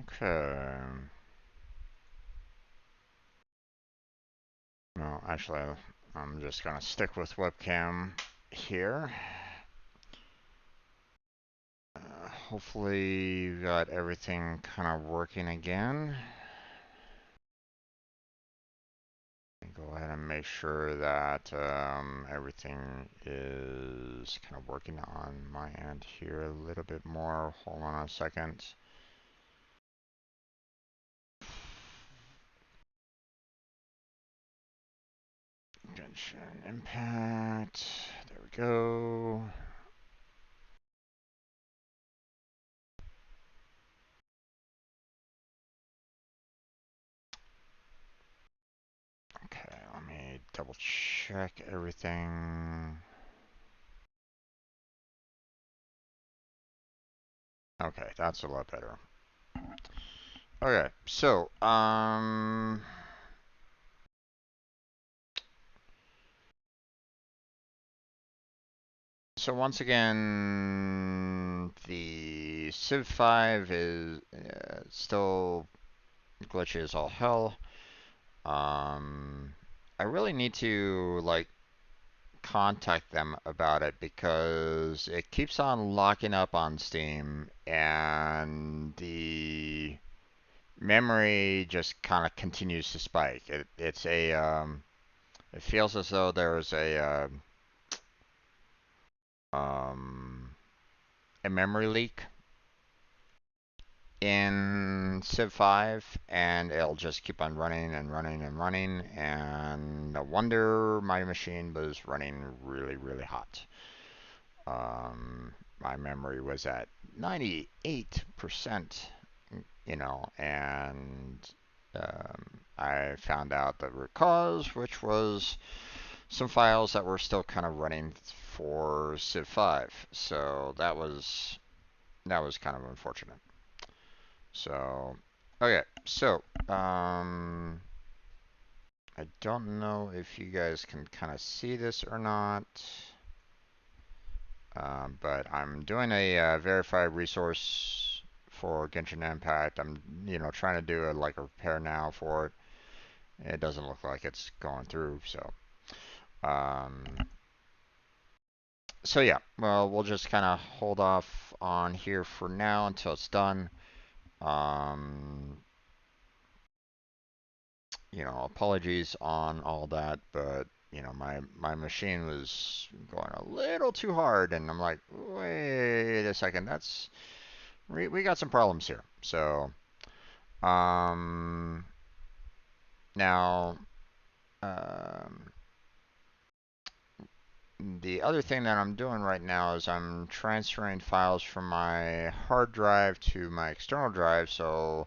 Okay. No, actually, I'm just gonna stick with webcam here. Hopefully you got everything kind of working again. Go ahead and make sure that everything is kind of working on my end here a little bit more. Hold on a second. Genshin Impact. There we go. Okay, let me double check everything. Okay, that's a lot better. Okay, so once again, the Civ 5 is still glitchy as all hell. I really need to like contact them about it because it keeps on locking up on Steam and the memory just kind of continues to spike. It feels as though there's um, a memory leak in Civ 5, and it'll just keep on running and running and running. And no wonder my machine was running really, really hot. My memory was at 98%, and I found out the root cause, which was some files that were still kind of running for Civ 5. So that was kind of unfortunate. So okay, so I don't know if you guys can kind of see this or not, but I'm doing a verified resource for Genshin Impact. I'm trying to do like a repair now for it. It doesn't look like it's going through, so um, so yeah, well, we'll just kind of hold off on here for now until it's done. Um, Apologies on all that, but my machine was going a little too hard, and I'm like, wait a second, we got some problems here. So, um, now, um, the other thing that I'm doing right now is I'm transferring files from my hard drive to my external drive, so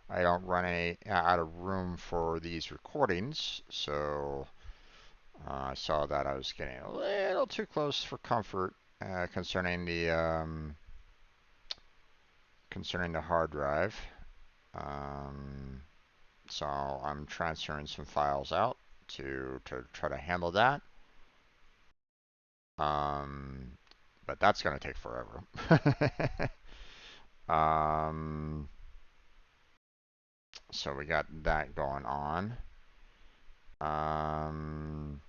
I don't run out of room for these recordings. So I saw that I was getting a little too close for comfort concerning the hard drive. Um, so I'm transferring some files out to try to handle that. Um, but that's going to take forever. um, so we got that going on. Um,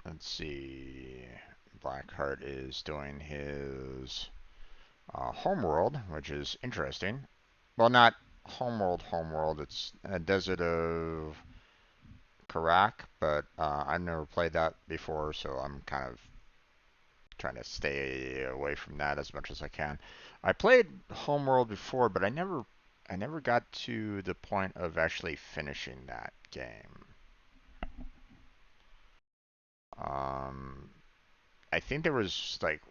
let's see. Blackheart is doing his homeworld, which is interesting. Well, not homeworld. It's a Desert of Karak, but I've never played that before, so I'm kind of trying to stay away from that as much as I can. I played Homeworld before, but I never got to the point of actually finishing that game. Um, I think there was like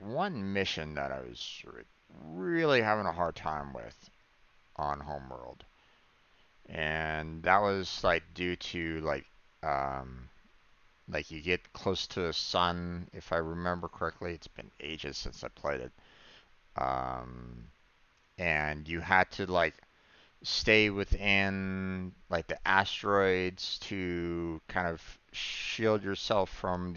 one mission that I was really having a hard time with on Homeworld, and that was like due to like you get close to the sun, if I remember correctly. It's been ages since I played it. Um, and you had to like stay within like the asteroids to kind of shield yourself from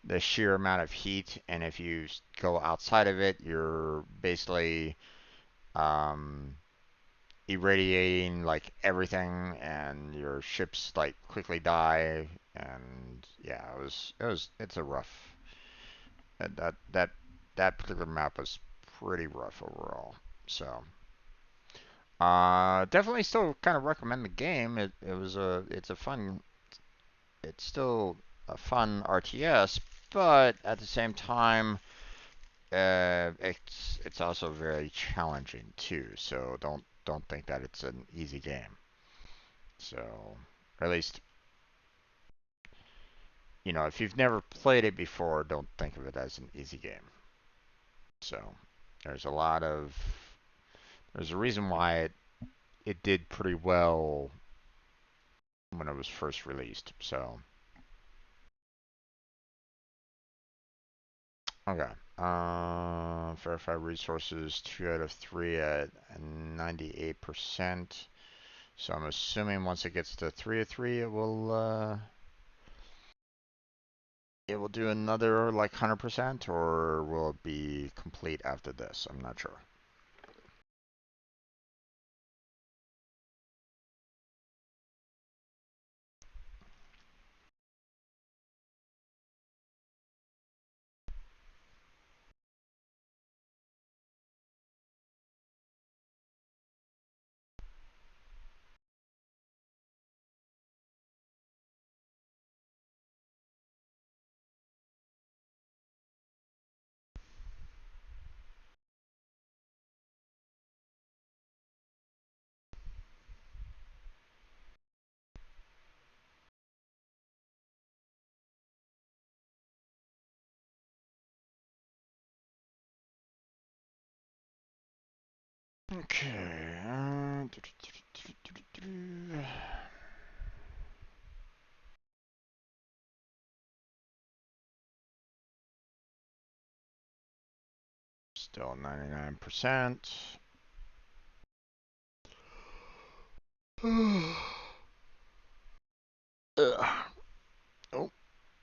the sheer amount of heat, and if you go outside of it, you're basically um, irradiating like everything, and your ships like quickly die. And yeah, it's a rough. That that that, that particular map was pretty rough overall. So definitely still kind of recommend the game. It's still a fun RTS, but at the same time, it's also very challenging too. So don't think that it's an easy game. So, or at least if you've never played it before, don't think of it as an easy game. So, there's a lot of there's a reason why it did pretty well when it was first released. So, okay. Verify resources 2 out of 3 at 98%. So I'm assuming once it gets to 3 of 3, it will do another like 100%, or will it be complete after this? I'm not sure. Okay. Still 99%. Oh,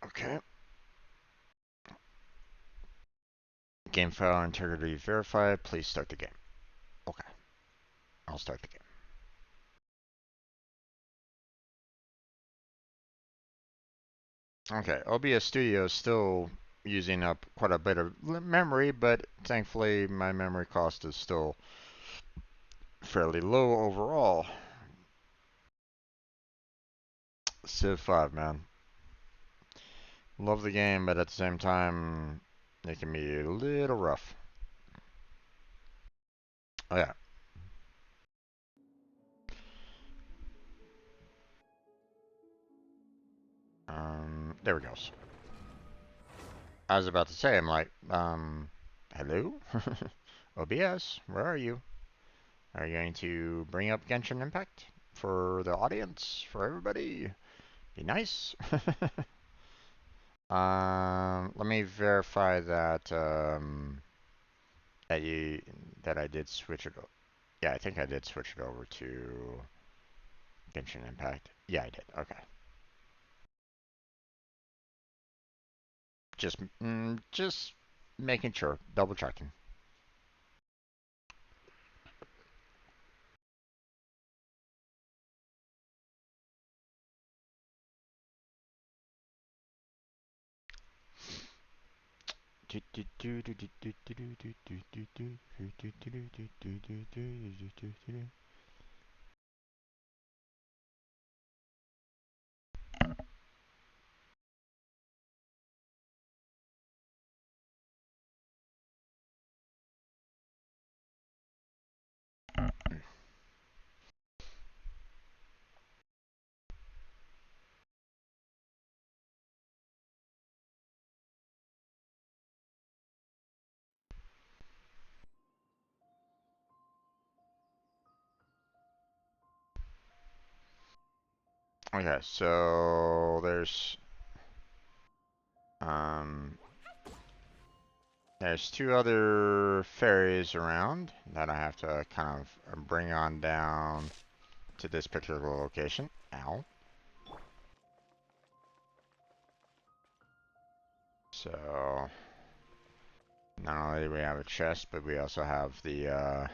okay. Game file integrity verified. Please start the game. Okay, I'll start the game. Okay, OBS Studio is still using up quite a bit of memory, but thankfully my memory cost is still fairly low overall. Civ 5, man. Love the game, but at the same time, it can be a little rough. Oh yeah. There we go. I was about to say, I'm like, hello? OBS, where are you? Are you going to bring up Genshin Impact for the audience, for everybody? Be nice. Let me verify that you that I did switch it. Yeah, I think I did switch it over to Genshin Impact. Yeah, I did. Okay. Just making sure, double checking. Okay, so um there's 2 other ferries around that I have to kind of bring on down to this particular location. Ow. So not only do we have a chest, but we also have the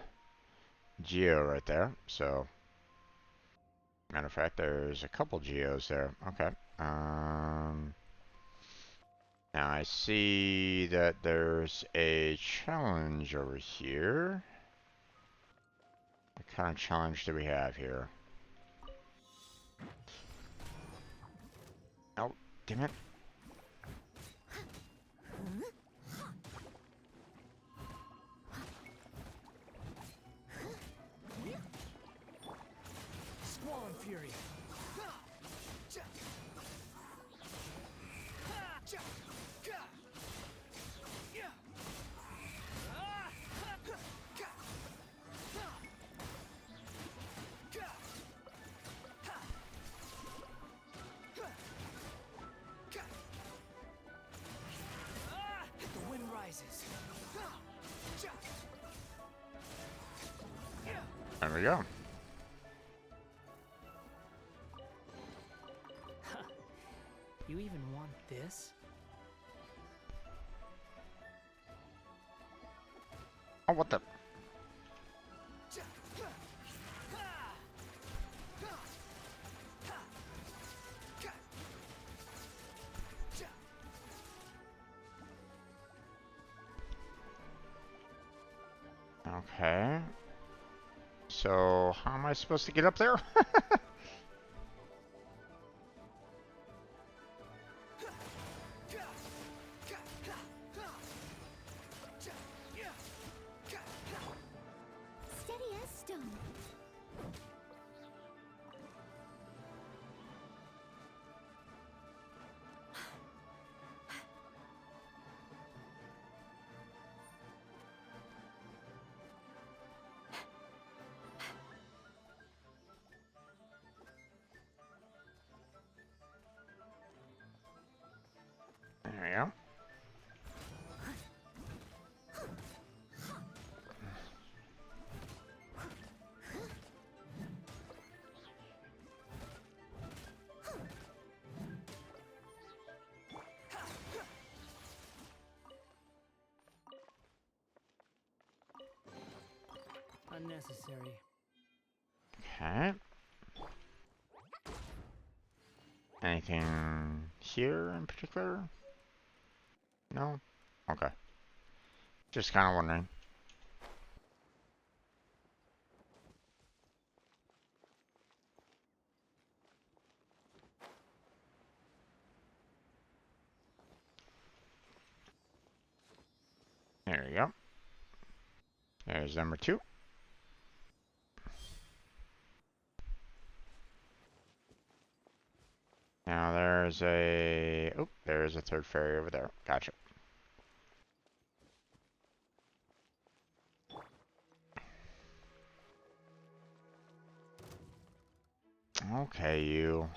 geo right there. So matter of fact, there's a couple geos there. Okay. Now I see that there's a challenge over here. What kind of challenge do we have here? Oh, damn it. Squall Fury. The wind rises. There we go. You even want this? Oh, what the? Okay. So, how am I supposed to get up there? Steady as stone. There we go. Unnecessary. Okay. Anything here in particular? No? Okay. Just kind of wondering. There you go. There's number 2. Now there's a... Oh, there's a third fairy over there. Gotcha. Okay, you.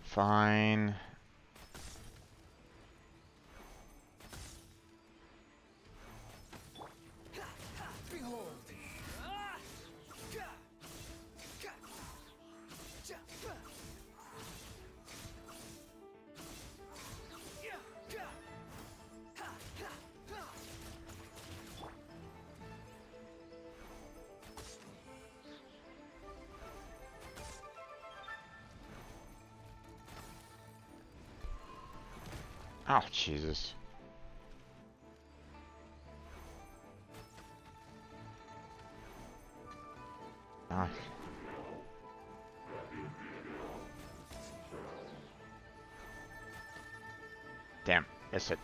Fine. Behold. Oh, Jesus. Ah. Damn, missed it.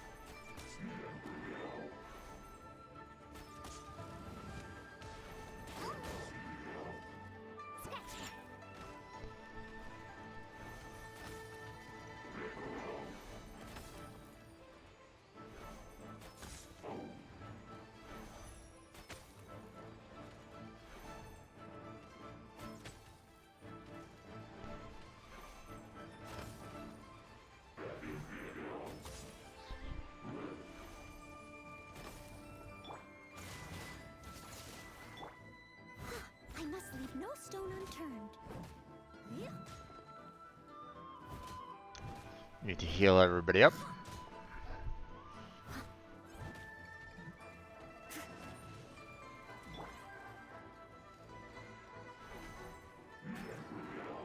I must leave no stone unturned. Need to heal everybody up.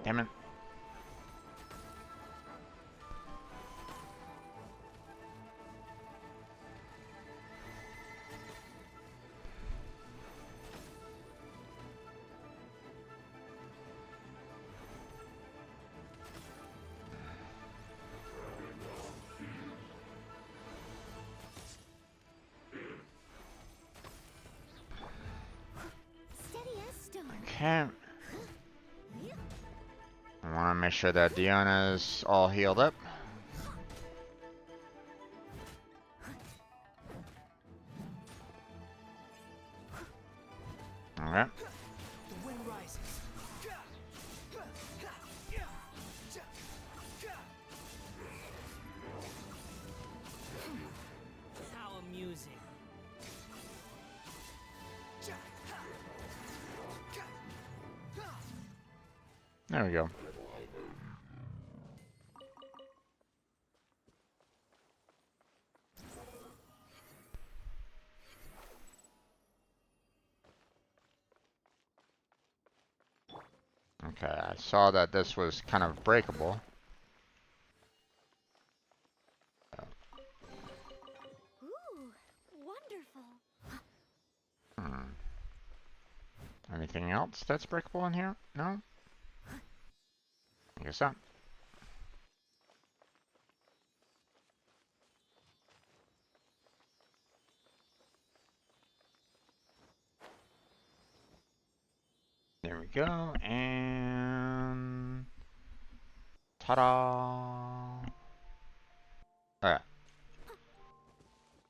Damn it. Okay. I want to make sure that Diona's all healed up. Okay. The wind rises. How amusing. There we go. Okay, I saw that this was kind of breakable. Ooh, wonderful. Hmm. Anything else that's breakable in here? No? I guess not. There we go, and ta-da! Alright.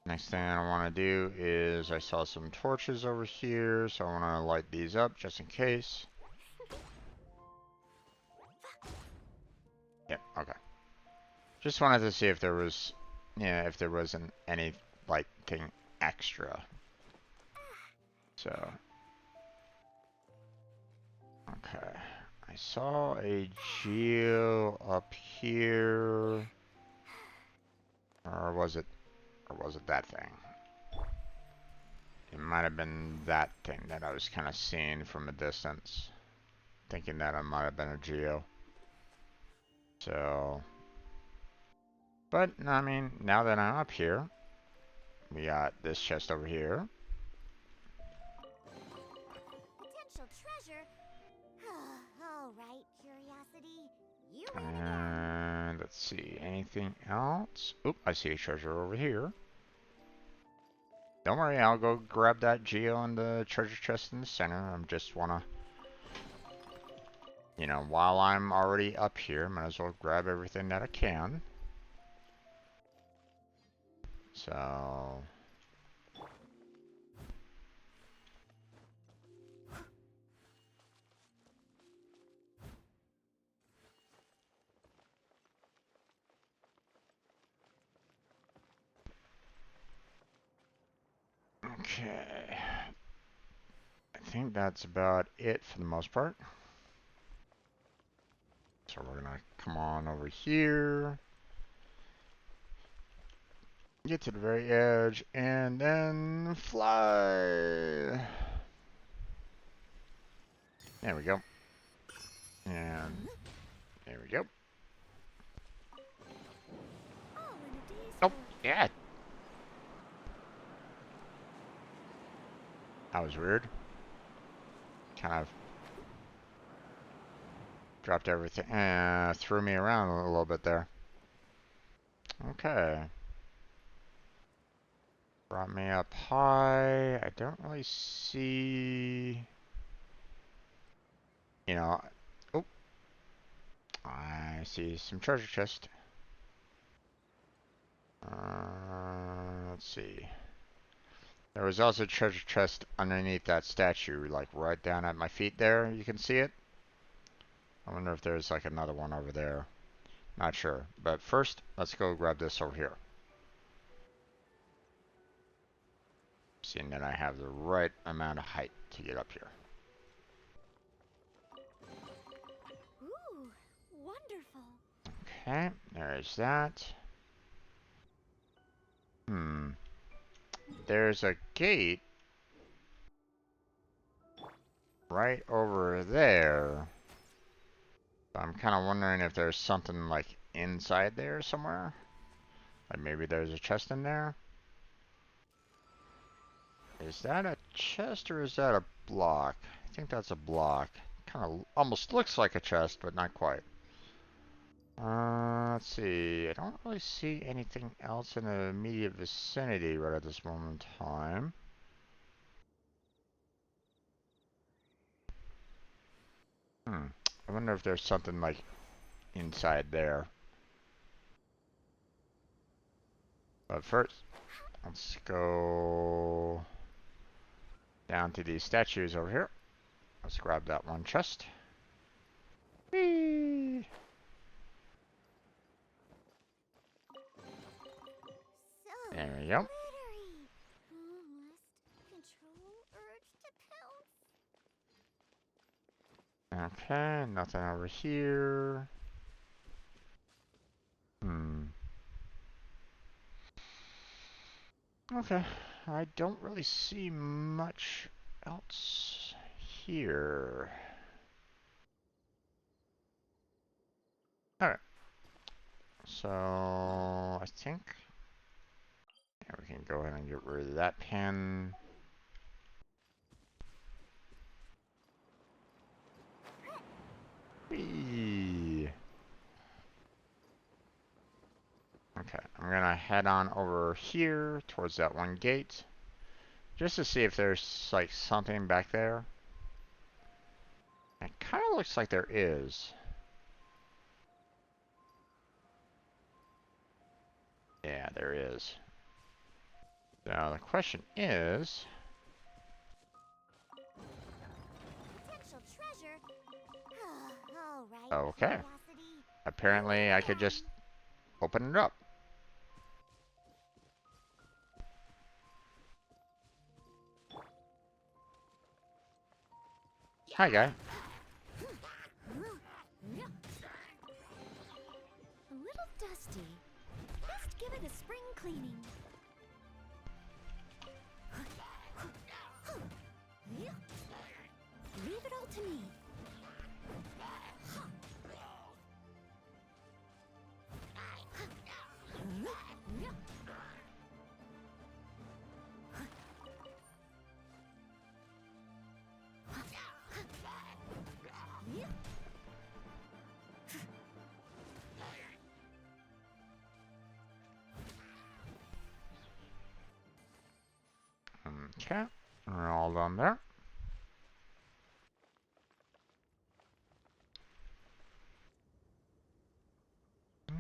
Next thing I want to do is I saw some torches over here, so I want to light these up just in case. Yep, okay. Just wanted to see if there was, yeah, if there wasn't any, like, thing extra. So, okay. I saw a geo up here. Or was it that thing? It might have been that thing that I was kind of seeing from a distance. Thinking that it might have been a geo. So, but, I mean, now that I'm up here, we got this chest over here. Potential treasure. All right, curiosity. You ready to go? And let's see, anything else? Oop, I see a treasure over here. Don't worry, I'll go grab that geo and the treasure chest in the center. I just wanna, you know, while I'm already up here, might as well grab everything that I can. So, okay. I think that's about it for the most part. So we're gonna come on over here, get to the very edge, and then fly. There we go. And there we go. All in a day's Oh, work. yeah. That was weird. Kind of dropped everything, threw me around a little bit there. Okay. Brought me up high. I don't really see, you know, oh, I see some treasure chest. Let's see. There was also a treasure chest underneath that statue, like right down at my feet there. You can see it. I wonder if there's like another one over there. Not sure. But first, let's go grab this over here. Seeing that I have the right amount of height to get up here. Ooh, wonderful. Okay, there's that. There's a gate right over there. I'm kind of wondering if there's something like inside there somewhere. Like maybe there's a chest in there. Is that a chest or is that a block? I think that's a block. Kind of almost looks like a chest, but not quite. Let's see. I don't really see anything else in the immediate vicinity right at this moment in time. I wonder if there's something like inside there. But first, let's go down to these statues over here. Let's grab that one chest. Whee! So There we go. glittery. Must control urge to pounce. Okay, nothing over here. Okay, I don't really see much else here. Alright, so I think we can go ahead and get rid of that pen. Whee! Okay, I'm gonna head on over here towards that one gate just to see if there's like something back there. It kind of looks like there is. Yeah, there is. Now the question is, Potential treasure. All right. okay, Curiosity. apparently I could just open it up. Hi, guy. A little dusty. Best give it a spring cleaning. Leave it all to me. Okay, we're all done there.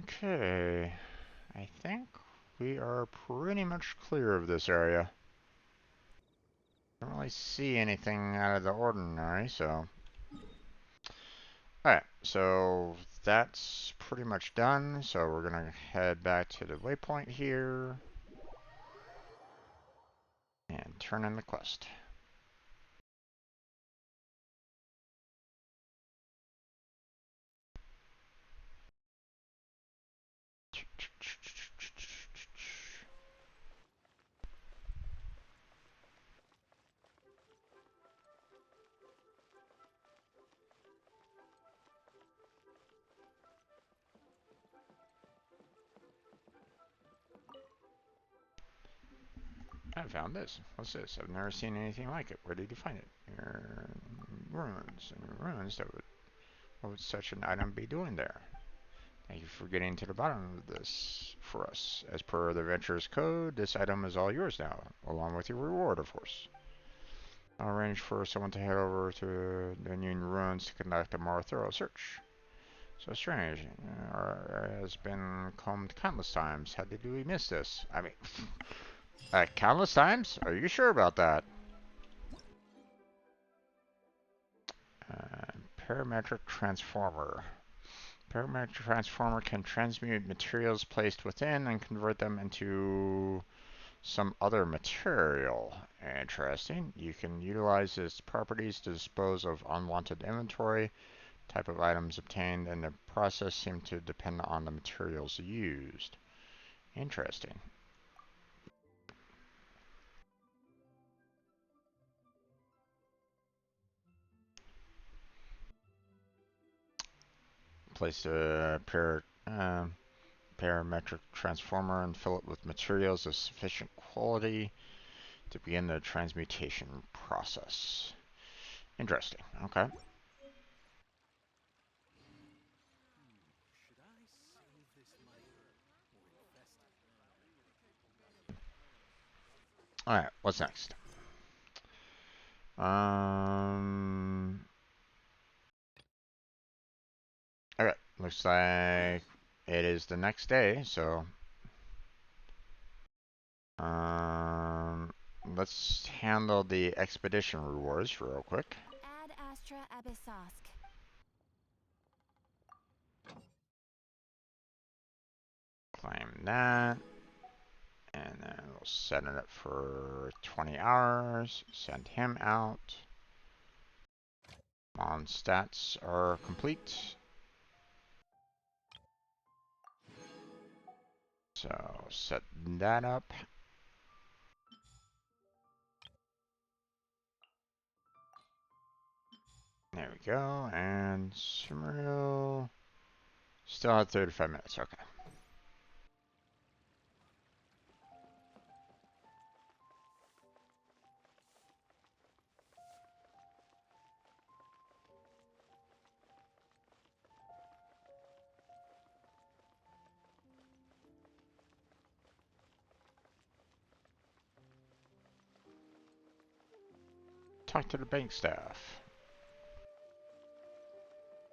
Okay, I think we are pretty much clear of this area. Don't really see anything out of the ordinary, so. Alright, so that's pretty much done. So we're gonna head back to the waypoint here and turn in the quest. I found this. What's this? I've never seen anything like it. Where did you find it? Ruins. Ruins. What would such an item be doing there? Thank you for getting to the bottom of this for us. As per the Adventurer's Code, this item is all yours now, along with your reward, of course. I'll arrange for someone to head over to the Union Ruins to conduct a more thorough search. So strange. Has been combed countless times. How did we miss this? I mean, countless times? Are you sure about that? Parametric transformer. Parametric transformer can transmute materials placed within and convert them into some other material. Interesting. You can utilize its properties to dispose of unwanted inventory, Type of items obtained and the process seem to depend on the materials used. Interesting. Place a parametric transformer and fill it with materials of sufficient quality to begin the transmutation process. Interesting. Okay. Should I save this money or invest it? Alright, what's next? Okay, looks like it is the next day, so let's handle the expedition rewards real quick. Ad Astra Abyssosk. Claim that. And then we'll set it up for 20 hours. Send him out. Mon stats are complete. So set that up. There we go. And Sumeru still had 35 minutes. Okay. Talk to the bank staff.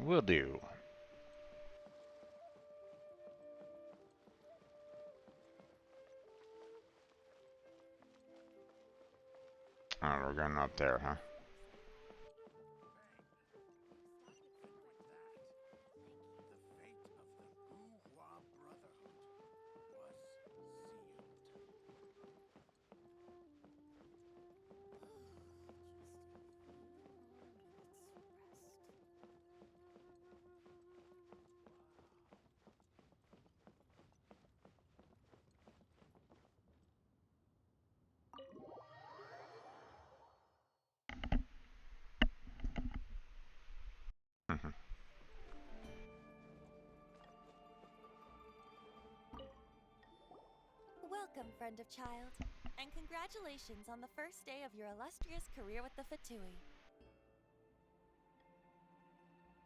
Will do. Oh, we're going up there, huh? Welcome, friend of child, and congratulations on the first day of your illustrious career with the Fatui.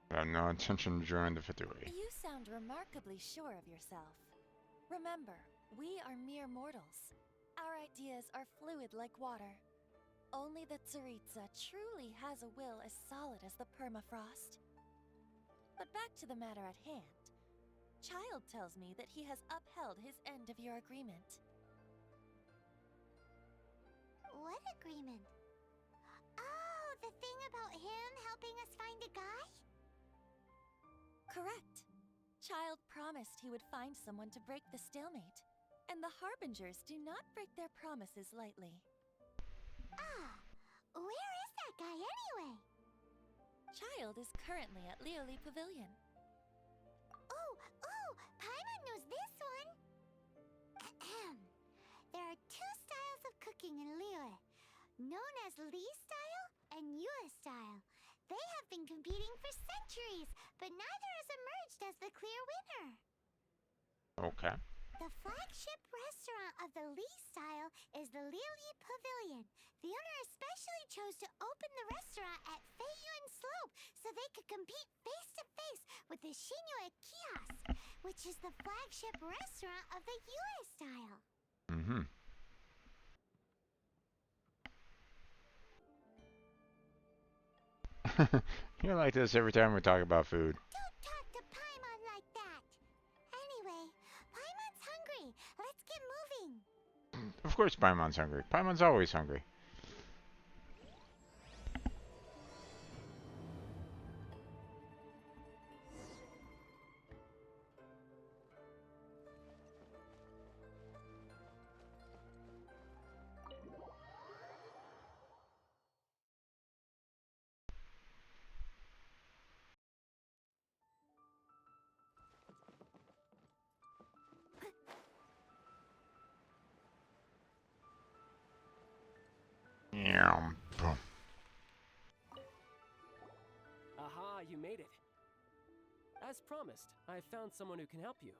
I have no intention to join the Fatui. You sound remarkably sure of yourself. Remember, we are mere mortals. Our ideas are fluid like water. Only the Tsaritsa truly has a will as solid as the permafrost. But back to the matter at hand. Child tells me that he has upheld his end of your agreement. What agreement? Oh, the thing about him helping us find a guy? Correct. Child promised he would find someone to break the stalemate, and the Harbingers do not break their promises lightly. Ah, where is that guy anyway? Child is currently at Lioli Pavilion. Oh, Paimon knows this one. Ahem. There are two styles of cooking in Liyue, known as Li style and Yue style. They have been competing for centuries, but neither has emerged as the clear winner. Okay. The flagship restaurant of the Li style is the Lioli Pavilion. The owner especially chose to open the restaurant at Feiyuan Slope so they could compete face to face with the Shinyue Kiosk, which is the flagship restaurant of the Yue style. Mm-hmm. You're like this every time we talk about food. Don't talk to Paimon like that. Anyway, Paimon's hungry. Let's get moving. Of course Paimon's hungry. Paimon's always hungry. Boom. Aha, you made it. As promised, I found someone who can help you.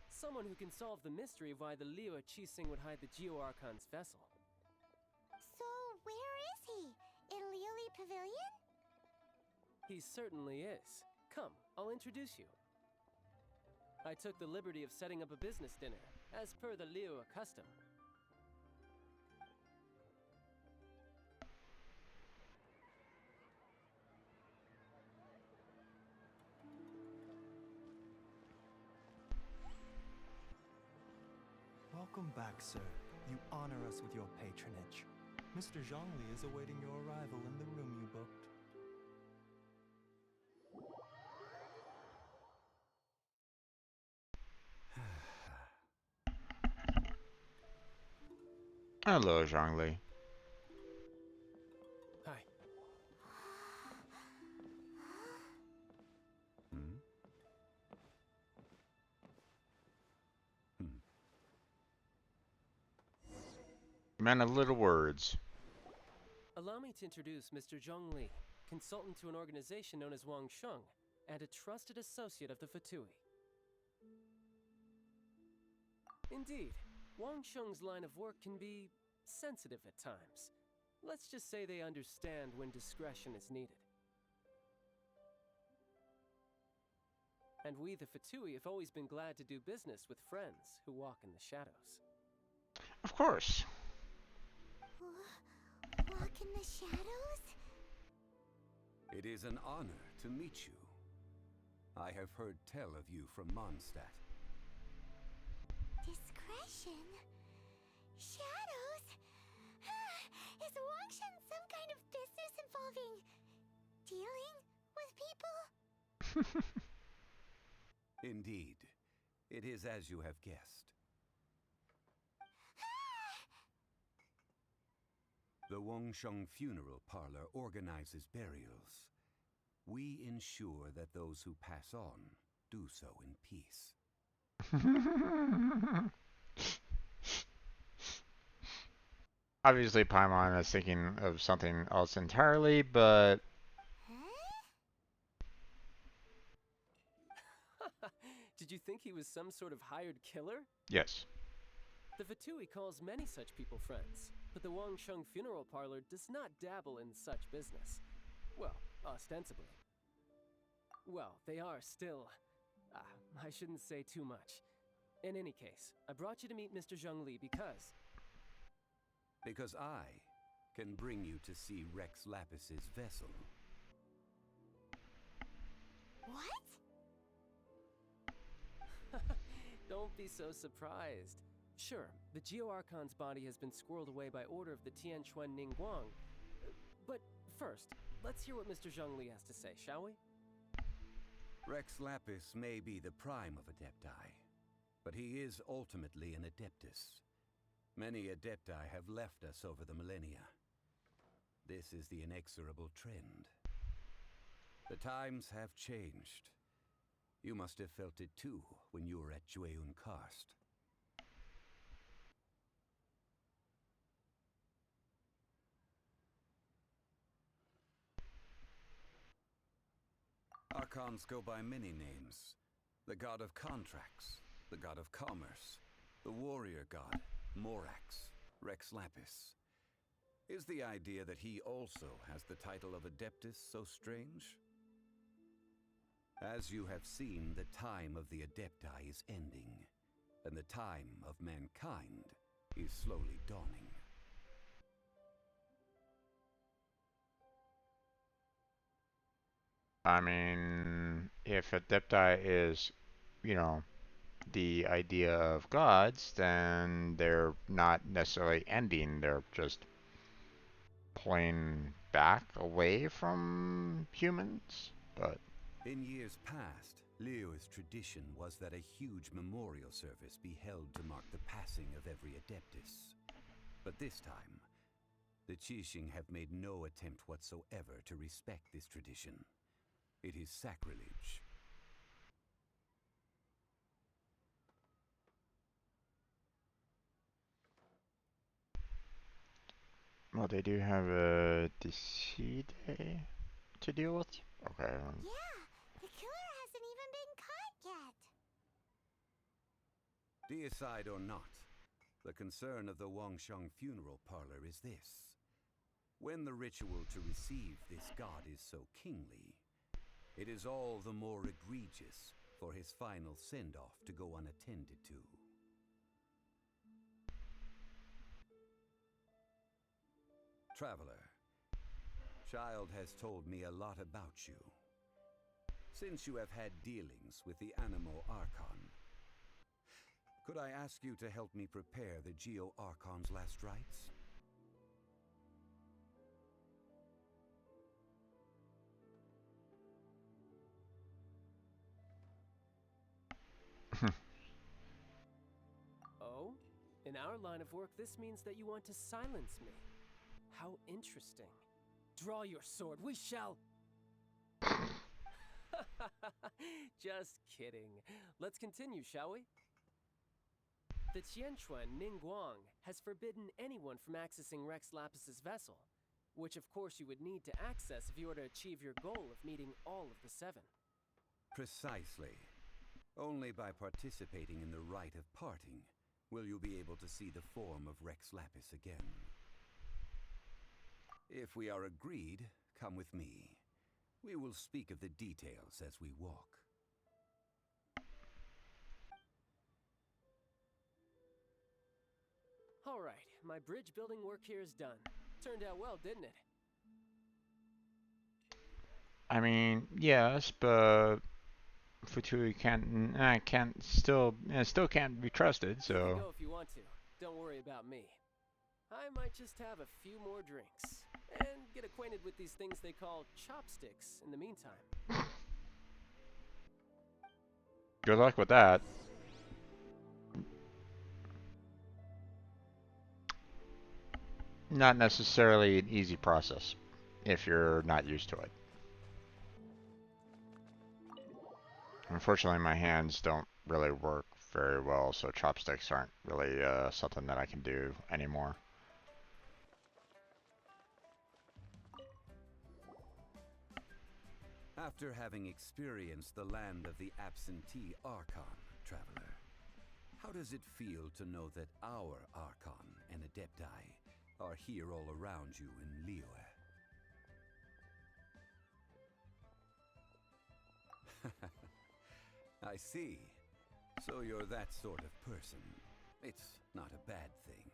Someone who can solve the mystery of why the Liu Qixing would hide the Geo-Archon's vessel. So, where is he? In Liuli Pavilion? He certainly is. Come, I'll introduce you. I took the liberty of setting up a business dinner, as per the Liu custom. Welcome back, sir. You honor us with your patronage. Mr. Zhongli is awaiting your arrival in the room you booked. Hello, Zhongli. Hi. Man of little words. Allow me to introduce Mr. Zhong Li, consultant to an organization known as Wang Sheng, and a trusted associate of the Fatui. Indeed, Wang Sheng's line of work can be sensitive at times. Let's just say they understand when discretion is needed. And we, the Fatui, have always been glad to do business with friends who walk in the shadows. Of course. Walk in the shadows? It is an honor to meet you. I have heard tell of you from Mondstadt. Discretion? Shadows? Is Wangshan some kind of business involving dealing with people? Indeed, it is as you have guessed. The Wangsheng Funeral Parlor organizes burials. We ensure that those who pass on do so in peace. Obviously, Paimon is thinking of something else entirely, but Did you think he was some sort of hired killer? yes. The Fatui calls many such people friends, but the Wangsheng Funeral Parlor does not dabble in such business. Well, ostensibly. Well, they are still... I shouldn't say too much. In any case, I brought you to meet Mr. Zhong Li because... Because I can bring you to see Rex Lapis's vessel. What? Don't be so surprised. Sure, the Geo-Archon's body has been squirreled away by order of the Tianquan Ningguang. But first, let's hear what Mr. Zhong Li has to say, shall we? Rex Lapis may be the prime of Adepti, but he is ultimately an Adeptus. Many Adepti have left us over the millennia. This is the inexorable trend. The times have changed. You must have felt it too when you were at Jueyun Karst. Archons go by many names. The god of contracts, the god of commerce, the warrior god, Morax, Rex Lapis. Is the idea that he also has the title of Adeptus so strange? As you have seen, the time of the Adepti is ending, and the time of mankind is slowly dawning. I mean, if Adepti is, you know, the idea of gods, then they're not necessarily ending, they're just pulling back away from humans. But In years past, Leo's tradition was that a huge memorial service be held to mark the passing of every Adeptus. But this time, the Qixing have made no attempt whatsoever to respect this tradition. It is sacrilege. Well, they do have a DC day to deal with. Okay. Yeah, the killer hasn't even been caught yet. Deicide or not, the concern of the Wangsheng funeral parlor is this. When the ritual to receive this god is so kingly, it is all the more egregious for his final send-off to go unattended to. Traveler, Child has told me a lot about you. Since you have had dealings with the Animo Archon, could I ask you to help me prepare the Geo Archon's last rites? Oh? In our line of work, this means that you want to silence me. How interesting. Draw your sword, we shall... Just kidding. Let's continue, shall we? The Qianquan Ningguang has forbidden anyone from accessing Rex Lapis's vessel, which of course you would need to access if you were to achieve your goal of meeting all of the seven. Precisely. Only by participating in the rite of parting will you be able to see the form of Rex Lapis again. If we are agreed, come with me. We will speak of the details as we walk. All right, my bridge building work here is done. Turned out well, didn't it? I mean, yes, but Futui still can't be trusted. You can So go if you want to. Don't worry about me. I might just have a few more drinks and get acquainted with these things they call chopsticks in the meantime. good luck with that. Not necessarily an easy process if you're not used to it. Unfortunately, my hands don't really work very well, so chopsticks aren't really something that I can do anymore. After having experienced the land of the absentee Archon, Traveler, how does it feel to know that our Archon and Adepti are here all around you in Liyue? I see. So you're that sort of person. It's not a bad thing.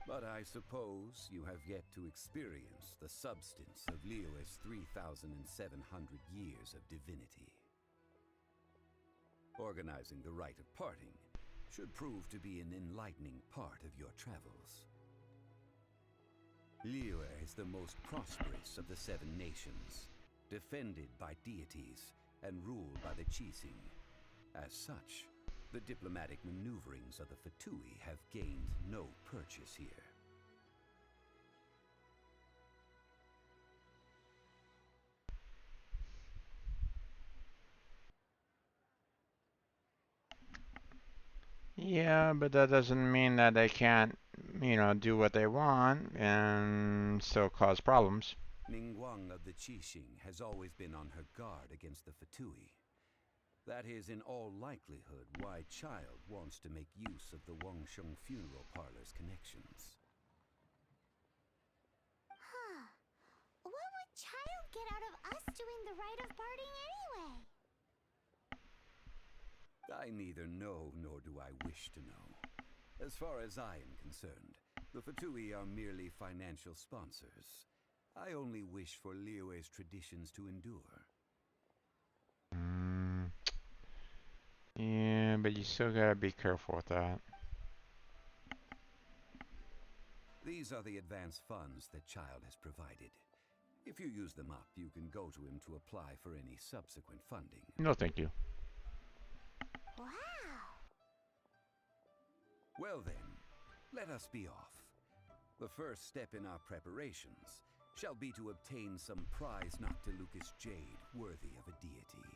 But I suppose you have yet to experience the substance of Liyue's 3,700 years of divinity. Organizing the rite of parting should prove to be an enlightening part of your travels. Liyue is the most prosperous of the 7 nations, defended by deities and ruled by the Qixing. As such, the diplomatic maneuverings of the Fatui have gained no purchase here. Yeah, but that doesn't mean that they can't, do what they want and still cause problems. Ningguang of the Qixing has always been on her guard against the Fatui. That is in all likelihood why Child wants to make use of the Wangsheng funeral parlor's connections. Huh. What would Child get out of us doing the rite of parting anyway? I neither know nor do I wish to know. As far as I am concerned, the Fatui are merely financial sponsors. I only wish for Liyue's traditions to endure. Yeah, but you still gotta be careful with that. These are the advance funds that Child has provided. If you use them up, you can go to him to apply for any subsequent funding. No, thank you. Wow. Well then, let us be off. The first step in our preparations shall be to obtain some prize Noctilucous jade worthy of a deity.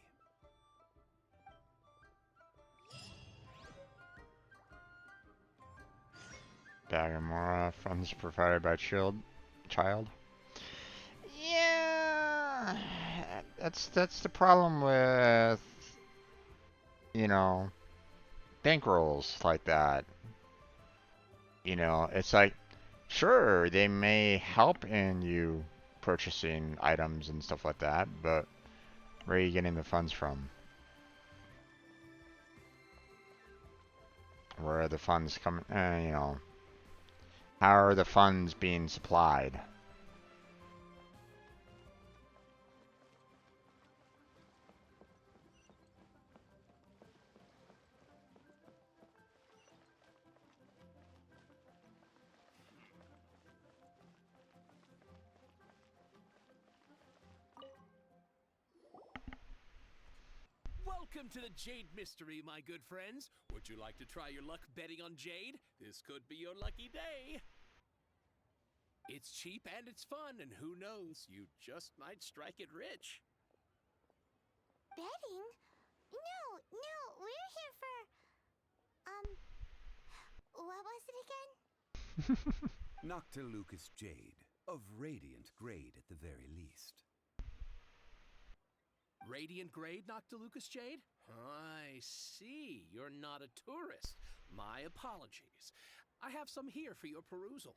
Tagamora, funds provided by Child. Yeah, that's the problem with, you know, bankrolls like that. You know, it's like, sure, they may help in you purchasing items and stuff like that, but where are you getting the funds from? Where are the funds coming? You know, how are the funds being supplied? Welcome to the Jade Mystery, my good friends. Would you like to try your luck betting on Jade? This could be your lucky day. It's cheap and it's fun, and who knows, you just might strike it rich. Betting? No, we're here for... what was it again? Noctilucous Jade, of radiant grade at the very least. Radiant grade, Noctilucous Jade? I see. You're not a tourist. My apologies. I have some here for your perusal.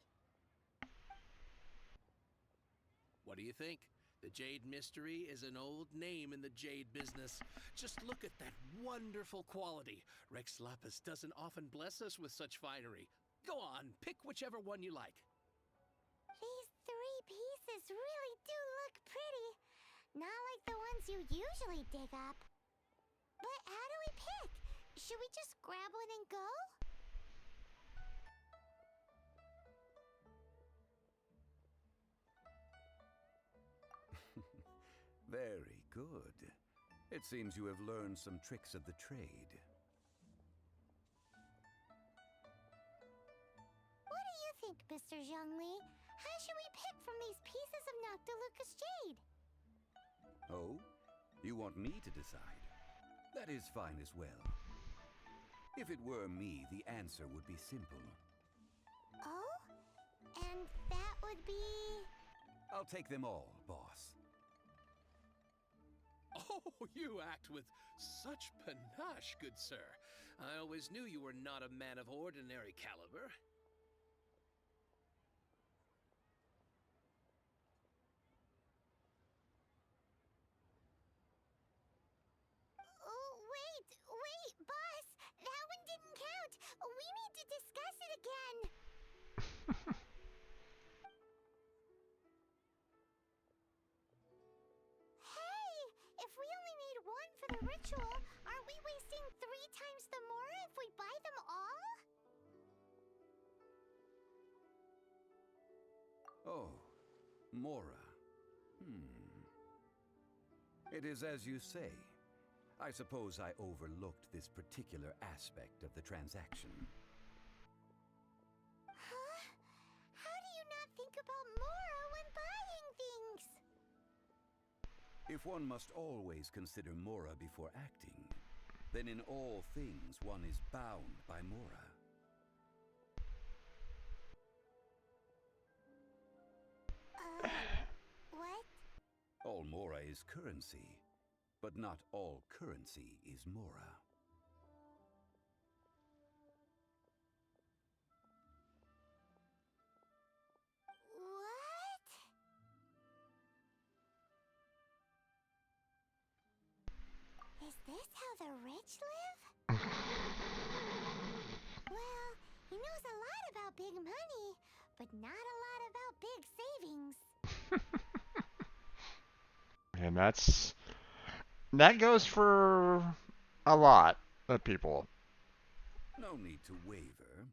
What do you think? The Jade Mystery is an old name in the jade business. Just look at that wonderful quality. Rex Lapis doesn't often bless us with such finery. Go on, pick whichever one you like. These 3 pieces really do look pretty. Not like the ones you usually dig up. But how do we pick? Should we just grab one and go? Very good. It seems you have learned some tricks of the trade. What do you think, Mr. Zhongli? How should we pick from these pieces of Noctilucous Jade? Oh? You want me to decide? That is fine as well. If it were me, the answer would be simple. Oh? And that would be... I'll take them all, boss. Oh, you act with such panache, good sir. I always knew you were not a man of ordinary caliber. Oh, wait, boss! That one didn't count! We need to discuss it again! Hey! If we only need one for the ritual, aren't we wasting 3 times the more if we buy them all? Oh, Mora. It is as you say. I suppose I overlooked this particular aspect of the transaction. Huh? How do you not think about Mora when buying things? If one must always consider Mora before acting, then in all things one is bound by Mora. What? All Mora is currency, but not all currency is Mora. What? Is this how the rich live? Well, he knows a lot about big money, but not a lot about big savings. And that goes for a lot of people. No need to waver.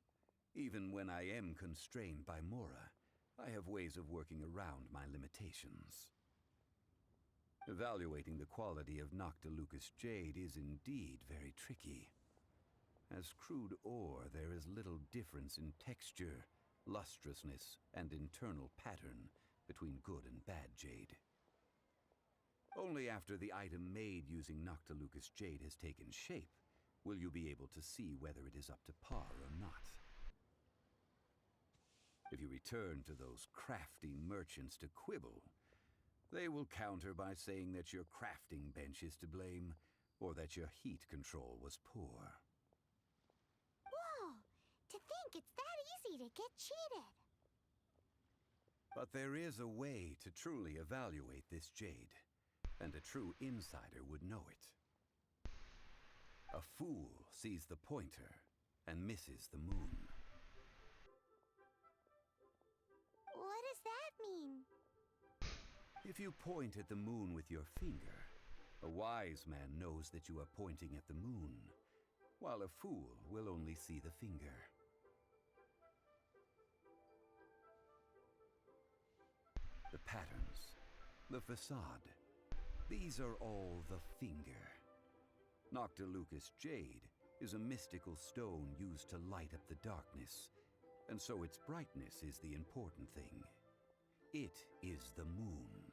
Even when I am constrained by Mora, I have ways of working around my limitations. Evaluating the quality of Noctilucous Jade is indeed very tricky. As crude ore, there is little difference in texture, lustrousness, and internal pattern between good and bad jade. Only after the item made using Noctilucous Jade has taken shape will you be able to see whether it is up to par or not. If you return to those crafty merchants to quibble, they will counter by saying that your crafting bench is to blame, or that your heat control was poor. Whoa! To think it's that easy to get cheated. But there is a way to truly evaluate this jade, and a true insider would know it. A fool sees the pointer and misses the moon. What does that mean? If you point at the moon with your finger, a wise man knows that you are pointing at the moon, while a fool will only see the finger. The patterns, the facade, these are all the finger. Noctilucous jade is a mystical stone used to light up the darkness, and so its brightness is the important thing. It is the moon.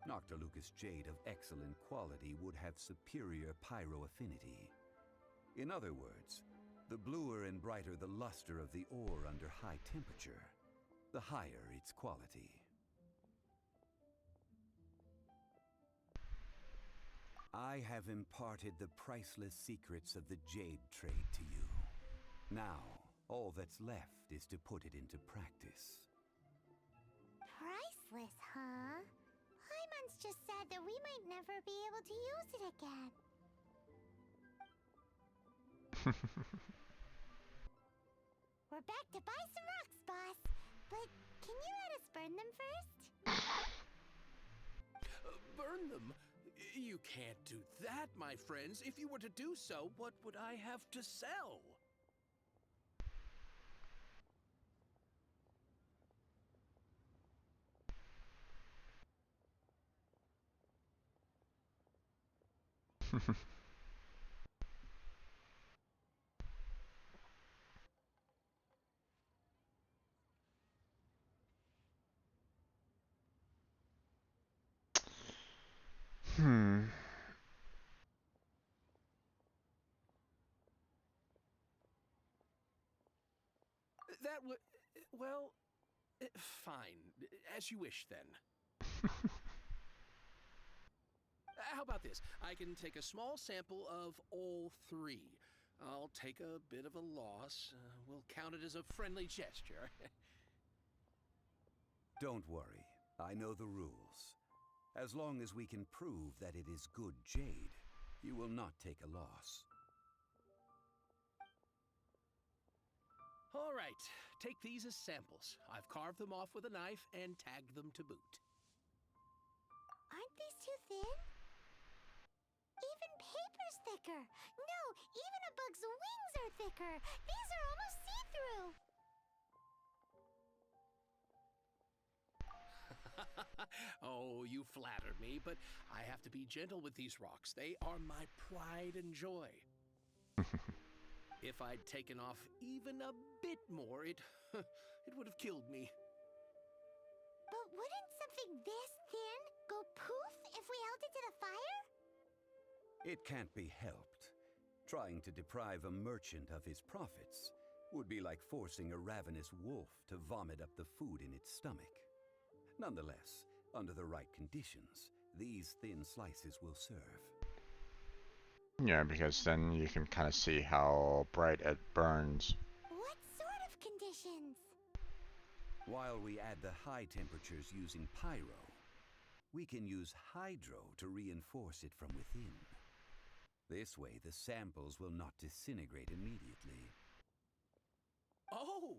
Noctilucous jade of excellent quality would have superior pyroaffinity. In other words, the bluer and brighter the luster of the ore under high temperature, the higher its quality. I have imparted the priceless secrets of the jade trade to you. Now, all that's left is to put it into practice. Priceless, huh? Hyman's just said that we might never be able to use it again. We're back to buy some rocks, boss. But can you let us burn them first? Burn them? You can't do that, my friends. If you were to do so, what would I have to sell? That would... well... fine. As you wish, then. How about this? I can take a small sample of all three. I'll take a bit of a loss. We'll count it as a friendly gesture. Don't worry, I know the rules. As long as we can prove that it is good jade, you will not take a loss. All right, take these as samples. I've carved them off with a knife and tagged them to boot. Aren't these too thin? Even paper's thicker. No, even a bug's wings are thicker. These are almost see-through. Oh, you flatter me, but I have to be gentle with these rocks. They are my pride and joy. If I'd taken off even a bit more, it would have killed me. But wouldn't something this thin go poof if we held it to the fire? It can't be helped. Trying to deprive a merchant of his profits would be like forcing a ravenous wolf to vomit up the food in its stomach. Nonetheless, under the right conditions, these thin slices will serve. Yeah, because then you can kind of see how bright it burns. What sort of conditions? While we add the high temperatures using pyro, we can use hydro to reinforce it from within. This way, the samples will not disintegrate immediately. Oh!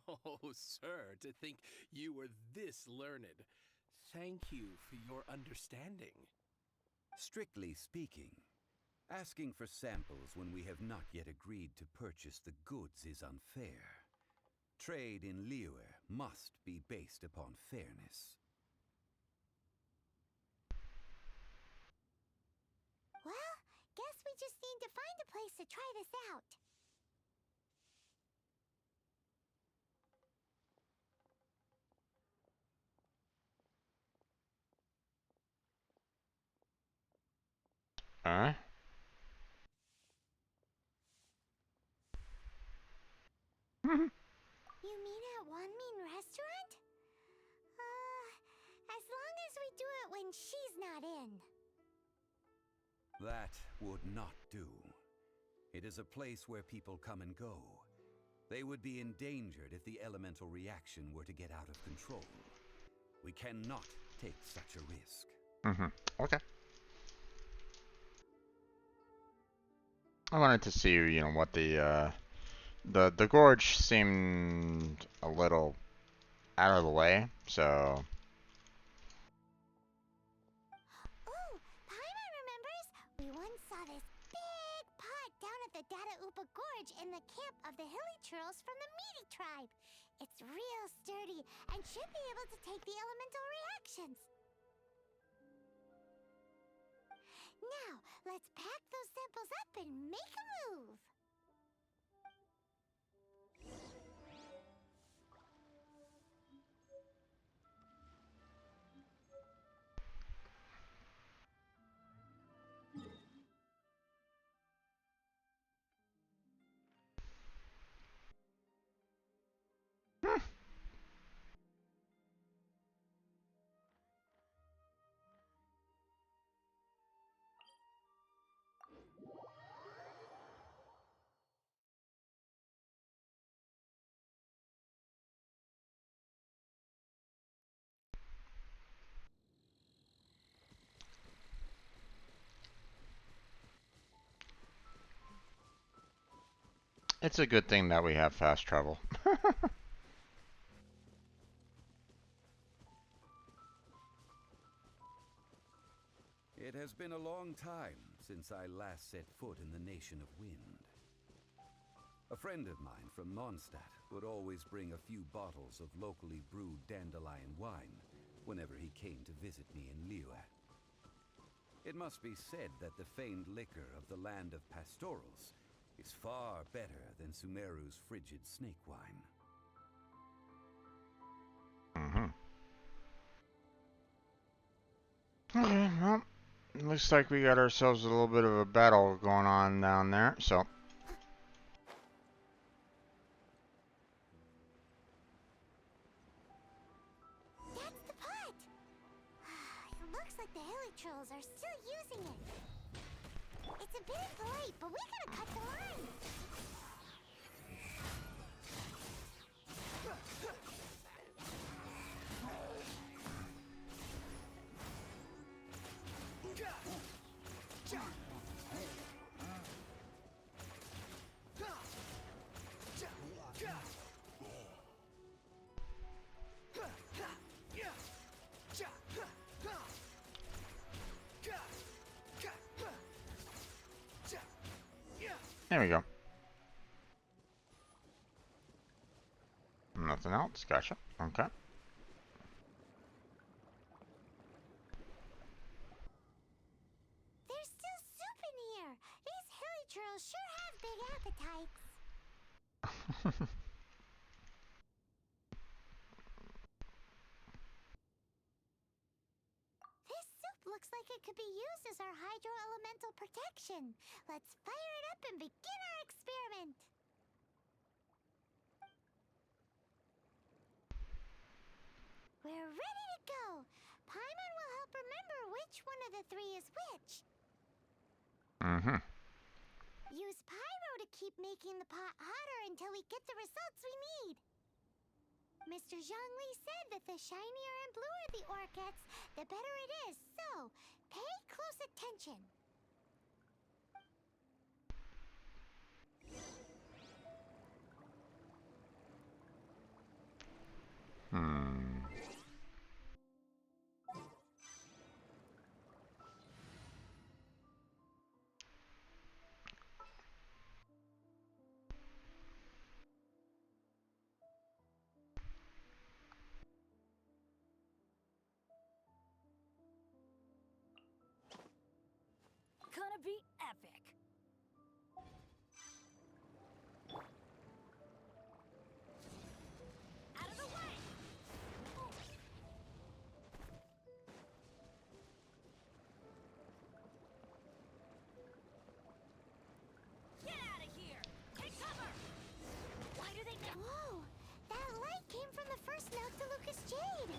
Oh, sir, to think you were this learned. Thank you for your understanding. Strictly speaking, asking for samples when we have not yet agreed to purchase the goods is unfair. Trade in Liyue must be based upon fairness. Well, guess we just need to find a place to try this out. Huh? You mean at Wanmin Restaurant? As long as we do it when she's not in. That would not do. It is a place where people come and go. They would be endangered if the elemental reaction were to get out of control. We cannot take such a risk. Okay. I wanted to see, you know, what the gorge seemed a little out of the way, so. Oh, Paimon remembers! We once saw this big pot down at the Data Upa Gorge in the camp of the hilly churls from the Meaty tribe. It's real sturdy and should be able to take the elemental reactions. Now, let's pack those samples up and make a move! It's a good thing that we have fast travel. It has been a long time since I last set foot in the Nation of Wind. A friend of mine from Mondstadt would always bring a few bottles of locally brewed dandelion wine whenever he came to visit me in Liyue. It must be said that the famed liquor of the land of pastorals is far better than Sumeru's frigid snake wine. Okay, well, looks like we got ourselves a little bit of a battle going on down there, so. That's the pot! It looks like the hilly trolls are still using it. It's a bit impolite, but we gotta cut the line! There we go. Nothing else, gotcha. Okay. There's still soup in here! These hilly trolls sure have big appetites! This soup looks like it could be used as our hydro-elemental protection. Let's fire it up and begin our experiment! We're ready to go! Paimon will help remember which one of the three is which. Use pyro to keep making the pot hotter until we get the results we need. Mr. Zhongli said that the shinier and bluer the ore gets, the better it is, so pay close attention. Gonna be epic. Out of the way! Get out of here! Take cover! Why do they know? Whoa! That Jade!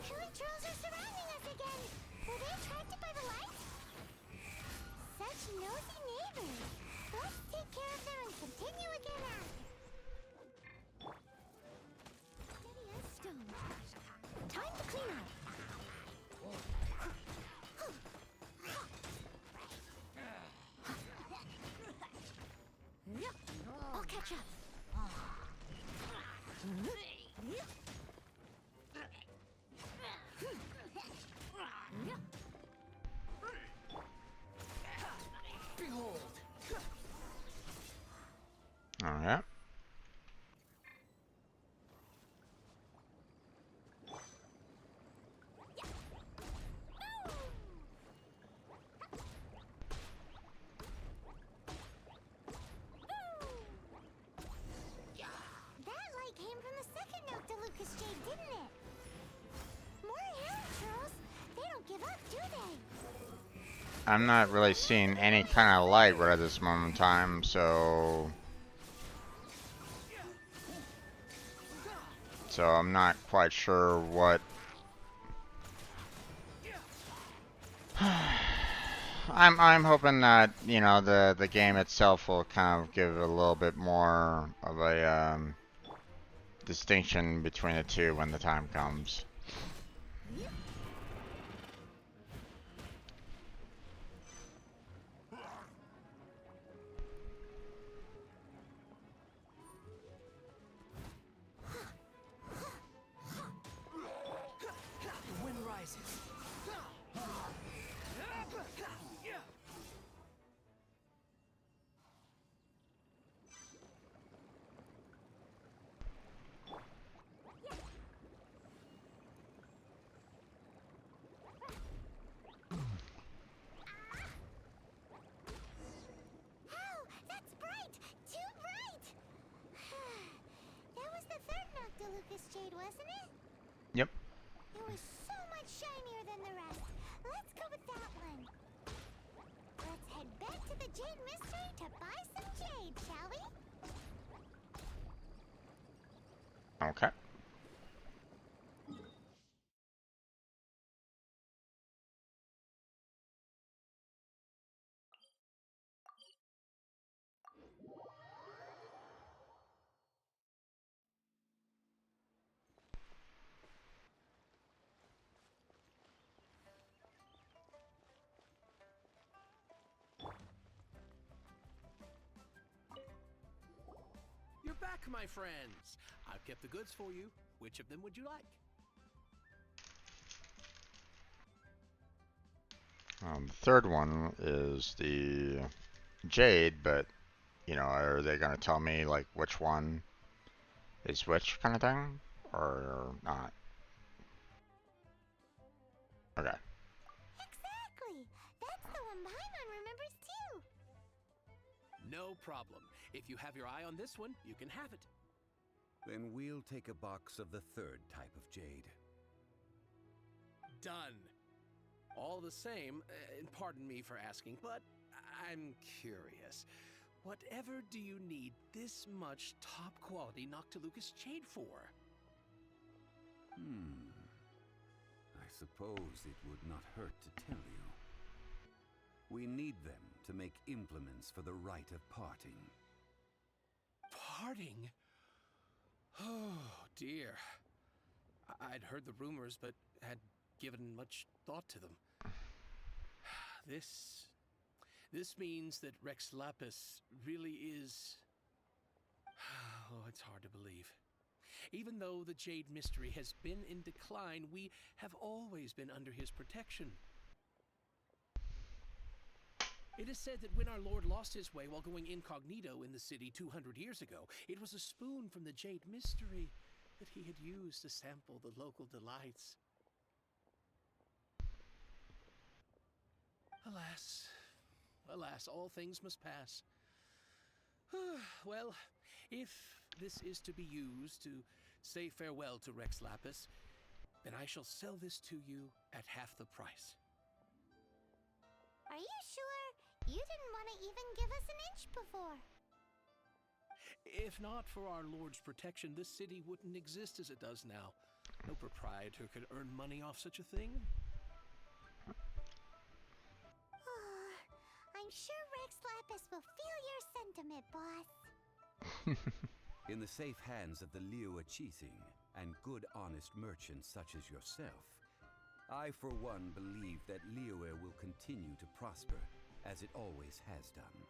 Killer trolls are surrounding us again! Were they attracted by the light? Such nosy neighbors! Let's take care of them and continue again after. Steady as stone. Time to clean up. I'll catch up. Behold! Oh, yeah. That light came from the second note to Lucas Jade, didn't it? More hair trolls. They don't give up, do they? I'm not really seeing any kind of light right at this moment in time, so I'm not quite sure what. I'm hoping that, you know, the game itself will kind of give a little bit more of a distinction between the two when the time comes. The wind rises. Ow! That's bright! Too bright! That was the third note to Lucas Jade, wasn't it? Yep. It was so much shinier than the rest. Let's go with that one. Let's head back to the Jade Mystery to buy some jade, shall we? Okay. You're back, my friends. I've kept the goods for you. Which of them would you like? The third one is the Jade, but, you know, are they going to tell me, like, which one is which kind of thing? Or not? Okay. Exactly! That's the one Paimon remembers too! No problem. If you have your eye on this one, you can have it. Then we'll take a box of the third type of jade. Done. All the same, and pardon me for asking, but I'm curious. Whatever do you need this much top quality Noctilucous jade for? I suppose it would not hurt to tell you. We need them to make implements for the rite of parting. Parting? Oh, dear. I'd heard the rumors, but had given much thought to them. This means that Rex Lapis really is... Oh, it's hard to believe. Even though the Jade Mystery has been in decline, we have always been under his protection. It is said that when our Lord lost his way while going incognito in the city 200 years ago, it was a spoon from the Jade Mystery that he had used to sample the local delights. Alas, alas, all things must pass. Well, if this is to be used to say farewell to Rex Lapis, then I shall sell this to you at half the price. Are you sure? You didn't want to even give us an inch before. If not for our Lord's protection, this city wouldn't exist as it does now. No proprietor could earn money off such a thing. I'm sure Rex Lapis will feel your sentiment, boss. In the safe hands of the Liu Chising and good honest merchants such as yourself, I for one believe that Liyue will continue to prosper as it always has done.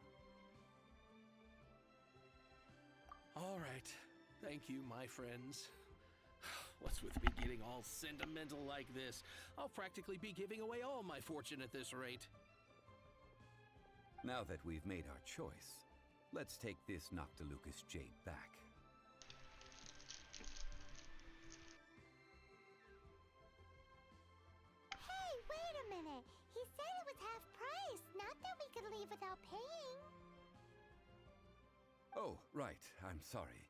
All right. Thank you, my friends. What's with me getting all sentimental like this? I'll practically be giving away all my fortune at this rate. Now that we've made our choice, let's take this Noctilucus jade back. Hey, wait a minute. He said it was half price, not that we could leave without paying. Oh, right. I'm sorry.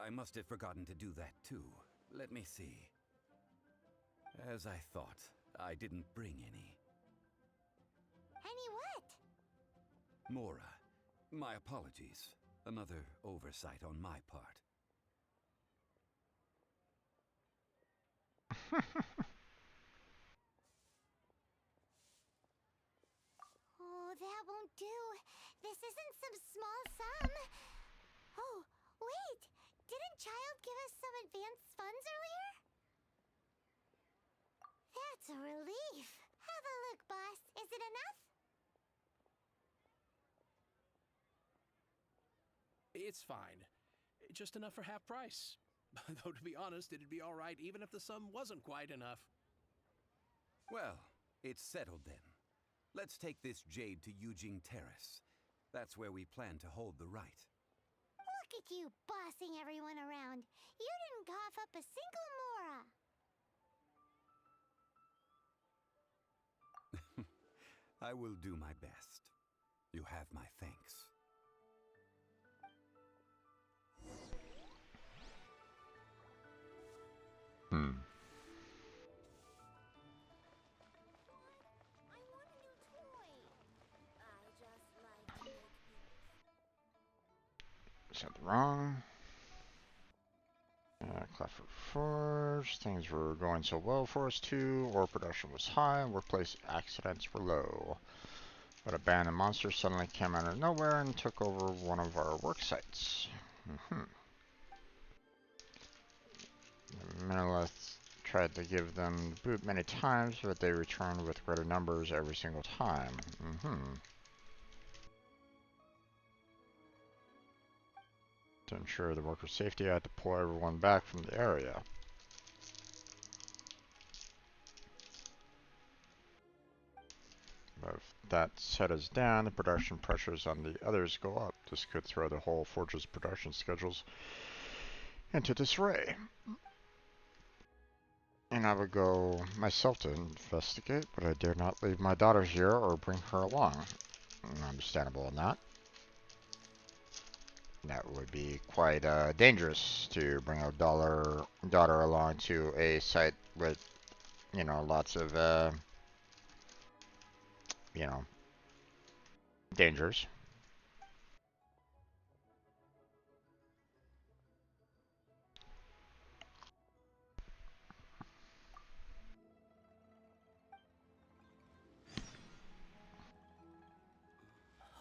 I must have forgotten to do that too. Let me see. As I thought, I didn't bring any. Any what? Mora, my apologies. Another oversight on my part. Oh, that won't do. This isn't some small sum. Oh, wait. Didn't Child give us some advanced funds earlier? That's a relief. Have a look, boss. Is it enough? It's fine. Just enough for half price. Though, to be honest, it'd be all right even if the sum wasn't quite enough. Well, it's settled then. Let's take this jade to Yujing Terrace. That's where we plan to hold the rite. Look at you bossing everyone around. You didn't cough up a single Mora. I will do my best. You have my thanks. I want a new toy. I just like to make people... Something wrong. Cleffer Forge. Things were going so well for us too. Ore production was high. Workplace accidents were low. But a band of monsters suddenly came out of nowhere and took over one of our work sites. The Monolith tried to give them the boot many times, but they returned with greater numbers every single time. To ensure the workers' safety, I had to pull everyone back from the area. But if that set us down, the production pressures on the others go up. This could throw the whole Forge's production schedules into disarray. And I would go myself to investigate, but I dare not leave my daughter here or bring her along. Understandable in that. That would be quite dangerous to bring a daughter along to a site with, you know, lots of, you know, dangers.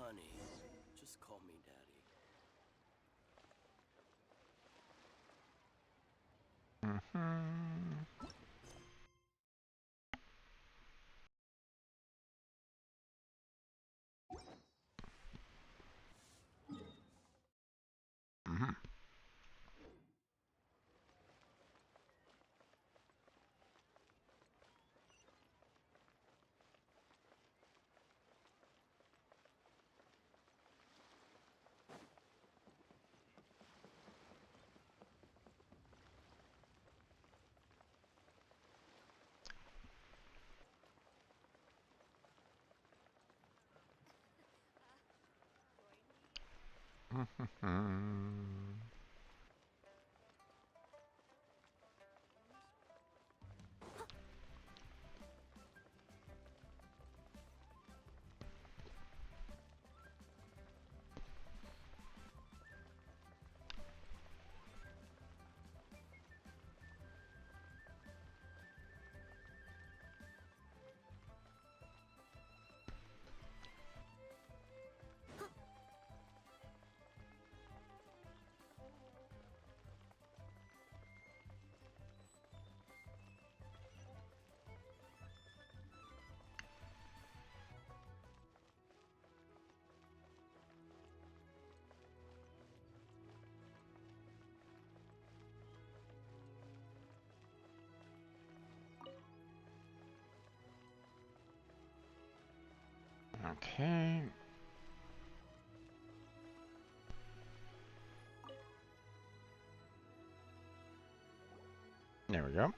Honey, just call me daddy. Okay. There we go.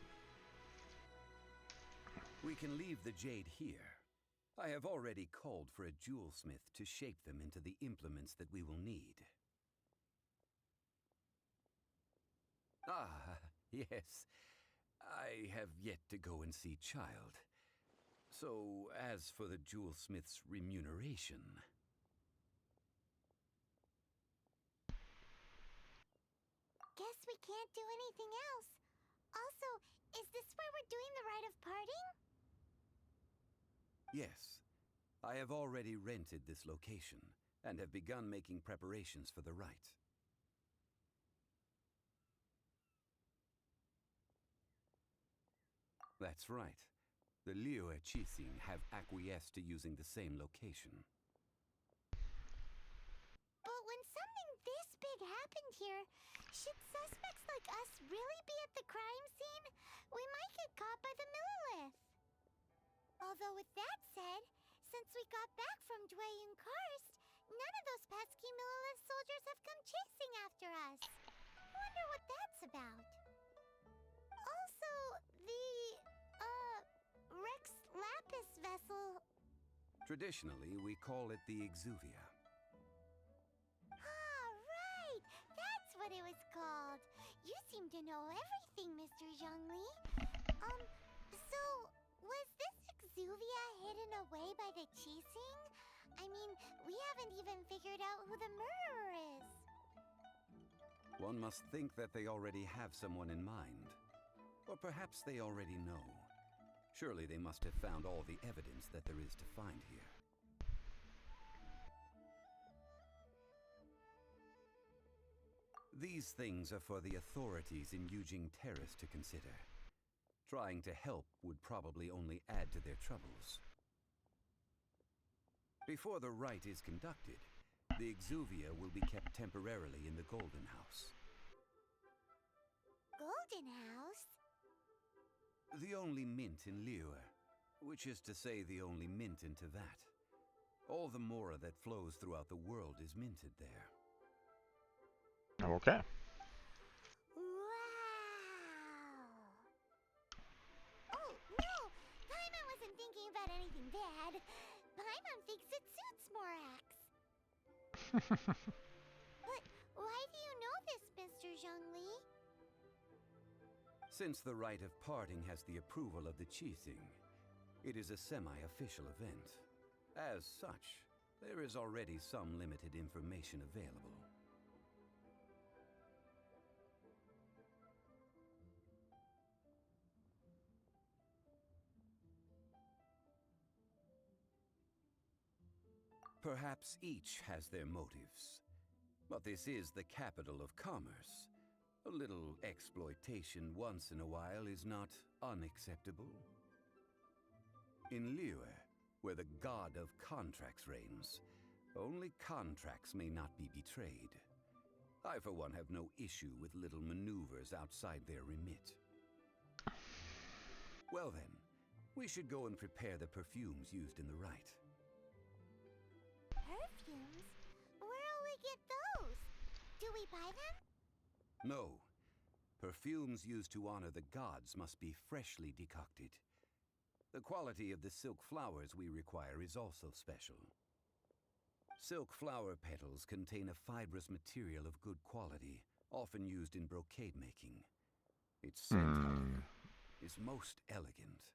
We can leave the jade here. I have already called for a jewelsmith to shape them into the implements that we will need. Ah, yes. I have yet to go and see Child. So, as for the jewelsmith's remuneration... Guess we can't do anything else. Also, is this where we're doing the rite of parting? Yes. I have already rented this location, and have begun making preparations for the rite. That's right. The Liyue Qixing have acquiesced to using the same location. But when something this big happened here, should suspects like us really be at the crime scene? We might get caught by the Millilith. Although with that said, since we got back from Dwayne Karst, none of those pesky Millilith soldiers have come chasing after us. Wonder what that's about. Also, the, Rex Lapis vessel. Traditionally, we call it the Exuvia. Ah, right! That's what it was called. You seem to know everything, Mr. Zhongli. So, was this Exuvia hidden away by the Qixing? I mean, we haven't even figured out who the murderer is. One must think that they already have someone in mind. Or perhaps they already know. Surely they must have found all the evidence that there is to find here. These things are for the authorities in Yujing Terrace to consider. Trying to help would probably only add to their troubles. Before the rite is conducted, the Exuvia will be kept temporarily in the Golden House. Golden House? The only mint in Liyue, which is to say the only mint in Teyvat. All the mora that flows throughout the world is minted there. Okay. Wow! Oh, no! Paimon wasn't thinking about anything bad. Paimon thinks it suits Morax. But why do you know this, Mr. Zhongli? Since the rite of parting has the approval of the Qixing, it is a semi-official event. As such, there is already some limited information available. Perhaps each has their motives. But this is the capital of commerce. A little exploitation once in a while is not unacceptable. In Liyue, where the god of contracts reigns, only contracts may not be betrayed. I, for one, have no issue with little maneuvers outside their remit. Well then, we should go and prepare the perfumes used in the rite. Perfumes? Where'll we get those? Do we buy them? No. Perfumes used to honor the gods must be freshly decocted. The quality of the silk flowers we require is also special. Silk flower petals contain a fibrous material of good quality, often used in brocade making. Its scent, however, is most elegant,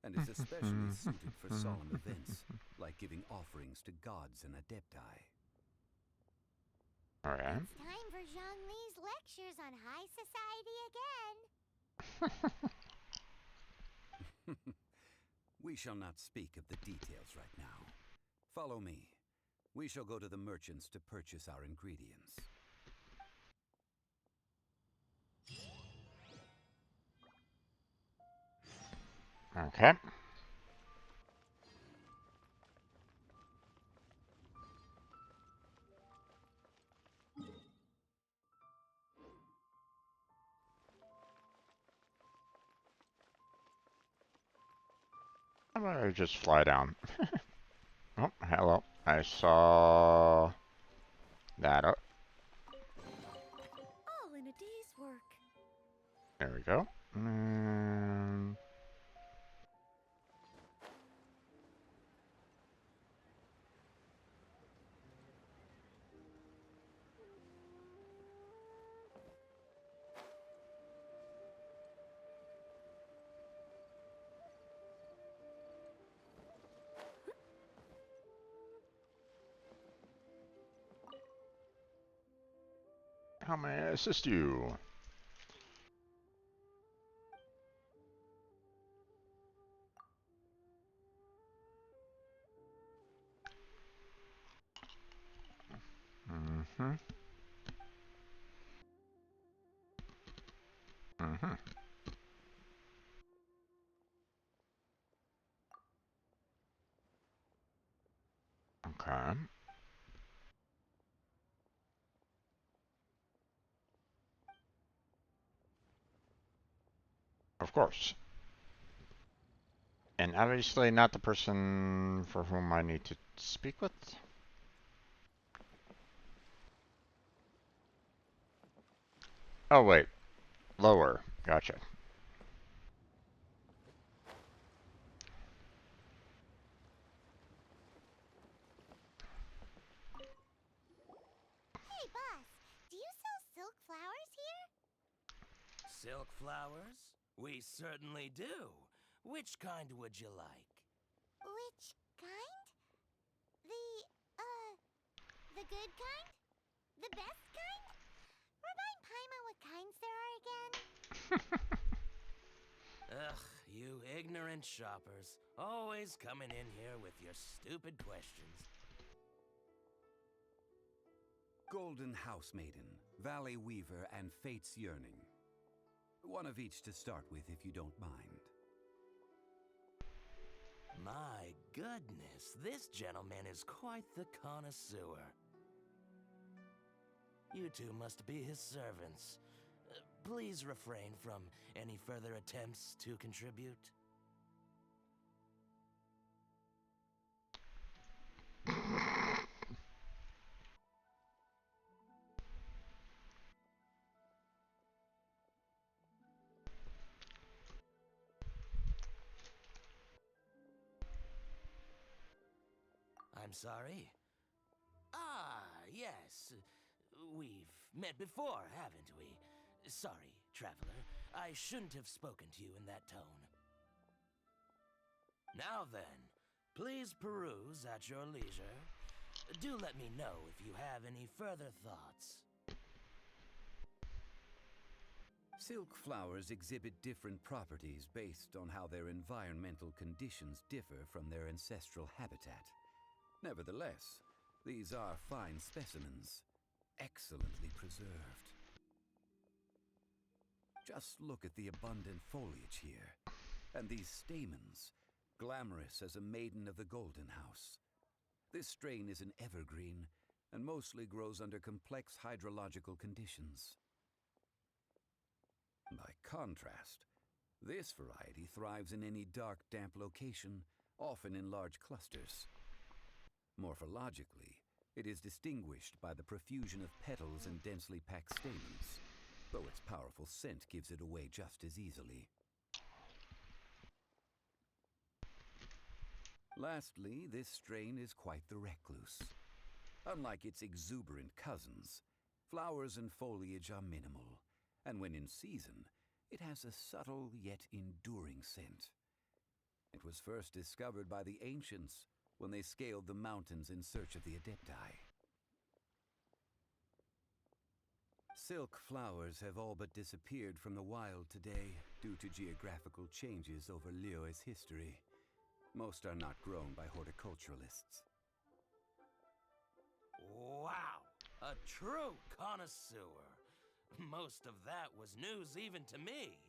and is especially suited for solemn events, like giving offerings to gods and adepti. All right. It's time for Zhongli's lectures on high society again. We shall not speak of the details right now. Follow me. We shall go to the merchants to purchase our ingredients. Okay. I'm gonna just fly down. Oh, hello. I saw that. Oh, All in a day's work. there we go. Mm, how may I assist you? Mm-hmm. Mm-hmm. Okay. Of course. And obviously not the person for whom I need to speak with. Oh, wait. Lower. Gotcha. Hey, boss, do you sell silk flowers here? Silk flowers? We certainly do. Which kind would you like? Which kind? The, the good kind? The best kind? Remind Paimon what kinds there are again. Ugh, you ignorant shoppers. Always coming in here with your stupid questions. Golden House Maiden, Valley Weaver, and Fate's Yearning. One of each to start with, if you don't mind. My goodness, this gentleman is quite the connoisseur. You two must be his servants. Please refrain from any further attempts to contribute. I'm sorry? Ah, yes. We've met before, haven't we? Sorry, traveler. I shouldn't have spoken to you in that tone. Now then, please peruse at your leisure. Do let me know if you have any further thoughts. Silk flowers exhibit different properties based on how their environmental conditions differ from their ancestral habitat. Nevertheless, these are fine specimens, excellently preserved. Just look at the abundant foliage here, and these stamens, glamorous as a maiden of the Golden House. This strain is an evergreen, and mostly grows under complex hydrological conditions. By contrast, this variety thrives in any dark, damp location, often in large clusters. Morphologically, it is distinguished by the profusion of petals and densely packed stamens, though its powerful scent gives it away just as easily. Lastly, this strain is quite the recluse. Unlike its exuberant cousins, flowers and foliage are minimal, and when in season, it has a subtle yet enduring scent. It was first discovered by the ancients when they scaled the mountains in search of the Adepti. Silk flowers have all but disappeared from the wild today due to geographical changes over Liyue's history. Most are not grown by horticulturalists. Wow! A true connoisseur! Most of that was news even to me.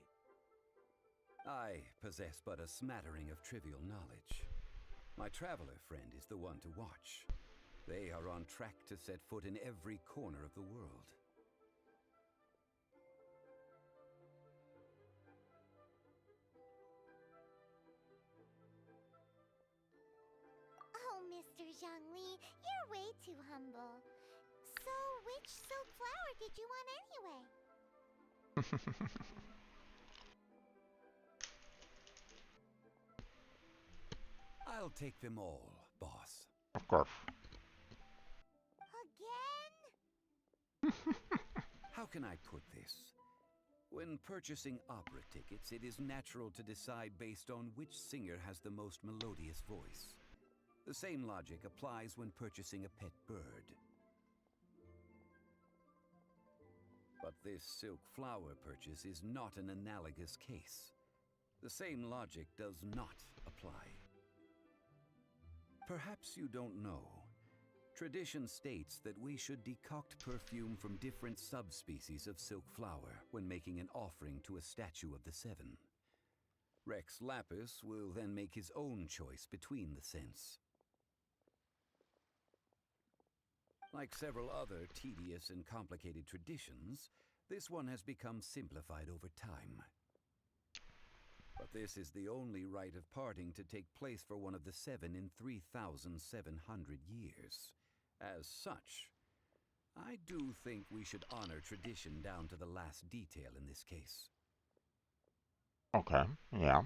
I possess but a smattering of trivial knowledge. My traveler friend is the one to watch. They are on track to set foot in every corner of the world. Oh, Mr. too humble. So, which silk flower did you want anyway? I'll take them all, boss. Of course. Again? How can I put this? When purchasing opera tickets, it is natural to decide based on which singer has the most melodious voice. The same logic applies when purchasing a pet bird. But this silk flower purchase is not an analogous case. The same logic does not apply. Perhaps you don't know. Tradition states that we should decoct perfume from different subspecies of silk flower when making an offering to a statue of the seven. Rex Lapis will then make his own choice between the scents. Like several other tedious and complicated traditions, this one has become simplified over time. But this is the only rite of parting to take place for one of the seven in 3,700 years. As such, I do think we should honor tradition down to the last detail in this case. Okay, yeah.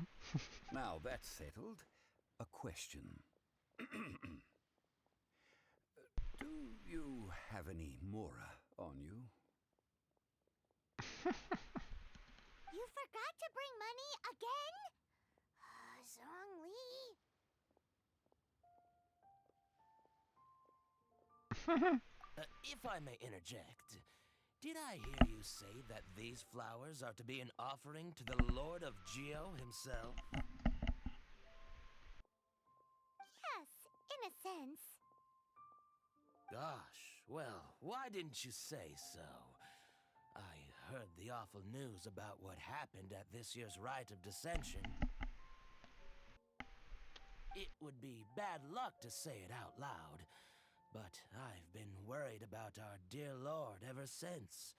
Now that's settled, a question. Do you have any Mora on you? You forgot to bring money again? Zhongli. If I may interject, did I hear you say that these flowers are to be an offering to the Lord of Geo himself? Yes, in a sense. Gosh, well, why didn't you say so? I heard the awful news about what happened at this year's Rite of Dissension. It would be bad luck to say it out loud, but I've been worried about our dear Lord ever since.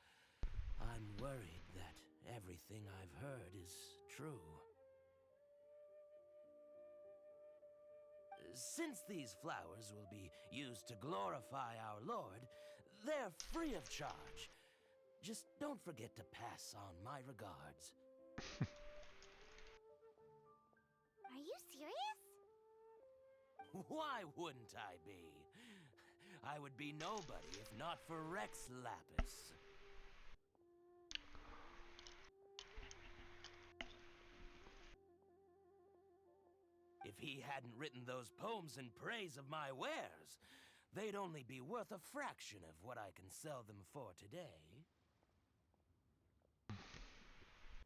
I'm worried that everything I've heard is true. Since these flowers will be used to glorify our Lord, they're free of charge. Just don't forget to pass on my regards. Are you serious? Why wouldn't I be? I would be nobody if not for Rex Lapis. If he hadn't written those poems in praise of my wares, they'd only be worth a fraction of what I can sell them for today.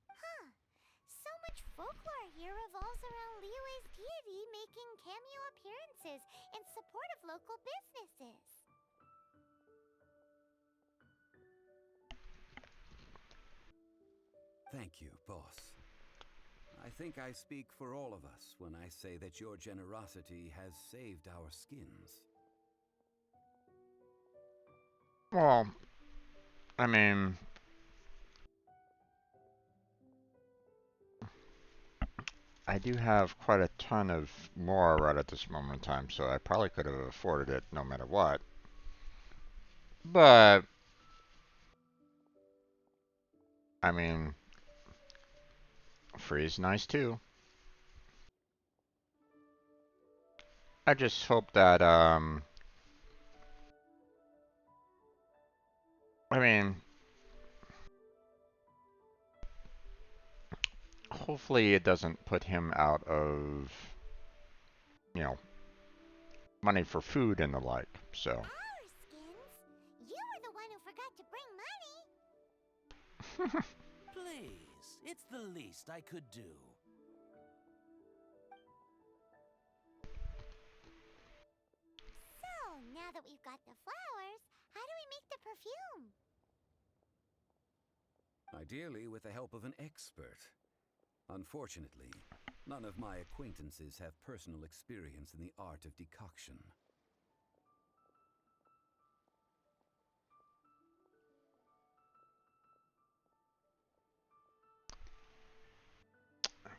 Huh. So much folklore here revolves around Liyue's deity making cameo appearances in support of local businesses. Thank you, boss. I think I speak for all of us when I say that your generosity has saved our skins. Well, I mean, I do have quite a ton of more right at this moment in time, so I probably could have afforded it no matter what. But, I mean, free is nice too. I just hope that, I mean, hopefully it doesn't put him out of, you know, money for food and the like, so. Our skins? You were the one who forgot to bring money. Please, it's the least I could do. So, now that we've got the flowers, how do we make the perfume? Ideally with the help of an expert. Unfortunately, none of my acquaintances have personal experience in the art of decoction.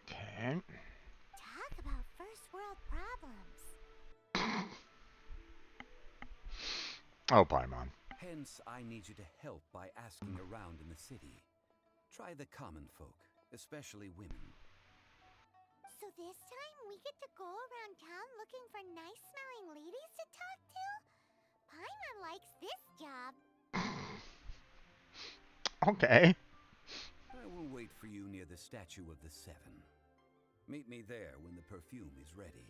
Okay. Talk about first world problems. Oh, Paimon. Hence, I need you to help by asking around in the city. Try the common folk, especially women. So this time we get to go around town looking for nice-smelling ladies to talk to? Paimon likes this job. Okay. I will wait for you near the Statue of the Seven. Meet me there when the perfume is ready.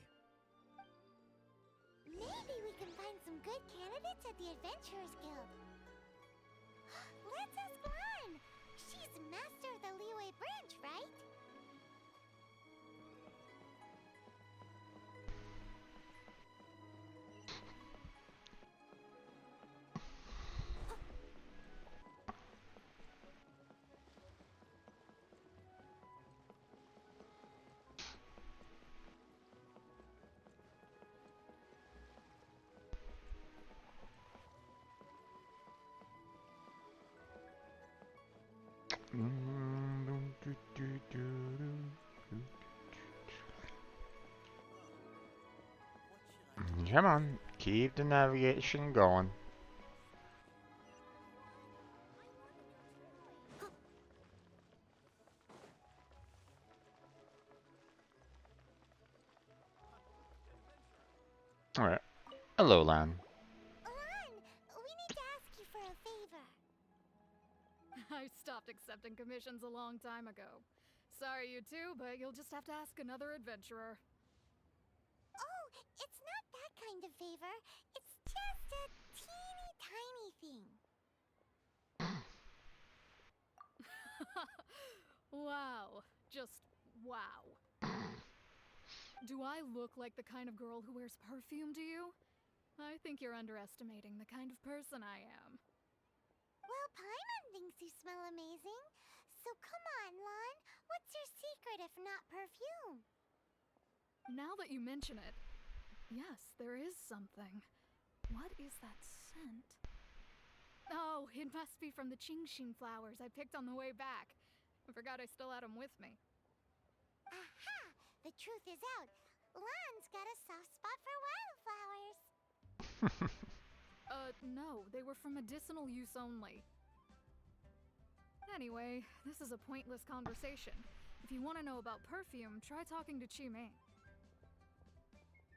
Maybe we can find some good candidates at the Adventurers Guild. Let's ask Lan. She's master of the Liyue branch, right? Come on, keep the navigation going. Alright. Hello, Lan. Lan, we need to ask you for a favor. I stopped accepting commissions a long time ago. Sorry, you two, but you'll just have to ask another adventurer. Oh, it's not that kind of favor. It's just a teeny tiny thing. Wow. Just wow. Do I look like the kind of girl who wears perfume to you? I think you're underestimating the kind of person I am. Well, Paimon thinks you smell amazing. So come on, Lan. What's your secret if not perfume? Now that you mention it, yes, there is something. What is that scent? Oh, it must be from the Qingshin flowers I picked on the way back. I forgot I still had them with me. Aha! The truth is out. Lan's got a soft spot for wildflowers. No, they were for medicinal use only. Anyway, this is a pointless conversation. If you want to know about perfume, try talking to Qimei.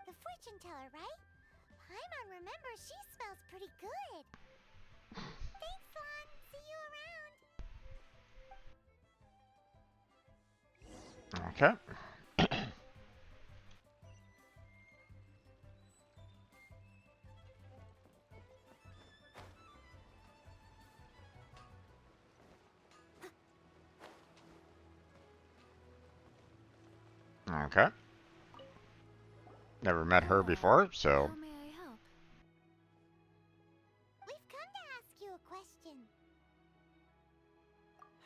The fortune teller, right? Paimon remembers she smells pretty good. Thanks, Lan. See you around. Okay. Okay. Never met her before, so... How may I help? We've come to ask you a question.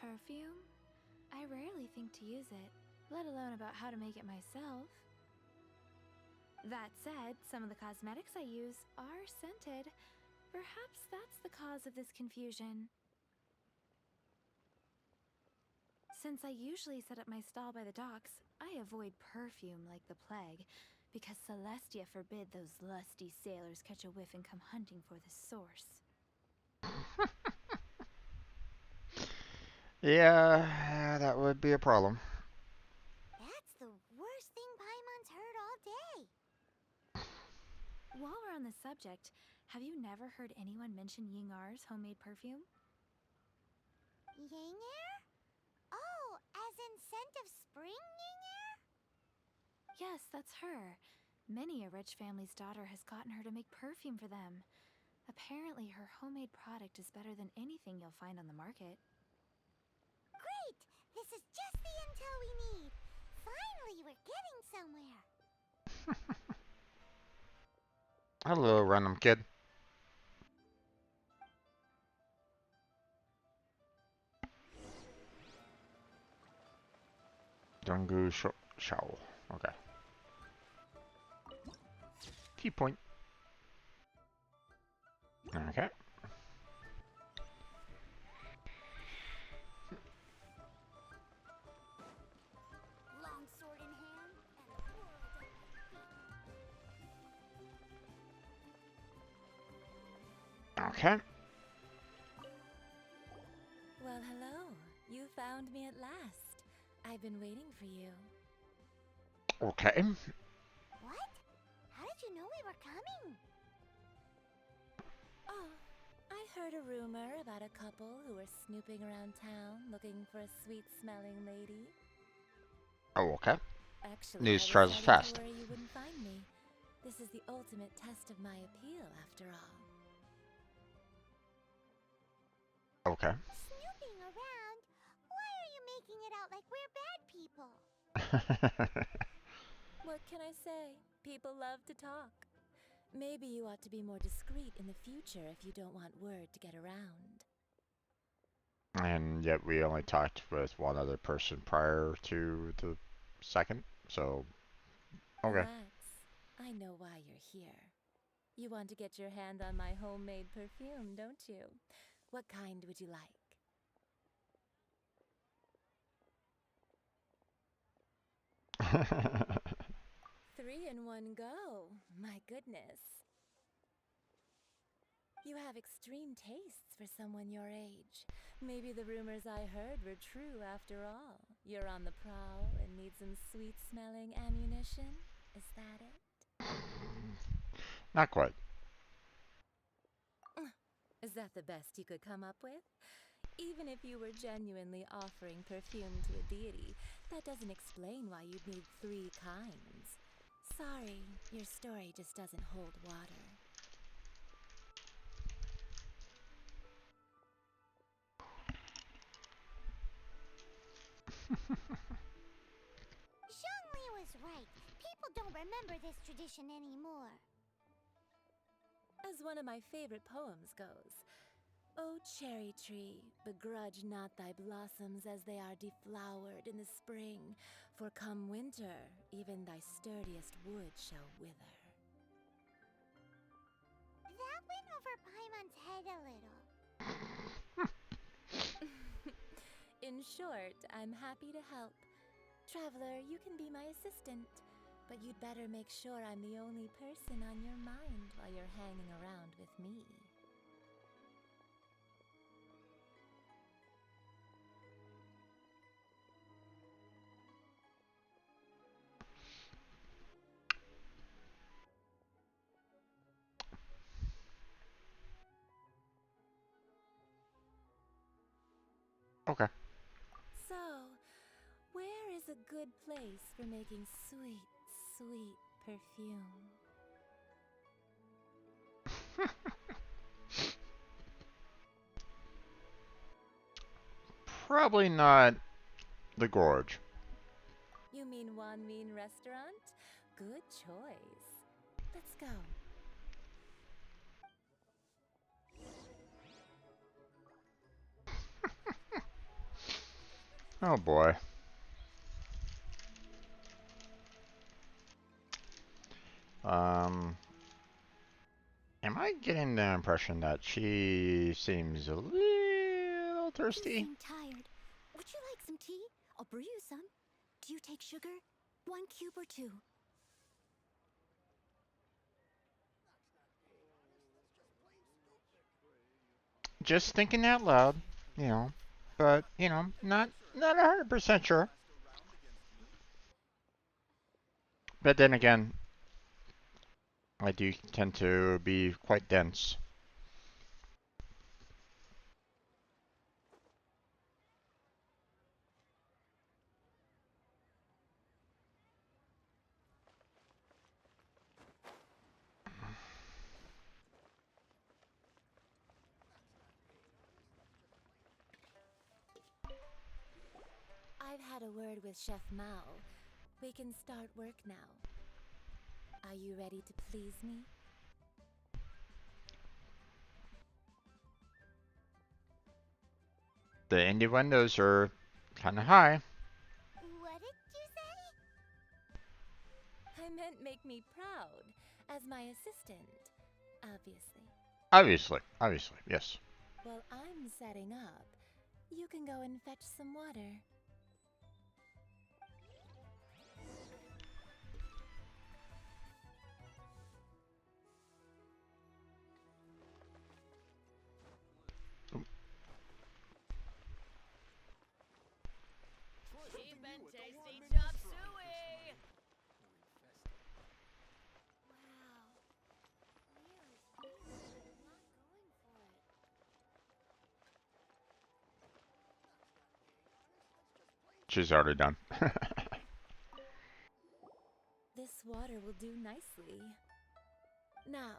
Perfume? I rarely think to use it, let alone about how to make it myself. That said, some of the cosmetics I use are scented. Perhaps that's the cause of this confusion. Since I usually set up my stall by the docks, I avoid perfume like the plague, because Celestia forbid those lusty sailors catch a whiff and come hunting for the source. Yeah, that would be a problem. That's the worst thing Paimon's heard all day. While we're on the subject, have you never heard anyone mention Yingar's homemade perfume? Yingar? Oh, as in scent of spring Yingar? Yes, that's her. Many a rich family's daughter has gotten her to make perfume for them. Apparently, her homemade product is better than anything you'll find on the market. Great! This is just the intel we need. Finally, we're getting somewhere. Hello, random kid. Dungu Shao. Okay. Key point. Okay. Long sword in hand and a world at my feet. Okay. Well, hello. You found me at last. I've been waiting for you. Okay. What? How did you know we were coming? Oh, I heard a rumor about a couple who were snooping around town looking for a sweet-smelling lady. Oh, okay. Actually, News I was travels starting fast. to worry you wouldn't find me. This is the ultimate test of my appeal, after all. Okay. Snooping around? Why are you making it out like we're bad people? What can I say? People love to talk. Maybe you ought to be more discreet in the future if you don't want word to get around. And yet we only talked with one other person prior to the second, so okay. Relax. I know why you're here. You want to get your hand on my homemade perfume, don't you? What kind would you like? 3 in 1 go. My goodness. You have extreme tastes for someone your age. Maybe the rumors I heard were true after all. You're on the prowl and need some sweet-smelling ammunition? Is that it? Not quite. Is that the best you could come up with? Even if you were genuinely offering perfume to a deity, that doesn't explain why you'd need 3 kinds. Sorry, your story just doesn't hold water. Zhongli was right. People don't remember this tradition anymore. As one of my favorite poems goes, O cherry tree, begrudge not thy blossoms as they are deflowered in the spring, for come winter, even thy sturdiest wood shall wither. That went over Paimon's head a little. In short, I'm happy to help. Traveler, you can be my assistant, but you'd better make sure I'm the only person on your mind while you're hanging around with me. Okay. So, where is a good place for making sweet, sweet perfume? Probably not the gorge. You mean Wan Min Restaurant? Good choice. Let's go. Oh boy. Am I getting the impression that she seems a little You thirsty? seem tired. Would you like some tea? I'll brew you some. Do you take sugar? 1 cube or 2? Just thinking out loud, you know, but not 100% sure. But then again, I do tend to be quite dense. I've had a word with Chef Mao. We can start work now. Are you ready to please me? The innuendos are kind of high. What did you say? I meant make me proud, as my assistant, obviously. Obviously, yes. While I'm setting up, you can go and fetch some water. She's already done. This water will do nicely. Now,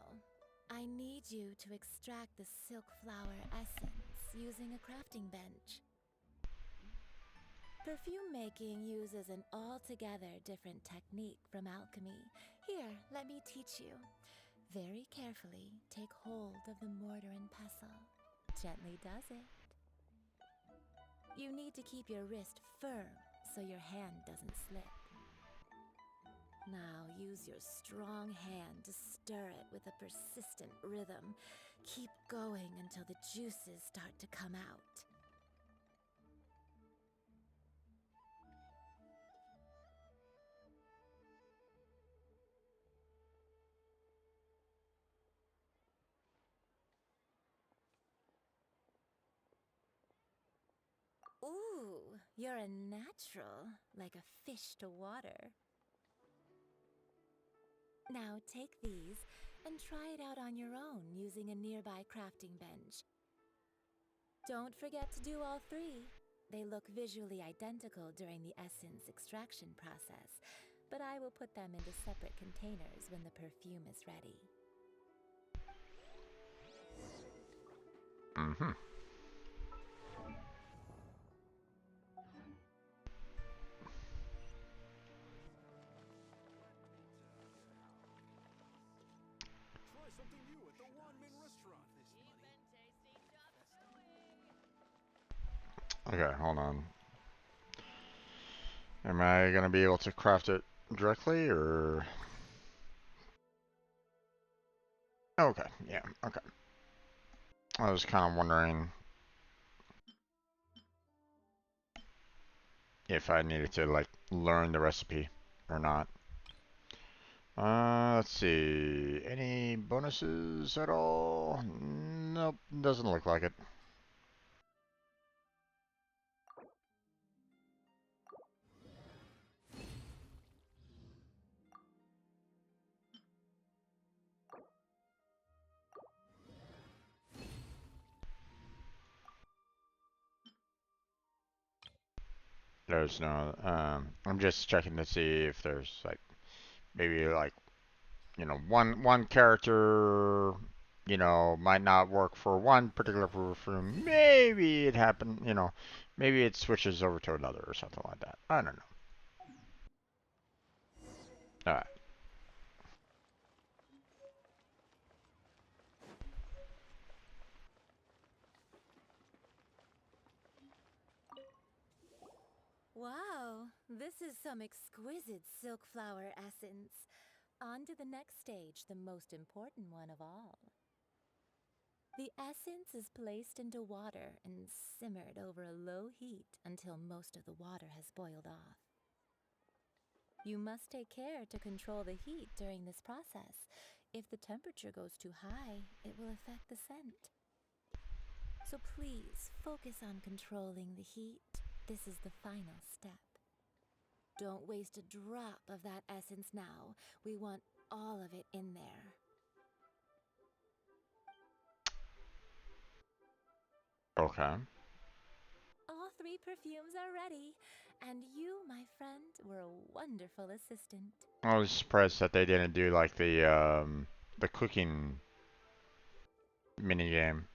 I need you to extract the silk flower essence using a crafting bench. Perfume making uses an altogether different technique from alchemy. Here, let me teach you. Very carefully, take hold of the mortar and pestle. Gently does it. You need to keep your wrist firm so your hand doesn't slip. Now use your strong hand to stir it with a persistent rhythm. Keep going until the juices start to come out. Ooh, you're a natural, like a fish to water. Now take these and try it out on your own using a nearby crafting bench. Don't forget to do all three. They look visually identical during the essence extraction process, but I will put them into separate containers when the perfume is ready. Mm-hmm. Try something new at the Wanmin restaurant. Okay, hold on. Am I gonna be able to craft it directly, or? Okay, yeah, okay. I was kind of wondering if I needed to, like, learn the recipe or not. Let's see. Any bonuses at all? Nope, doesn't look like it. There's no, I'm just checking to see if there's, like, maybe, like, you know, one character, you know, might not work for one particular perfume. Maybe it happened, you know, maybe it switches over to another or something like that. I don't know. Alright. Wow, this is some exquisite silk flower essence. On to the next stage, the most important one of all. The essence is placed into water and simmered over a low heat until most of the water has boiled off. You must take care to control the heat during this process. If the temperature goes too high, it will affect the scent. So please focus on controlling the heat. This is the final step. Don't waste a drop of that essence now. We want all of it in there. Okay. All three perfumes are ready, and you, my friend, were a wonderful assistant. I was surprised that they didn't do, like, the cooking minigame.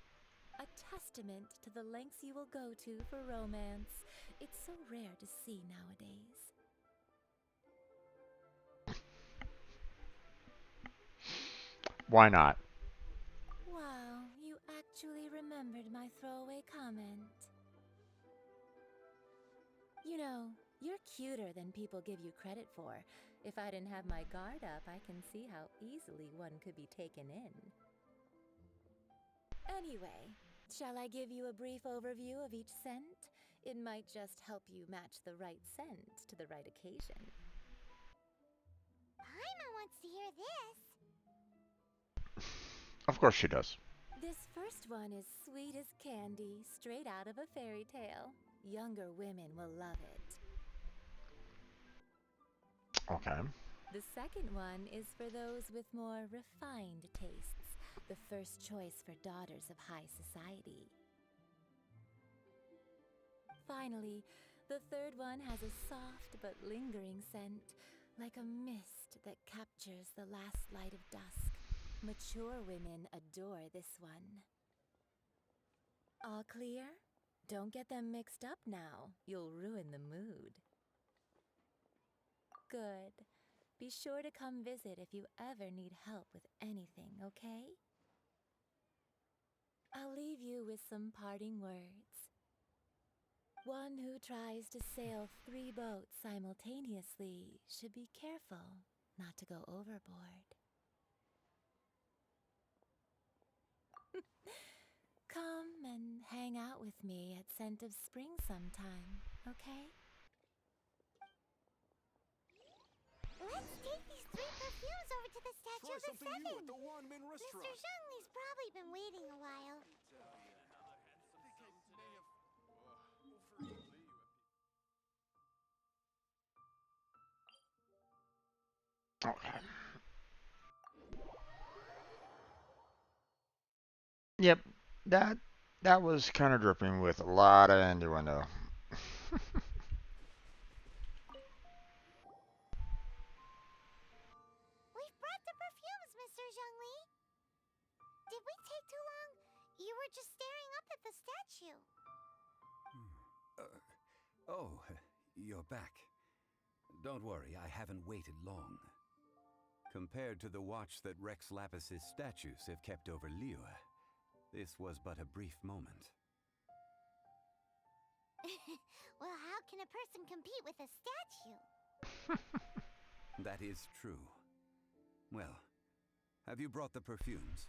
A testament to the lengths you will go to for romance. It's so rare to see nowadays. Why not? Wow, you actually remembered my throwaway comment. You know, you're cuter than people give you credit for. If I didn't have my guard up, I can see how easily one could be taken in. Anyway, shall I give you a brief overview of each scent? It might just help you match the right scent to the right occasion. Paimon wants to hear this. Of course she does. This first one is sweet as candy, straight out of a fairy tale. Younger women will love it. Okay. The second one is for those with more refined tastes, the first choice for daughters of high society. Finally, The third one has a soft but lingering scent, like a mist that captures the last light of dusk. Mature women adore this one. All clear? Don't get them mixed up now. You'll ruin the mood. Good. Be sure to come visit if you ever need help with anything, okay? I'll leave you with some parting words. One who tries to sail 3 boats simultaneously should be careful not to go overboard. Come and hang out with me at Scent of Spring sometime, okay? Let's take these 3 perfumes over to the Statue Try of the something new Seven. at the Wanmin Mr. restaurant. Zhongli's probably been waiting a while. Okay. Yep, that was kind of dripping with a lot of innuendo. We've brought the perfumes, Mr. Zhongli. Did we take too long? You were just staring up at the statue. Oh, you're back. Don't worry, I haven't waited long. Compared to the watch that Rex Lapis's statues have kept over Liyue, this was but a brief moment. Well, how can a person compete with a statue? That is true. Well, have you brought the perfumes?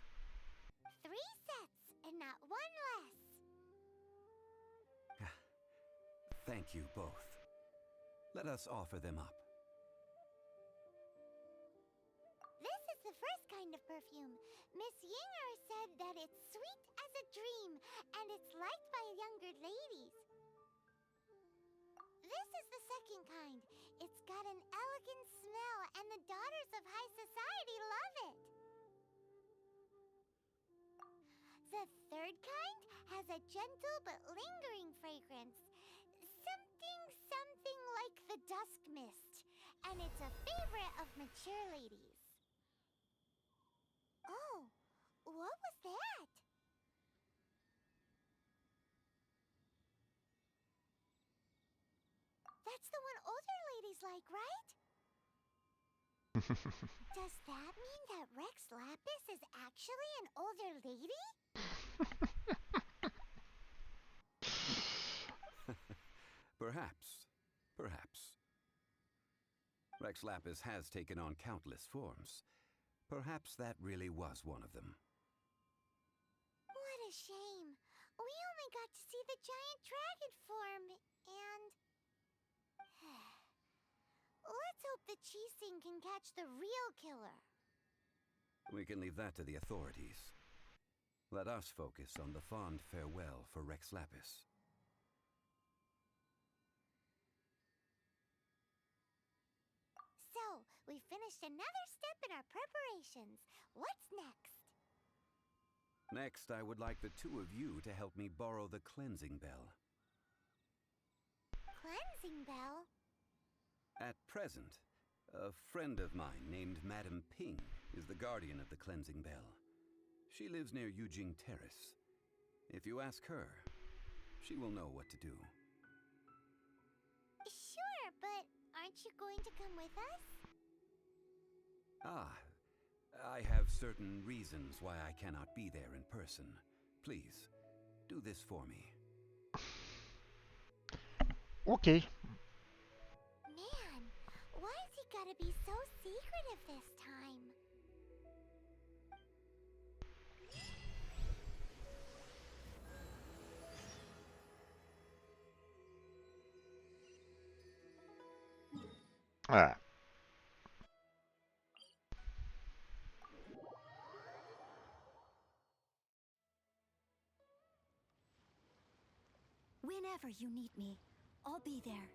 3 sets, and not 1 less. Thank you both. Let us offer them up. This is the first kind of perfume. Miss Yinger said that it's sweet as a dream, and it's liked by younger ladies. This is the second kind. It's got an elegant smell, and the daughters of high society love it. The third kind has a gentle but lingering fragrance. Something like the dusk mist, and it's a favorite of mature ladies. Oh, what was that? That's the one older ladies like, right? Does that mean that Rex Lapis is actually an older lady? Perhaps. Perhaps. Rex Lapis has taken on countless forms. Perhaps that really was one of them. What a shame. We only got to see the giant dragon form, and... Let's hope the Qixing can catch the real killer. We can leave that to the authorities. Let us focus on the fond farewell for Rex Lapis. So, we finished another step in our preparations. What's next? Next, I would like the 2 of you to help me borrow the cleansing bell. Cleansing bell? At present, a friend of mine named Madame Ping is the guardian of the cleansing bell. She lives near Yujing Terrace. If you ask her, she will know what to do. Sure, but aren't you going to come with us? Ah, I have certain reasons why I cannot be there in person. Please, do this for me. Okay. Man, why's he gotta be so secretive this time? Alright. Whenever you need me, I'll be there.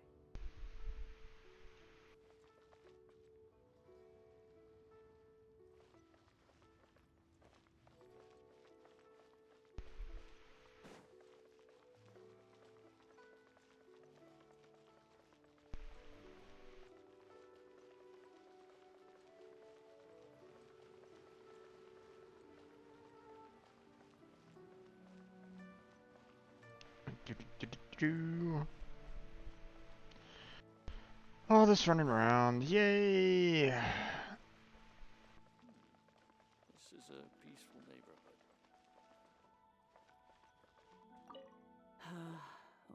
do. All this running around. Yay! This is a peaceful neighborhood.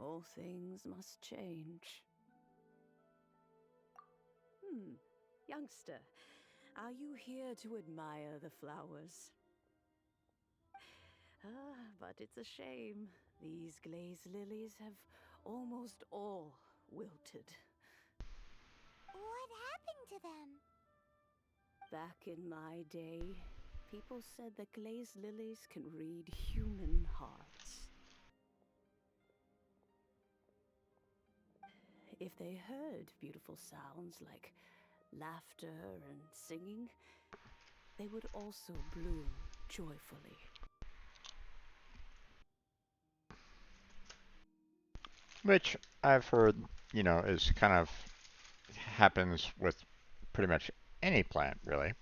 All things must change. Youngster, are you here to admire the flowers? But it's a shame. These glazed lilies have almost all wilted. What happened to them? Back in my day, people said that glazed lilies can read human hearts. If they heard beautiful sounds like laughter and singing, they would also bloom joyfully. Which I've heard, you know, is kind of happens with pretty much any plant, really.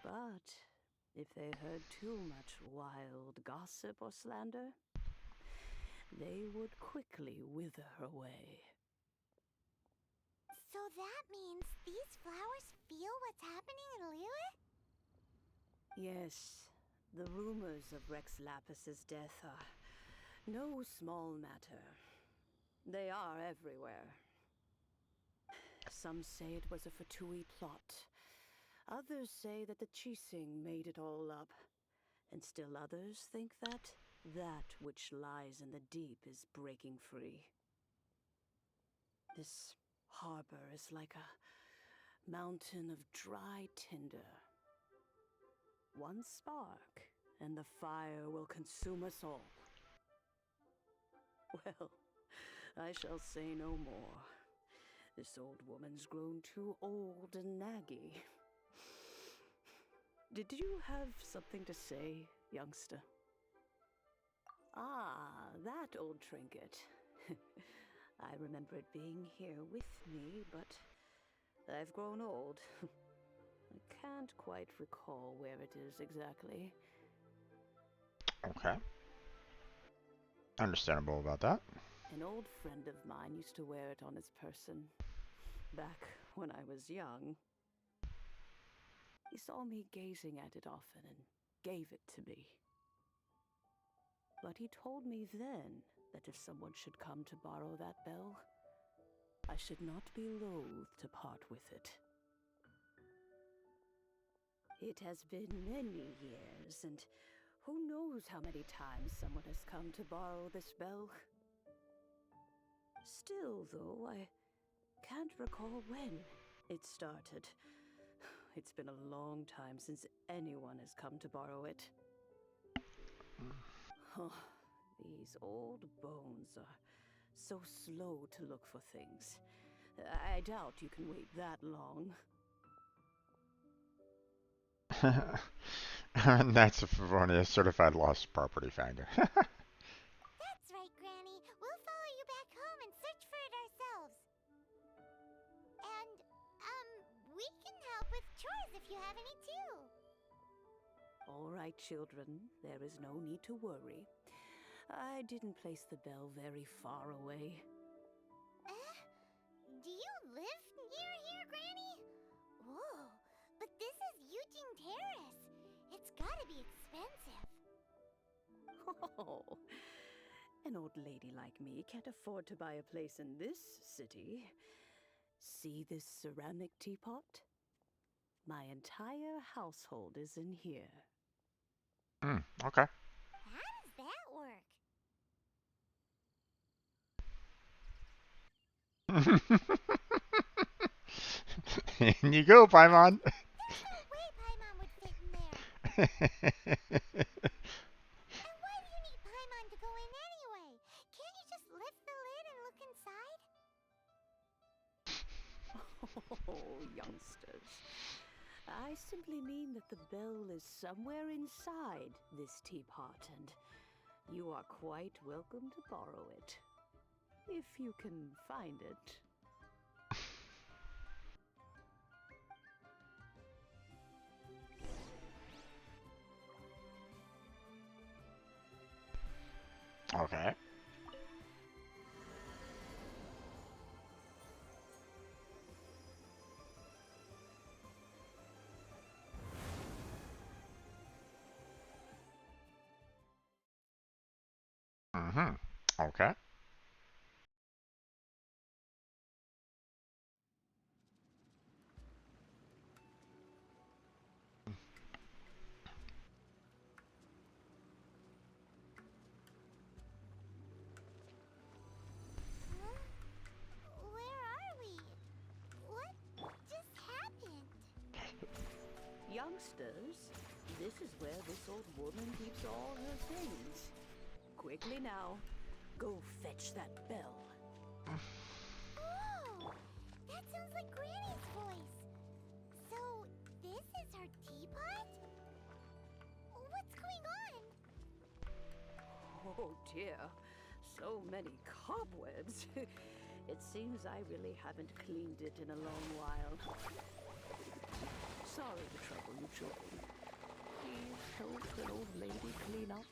But if they heard too much wild gossip or slander, they would quickly wither away. So that means these flowers feel what's happening in Lilith? Yes, the rumors of Rex Lapis's death are no small matter. They are everywhere. Some say it was a Fatui plot. Others say that the Chising made it all up. And still others think that which lies in the deep is breaking free. This harbor is like a mountain of dry tinder. One spark, and the fire will consume us all. Well, I shall say no more. This old woman's grown too old and naggy. Did you have something to say, youngster? Ah, that old trinket. I remember it being here with me, but I've grown old. I can't quite recall where it is exactly. Okay. Understandable about that. An old friend of mine used to wear it on his person, back when I was young. He saw me gazing at it often and gave it to me. But he told me then that if someone should come to borrow that bell, I should not be loath to part with it. It has been many years, and who knows how many times someone has come to borrow this bell. Still, though, I can't recall when it started. It's been a long time since anyone has come to borrow it. Oh, these old bones are so slow to look for things. I doubt you can wait that long. And that's a Favonia certified lost property finder. That's right, Granny. We'll follow you back home and search for it ourselves. And, we can help with chores if you have any too. All right, children, there is no need to worry. I didn't place the bell very far away. Do you live near here, Granny? Whoa, but this is Eugene Terrace. It's gotta be expensive. Oh, an old lady like me can't afford to buy a place in this city. See this ceramic teapot? My entire household is in here. Okay. How does that work? In you go, Paimon. There's no way Paimon would fit in there. And why do you need Paimon to go in anyway? Can't you just lift the lid and look inside? Oh, youngsters. I simply mean that the bell is somewhere inside this teapot, and you are quite welcome to borrow it. If you can find it. Okay. Mm-hmm. Okay. Where are we? What just happened? Youngsters, this is where this old woman keeps all her things. Quickly now, go fetch that bell. Oh, that sounds like Granny's voice. So, this is her teapot? What's going on? Oh dear, so many cobwebs. It seems I really haven't cleaned it in a long while. Sorry to trouble you, children. Please help an old lady clean up.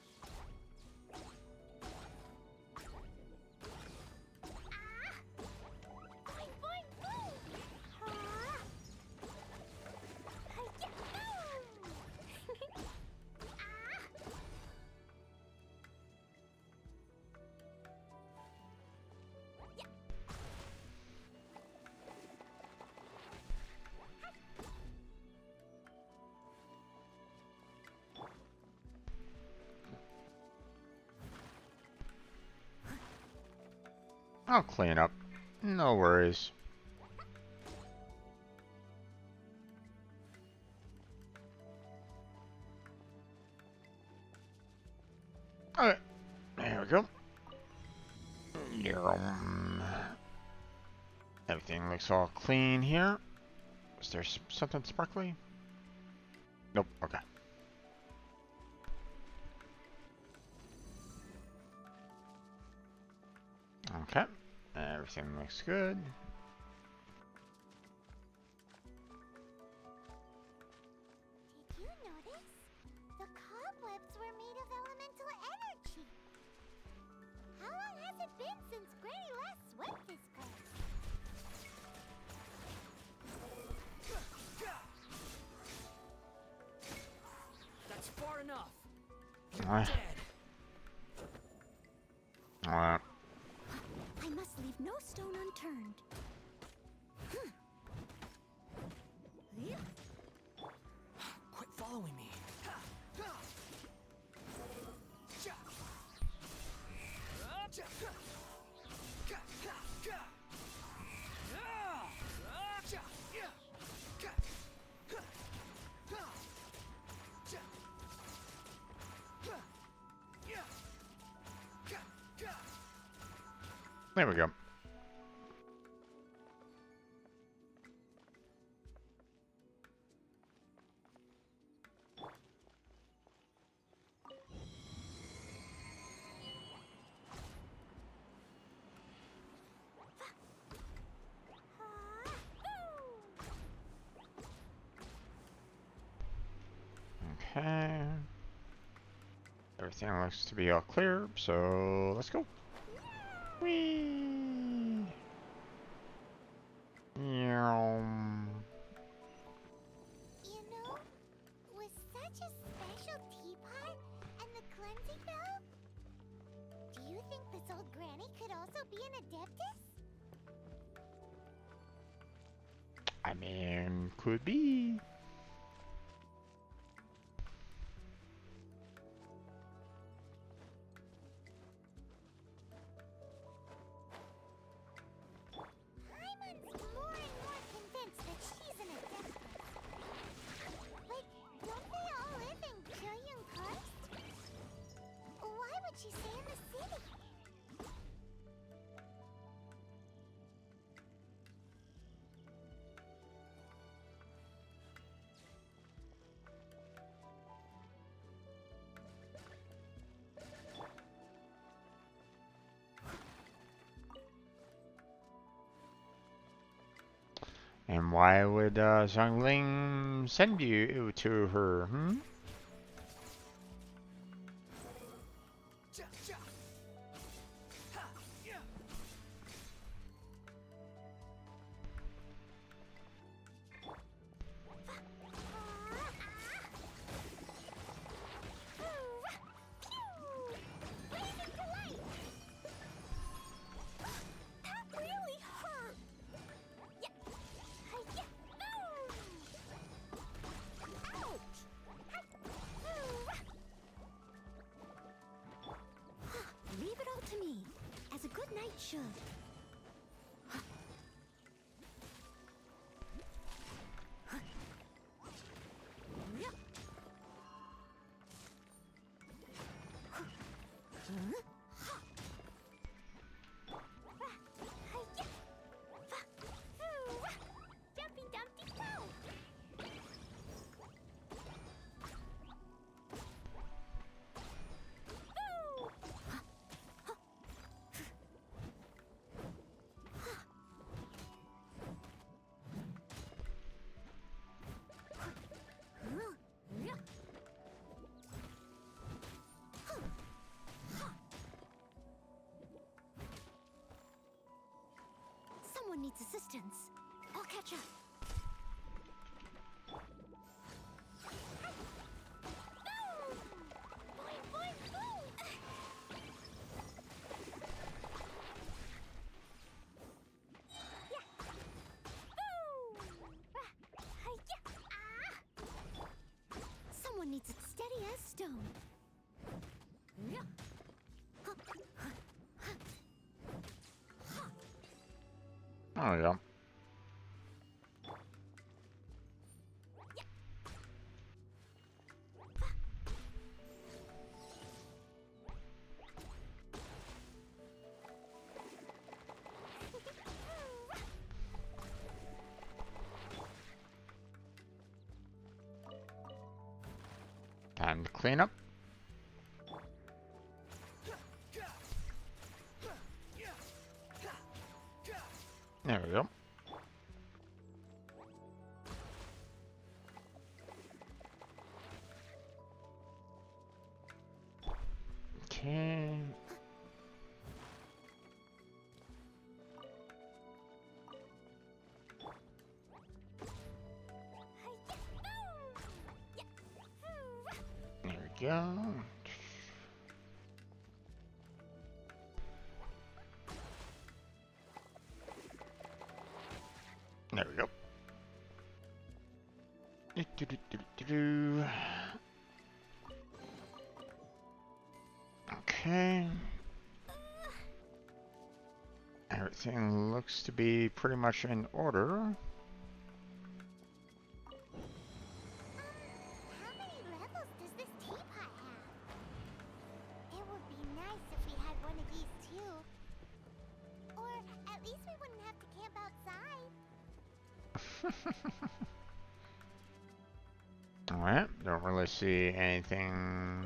Boing, boing, boom! Ah! Hi-ya, boom! Ah! Yeah. I'll clean up. No worries. Alright. There we go. Everything looks all clean here. Is there something sparkly? Nope. Okay. Okay. Everything looks good. Did you notice? The cobwebs were made of elemental energy. How long has it been since Granny last swept this place? That's far enough. Alright. Alright. I must leave no stone unturned. Quit following me. There we go. Okay. Everything looks to be all clear, so let's go. Whee! Yum. You know, with such a special teapot and the cleansing bell, do you think this old granny could also be an adeptus? I mean, could be. I'm more and more convinced that she's an adeptus. But don't they all live in Kyuyun Karst? Why would she stay in the city? And why would Zhongling send you to her, hmm? needs assistance. I'll catch up. Someone needs it steady as stone. There we go. Time to clean up. There we go. Okay. There we go. There we go. Do-do-do-do-do-do. Okay. Everything looks to be pretty much in order. How many levels does this teapot have? It would be nice if we had one of these too. Or at least we wouldn't have to camp outside. Alright, don't really see anything.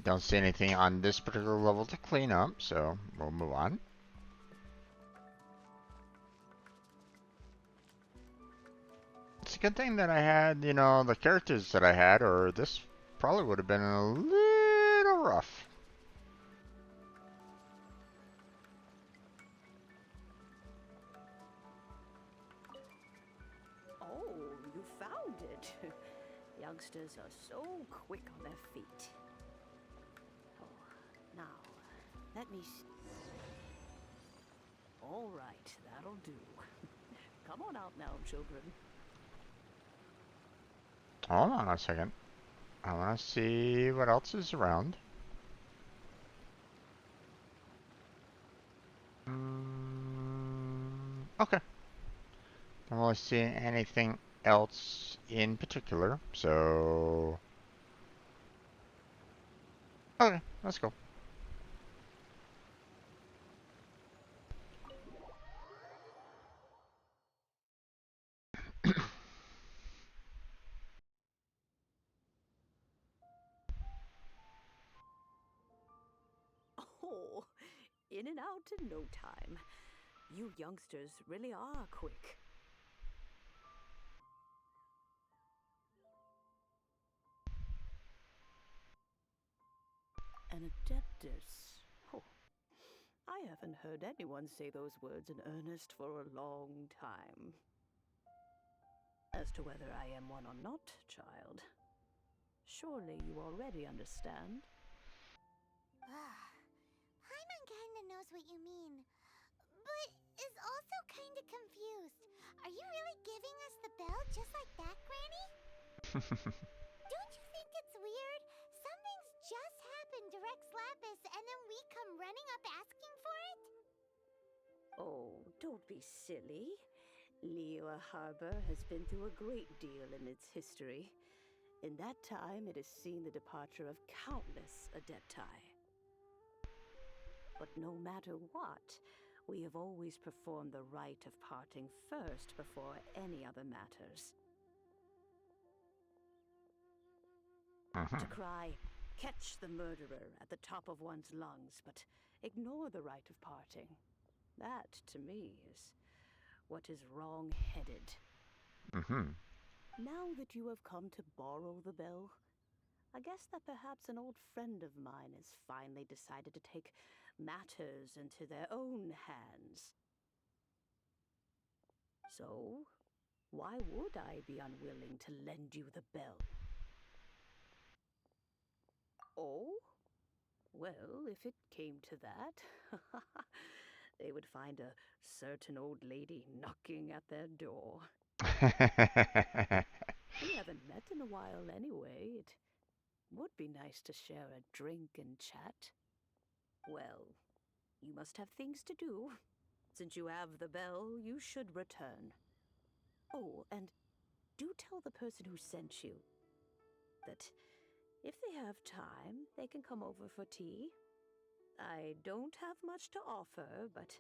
Don't see anything on this particular level to clean up, so we'll move on. It's a good thing that I had, you know, the characters that I had, or this probably would have been a little rough. Oh, you found it. Youngsters are so quick on their feet. Oh, now, let me see. All right, that'll do. Come on out now, children. Hold on a second. I want to see what else is around. Okay. Don't really see anything else in particular, so... Okay, let's go. Oh, in and out in no time. You youngsters really are quick. An adeptus. Oh, I haven't heard anyone say those words in earnest for a long time. As to whether I am one or not, child, surely you already understand. Paimon kinda knows what you mean, but is also kinda confused. Are you really giving us the bell just like that, Granny? Don't you think it's weird? Something's just happened to Rex Lapis and then we come running up asking for it? Oh, don't be silly. Liyue Harbor has been through a great deal in its history. In that time, it has seen the departure of countless adepti. But no matter what, we have always performed the rite of parting first before any other matters. To cry, "Catch the murderer" at the top of one's lungs, but ignore the rite of parting. That, to me, is what is wrong-headed. Now that you have come to borrow the bell, I guess that perhaps an old friend of mine has finally decided to take matters into their own hands. So, why would I be unwilling to lend you the bell? Oh? Well, if it came to that, they would find a certain old lady knocking at their door. We haven't met in a while anyway. It would be nice to share a drink and chat. Well, you must have things to do. Since you have the bell, you should return. Oh, and do tell the person who sent you that if they have time, they can come over for tea. I don't have much to offer, but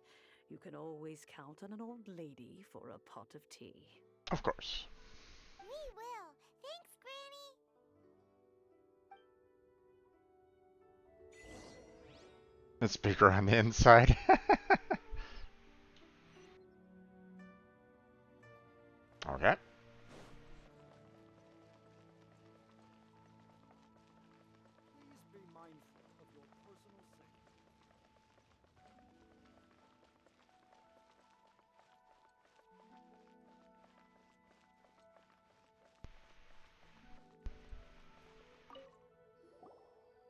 you can always count on an old lady for a pot of tea. Of course. We will. Thanks, Granny. The speaker on the inside. Okay. Please be mindful of your personal safety.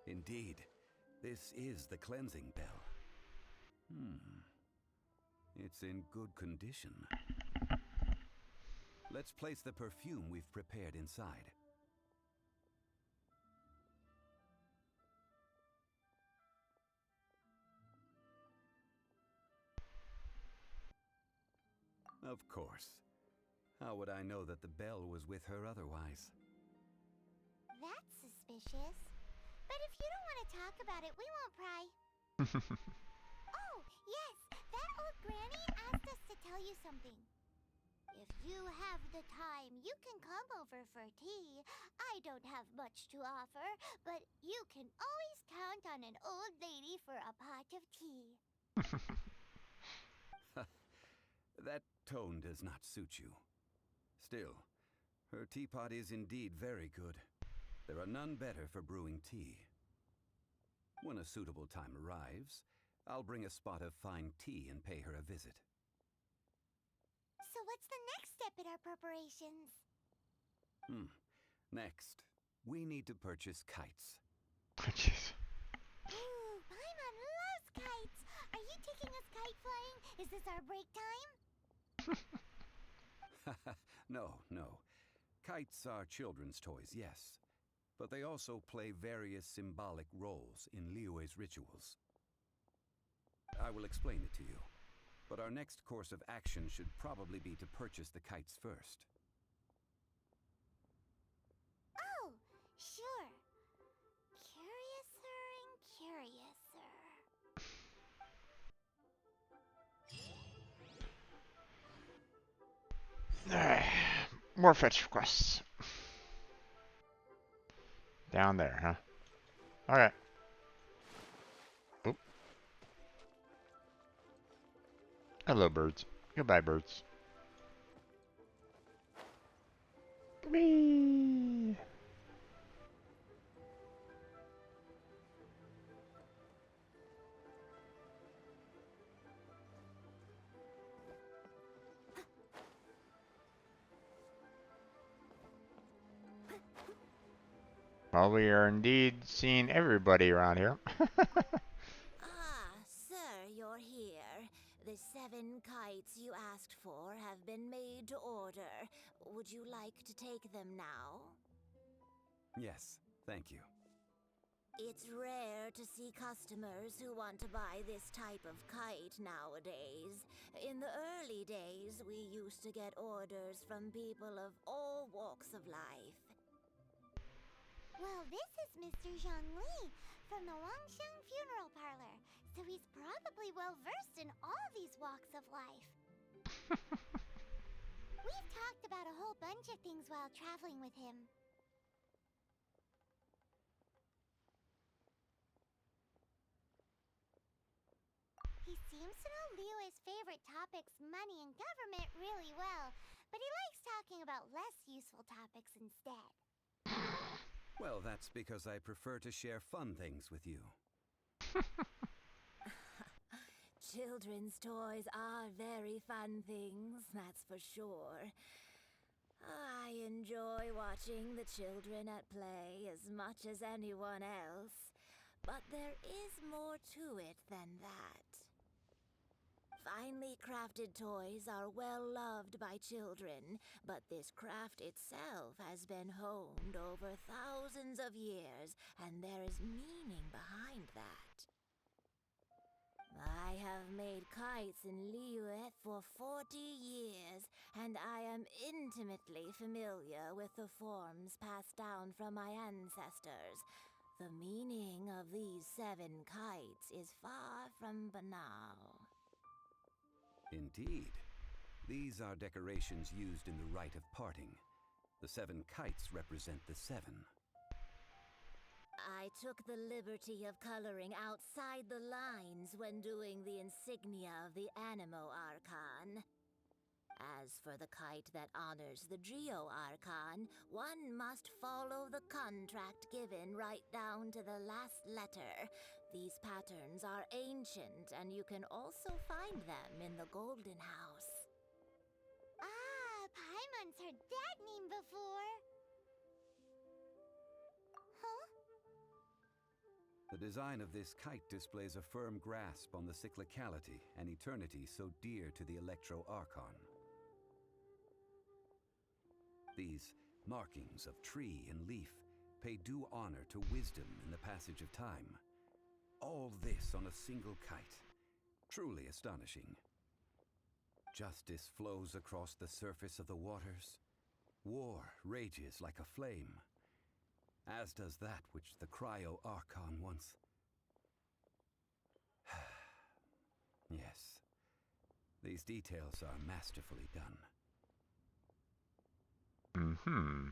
Indeed, this is the cleansing bell. It's in good condition. Let's place the perfume we've prepared inside. Of course. How would I know that the bell was with her otherwise? That's suspicious. But if you don't want to talk about it, we won't pry. Oh, yes, that old granny asked us to tell you something. If you have the time, you can come over for tea. I don't have much to offer, but you can always count on an old lady for a pot of tea. That tone does not suit you. Still, her teapot is indeed very good. There are none better for brewing tea. When a suitable time arrives, I'll bring a spot of fine tea and pay her a visit. So what's the next step in our preparations? Next, we need to purchase kites. Jeez. Ooh, Paimon loves kites. Are you taking us kite flying? Is this our break time? No. Kites are children's toys, yes. But they also play various symbolic roles in Liyue's rituals. I will explain it to you. But our next course of action should probably be to purchase the kites first. Oh, sure. Curiouser and curiouser. More fetch requests. Down there, huh? Okay. Oop. Hello, birds. Goodbye, birds. Whee! Well, we are indeed seeing everybody around here. Ah, sir, you're here. The 7 kites you asked for have been made to order. Would you like to take them now? Yes, thank you. It's rare to see customers who want to buy this type of kite nowadays. In the early days, we used to get orders from people of all walks of life. Well, this is Mr. Zhongli from the Wangsheng Funeral Parlor, so he's probably well versed in all these walks of life. We've talked about a whole bunch of things while traveling with him. He seems to know Liyue's favorite topics, money and government, really well, but he likes talking about less useful topics instead. Well, that's because I prefer to share fun things with you. Children's toys are very fun things, that's for sure. I enjoy watching the children at play as much as anyone else, but there is more to it than that. Finely crafted toys are well loved by children, but this craft itself has been honed over thousands of years, and there is meaning behind that. I have made kites in Liyue for 40 years, and I am intimately familiar with the forms passed down from my ancestors. The meaning of these 7 kites is far from banal. Indeed. These are decorations used in the rite of parting. The 7 kites represent the 7. I took the liberty of coloring outside the lines when doing the insignia of the Animo Archon. As for the kite that honors the Geo Archon, one must follow the contract given right down to the last letter. These patterns are ancient, and you can also find them in the Golden House. Ah, Paimon's heard that name before. Huh? The design of this kite displays a firm grasp on the cyclicality and eternity so dear to the Electro Archon. These markings of tree and leaf pay due honor to wisdom in the passage of time. All this on a single kite. Truly astonishing. Justice flows across the surface of the waters. War rages like a flame, as does that which the Cryo Archon once... Yes, these details are masterfully done. Mm-hmm.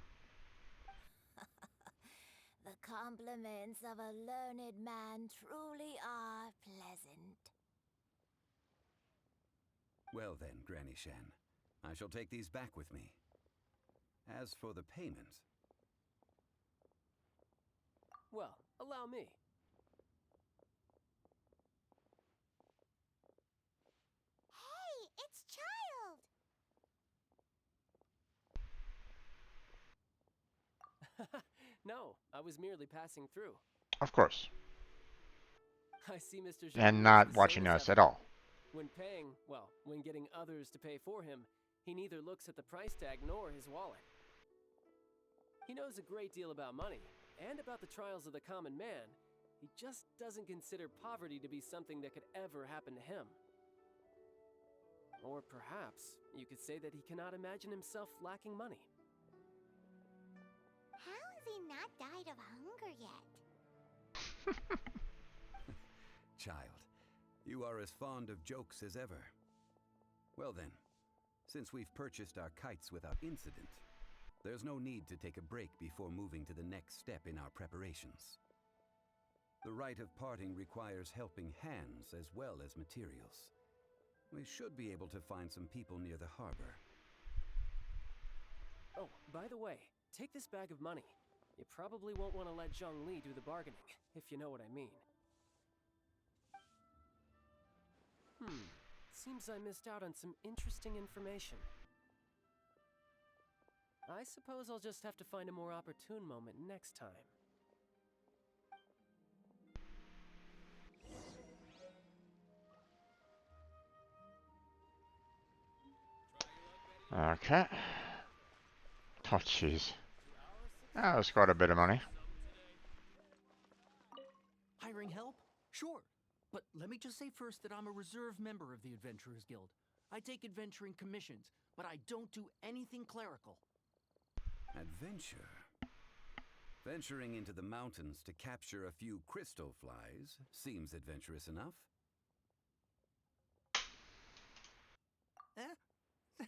The compliments of a learned man truly are pleasant. Well then, Granny Shan, I shall take these back with me. As for the payment... Well, allow me. Hey, it's Child! No, I was merely passing through. Of course. I see Mr. And Zhongli is not the watching same as us at ever. all. When paying, well, when getting others to pay for him, he neither looks at the price tag nor his wallet. He knows a great deal about money, and about the trials of the common man. He just doesn't consider poverty to be something that could ever happen to him. Or perhaps you could say that he cannot imagine himself lacking money. How has he not died of hunger yet? Child, you are as fond of jokes as ever. Well then, since we've purchased our kites without incident, there's no need to take a break before moving to the next step in our preparations. The rite of parting requires helping hands as well as materials. We should be able to find some people near the harbor. Oh, by the way, take this bag of money. You probably won't want to let Zhongli do the bargaining, if you know what I mean. Seems I missed out on some interesting information. I suppose I'll just have to find a more opportune moment next time. Okay. Oh, jeez. That's quite a bit of money. Hiring help? Sure. But let me just say first that I'm a reserve member of the Adventurers Guild. I take adventuring commissions, but I don't do anything clerical. Adventure? Venturing into the mountains to capture a few crystal flies seems adventurous enough.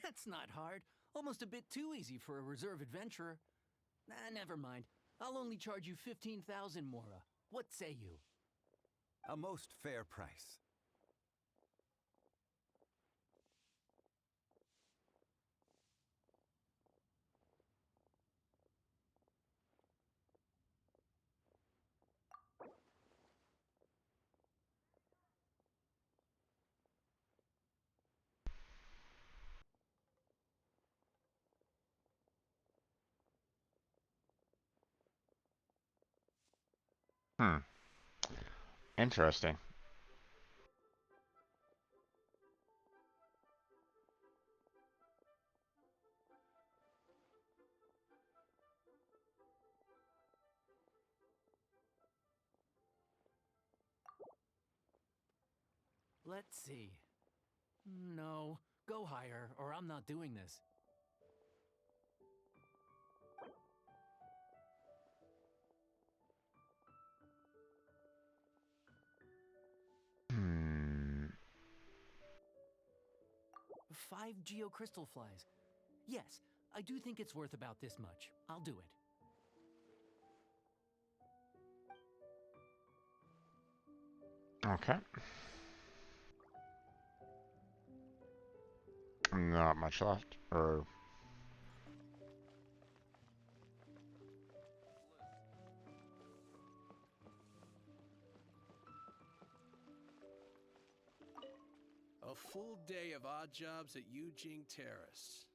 That's not hard. Almost a bit too easy for a reserve adventurer. Never mind. I'll only charge you 15,000 Mora. What say you? A most fair price. Hmm. Interesting. Let's see. No, go higher, or I'm not doing this. Hmm. 5 geocrystal flies. Yes, I do think it's worth about this much. I'll do it. Okay. Not much left. Or A full day of odd jobs at Yujing Terrace.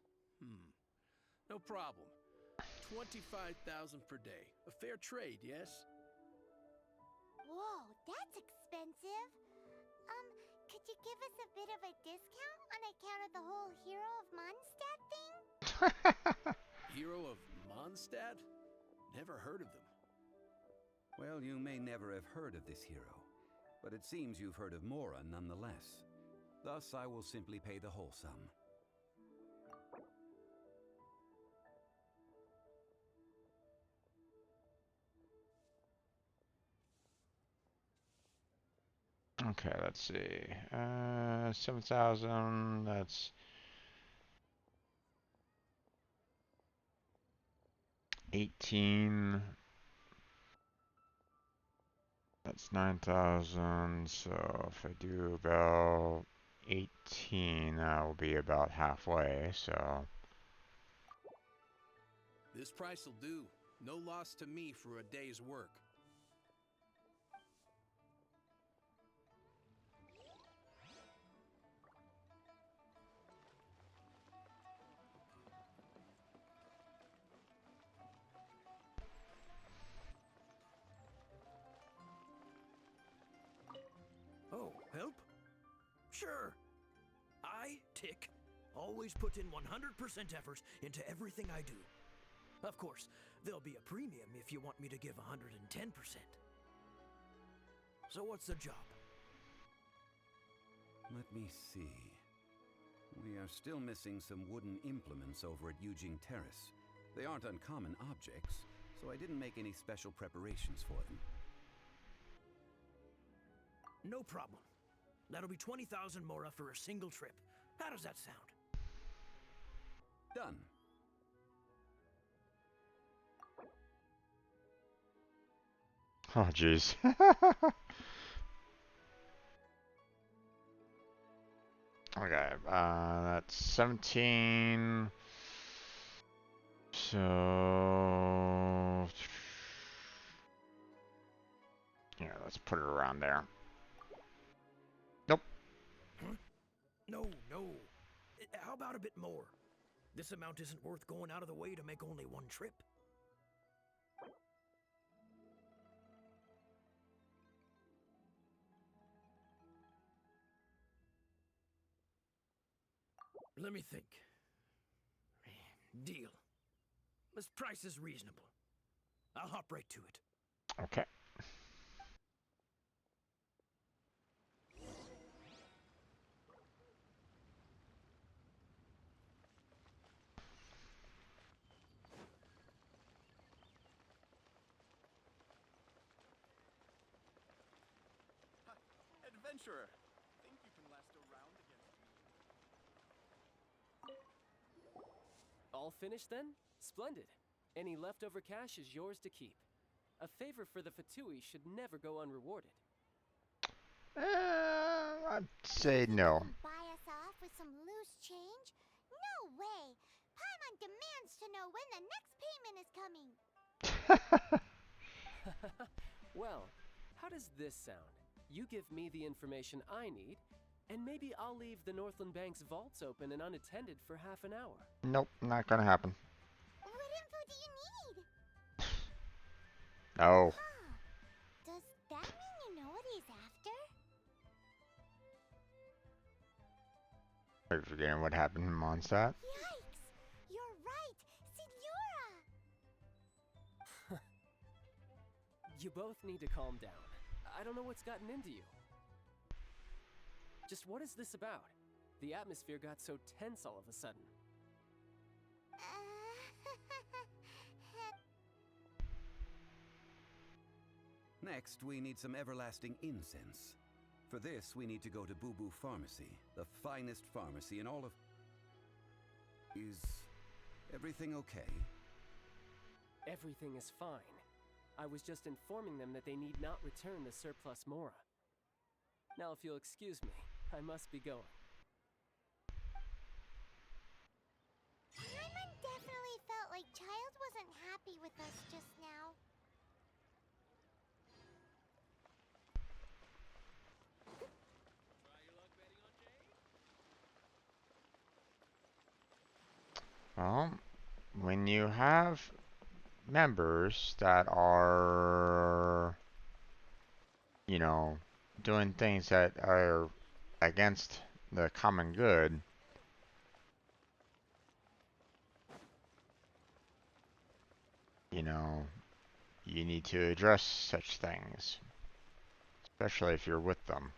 No problem. 25,000 per day. A fair trade, yes? Whoa, that's expensive. Could you give us a bit of a discount on account of the whole Hero of Mondstadt thing? Hero of Mondstadt? Never heard of them. Well, you may never have heard of this hero, but it seems you've heard of Mora nonetheless. Thus, I will simply pay the whole sum. okay, let's see. 7,000. That's 18. That's 9,000. So if I do about 18, that will be about halfway. So This price will do. No loss to me for a day's work. Oh, help? Sure. I, Tick, always put in 100% effort into everything I do. Of course, there'll be a premium if you want me to give 110%. So what's the job? Let me see. We are still missing some wooden implements over at Yujing Terrace. They aren't uncommon objects, so I didn't make any special preparations for them. No problem. That'll be 20,000 Mora for a single trip. How does that sound? Done. oh jeez. Okay, that's 17. So yeah, let's put it around there. Nope. Huh? No, no. How about a bit more? This amount isn't worth going out of the way to make only one trip. Let me think. Deal. This price is reasonable. I'll hop right to it. Okay. Adventurer, think you can last a round against me? All finished then? Splendid. Any leftover cash is yours to keep. A favor for the Fatui should never go unrewarded. I'd say no. Buy us off with some loose change? No way! Paimon demands to know when the next payment is coming. Well, how does this sound? You give me the information I need, and maybe I'll leave the Northland Bank's vaults open and unattended for half an hour. Nope, not gonna happen. What info do you need? Oh. Huh. Does I'm forgetting what happened in Mondstadt. Yikes! You're right, Signora! You both need to calm down. I don't know what's gotten into you. Just what is this about? The atmosphere got so tense all of a sudden. Next, we need some everlasting incense. For this, we need to go to Boo Boo Pharmacy, the finest pharmacy in all of... Is everything okay? Everything is fine. I was just informing them that they need not return the surplus Mora. Now, if you'll excuse me, I must be going. Paimon definitely felt like Child wasn't happy with us just now. Well, when you have members that are, you know, doing things that are against the common good, you know, you need to address such things, especially if you're with them.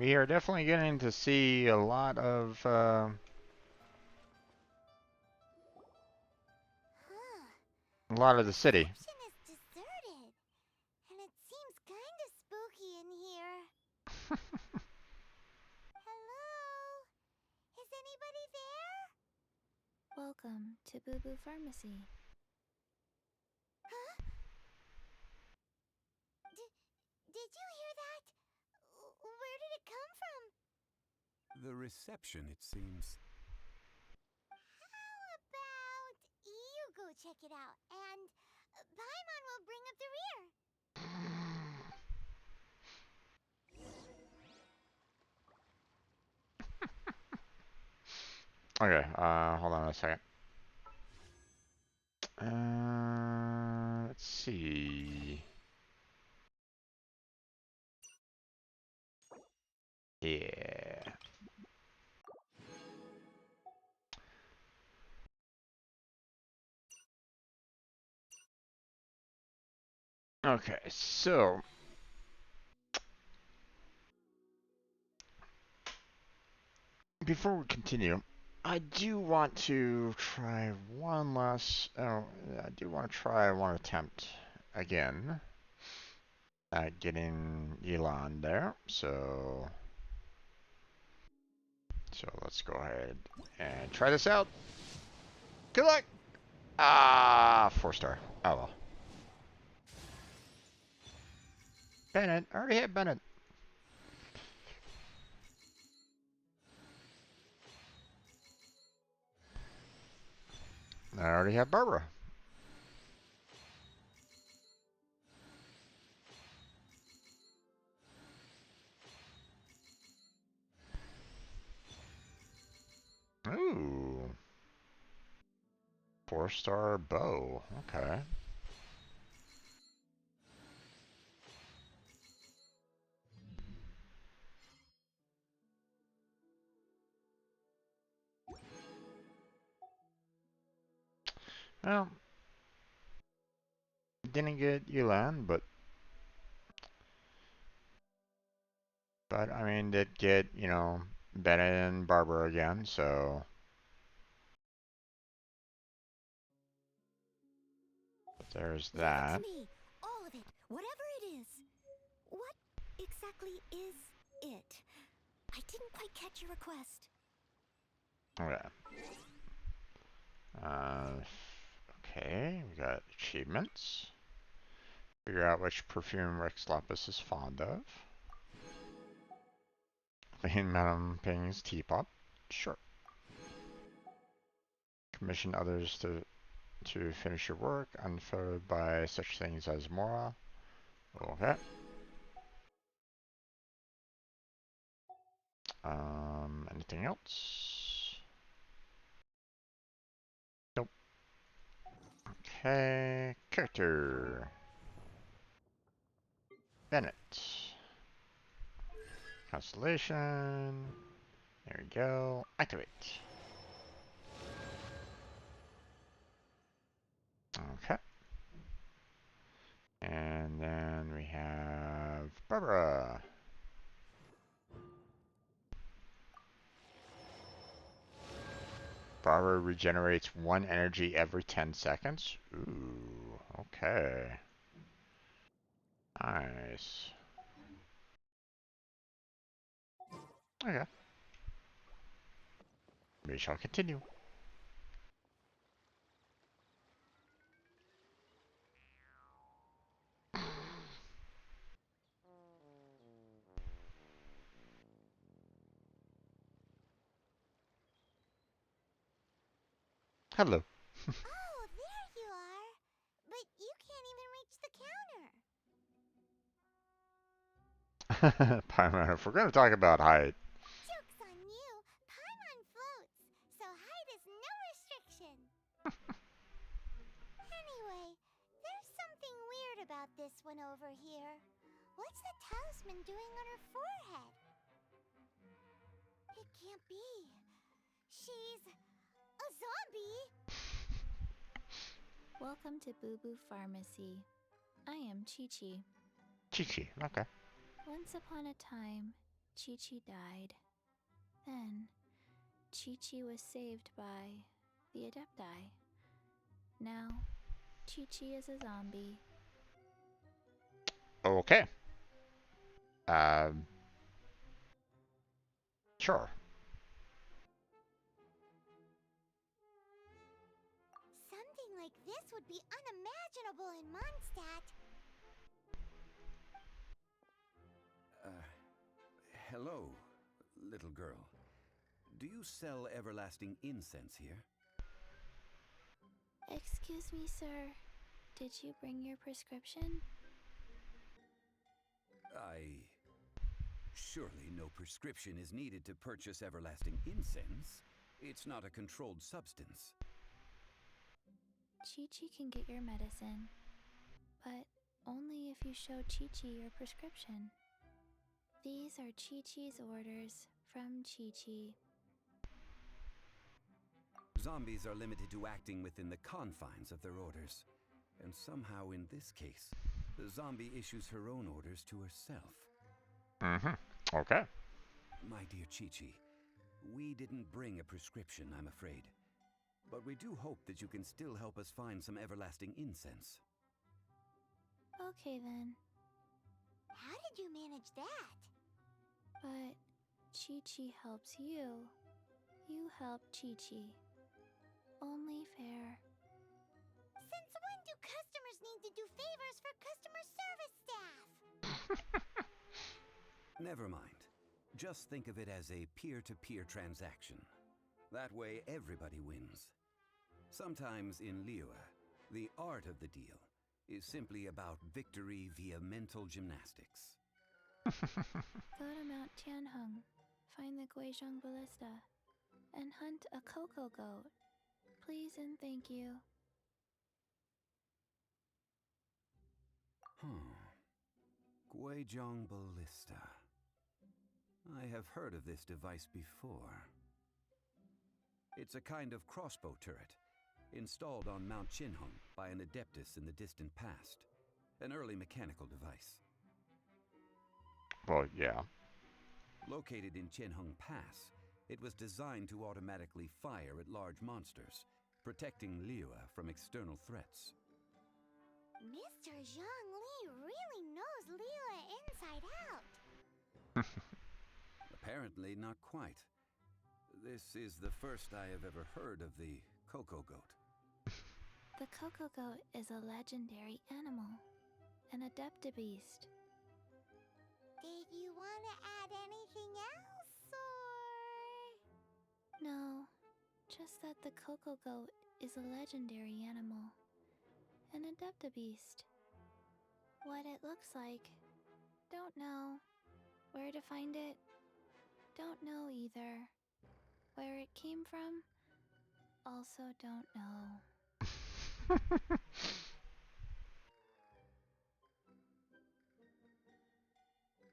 We are definitely getting to see a lot of Huh. the city. Reception is deserted. And it seems kinda spooky in here. Hello? Is anybody there? Welcome to Boo Boo Pharmacy. Huh? Did you hear that? Where did it come from? The reception, it seems. How about you go check it out, and Paimon will bring up the rear. Okay, hold on a second. Let's see. Yeah. Okay, so before we continue, I do want to try one last. Oh, I do want to try one attempt again at getting Elon there. So let's go ahead and try this out. Good luck. Ah, 4-star. Oh well. Bennett, I already had Bennett. I already have Barbara. Ooh. 4-star bow. Okay. Well, didn't get Elan, but I mean, did get, you know, Bennett and Barbara again, so there's that. Give it to me, all of it, whatever it is. What exactly is it? I didn't quite catch your request. Okay. Okay, we got achievements. Figure out which perfume Rex Lapis is fond of. Clean Madame Ping's teapot. Sure. Commission others to finish your work, unfollowed by such things as Mora. Okay. Anything else? Okay, character. Bennett. Constellation. There we go. Activate. Okay. And then we have Barbara. Barbara regenerates 1 energy every 10 seconds. Ooh, okay. Nice. Okay. We shall continue. Hello. Oh, there you are. But you can't even reach the counter. Paimon, if we're going to talk about height. Joke's on you. Paimon floats, so height is no restriction. Anyway, there's something weird about this one over here. What's the talisman doing on her forehead? It can't be. She's a zombie. Welcome to Boo Boo Pharmacy. I am Chi-Chi. Chi-Chi, okay. Once upon a time, Chi-Chi died. Then, Chi-Chi was saved by the Adepti. Now, Chi-Chi is a zombie. Okay. Sure. Something like this would be unimaginable in Mondstadt. Hello, little girl. Do you sell everlasting incense here? Excuse me, sir. Did you bring your prescription? Surely no prescription is needed to purchase everlasting incense. It's not a controlled substance. Chi-Chi can get your medicine, but only if you show Chi-Chi your prescription. These are Chi-Chi's orders from Chi-Chi. Zombies are limited to acting within the confines of their orders. And somehow in this case, the zombie issues her own orders to herself. Mm-hmm. Okay. My dear Chi-Chi, we didn't bring a prescription, I'm afraid. But we do hope that you can still help us find some everlasting incense. Okay then. How did you manage that? But Chi-Chi helps you. You help Chi-Chi. Only fair. Since when do customers need to do favors for customer service staff? Never mind. Just think of it as a peer-to-peer transaction. That way everybody wins. Sometimes in Liyue, the art of the deal is simply about victory via mental gymnastics. Go to Mount Tianheng, find the Guizhong Ballista, and hunt a cocoa goat. Please and thank you. Guizhong Ballista. I have heard of this device before. It's a kind of crossbow turret, installed on Mount Qinheng by an adeptus in the distant past. An early mechanical device. Well, yeah. Located in Qinheng Pass, it was designed to automatically fire at large monsters, protecting Liyue from external threats. Mr. Zhongli really knows Liyue inside out. Apparently not quite. This is the first I have ever heard of the cocoa goat. The cocoa goat is a legendary animal, an adeptabeast. Did you want to add anything else, or...? No, just that the cocoa goat is a legendary animal, an adeptabeast. What it looks like, don't know. Where to find it, don't know either. Where it came from, also don't know.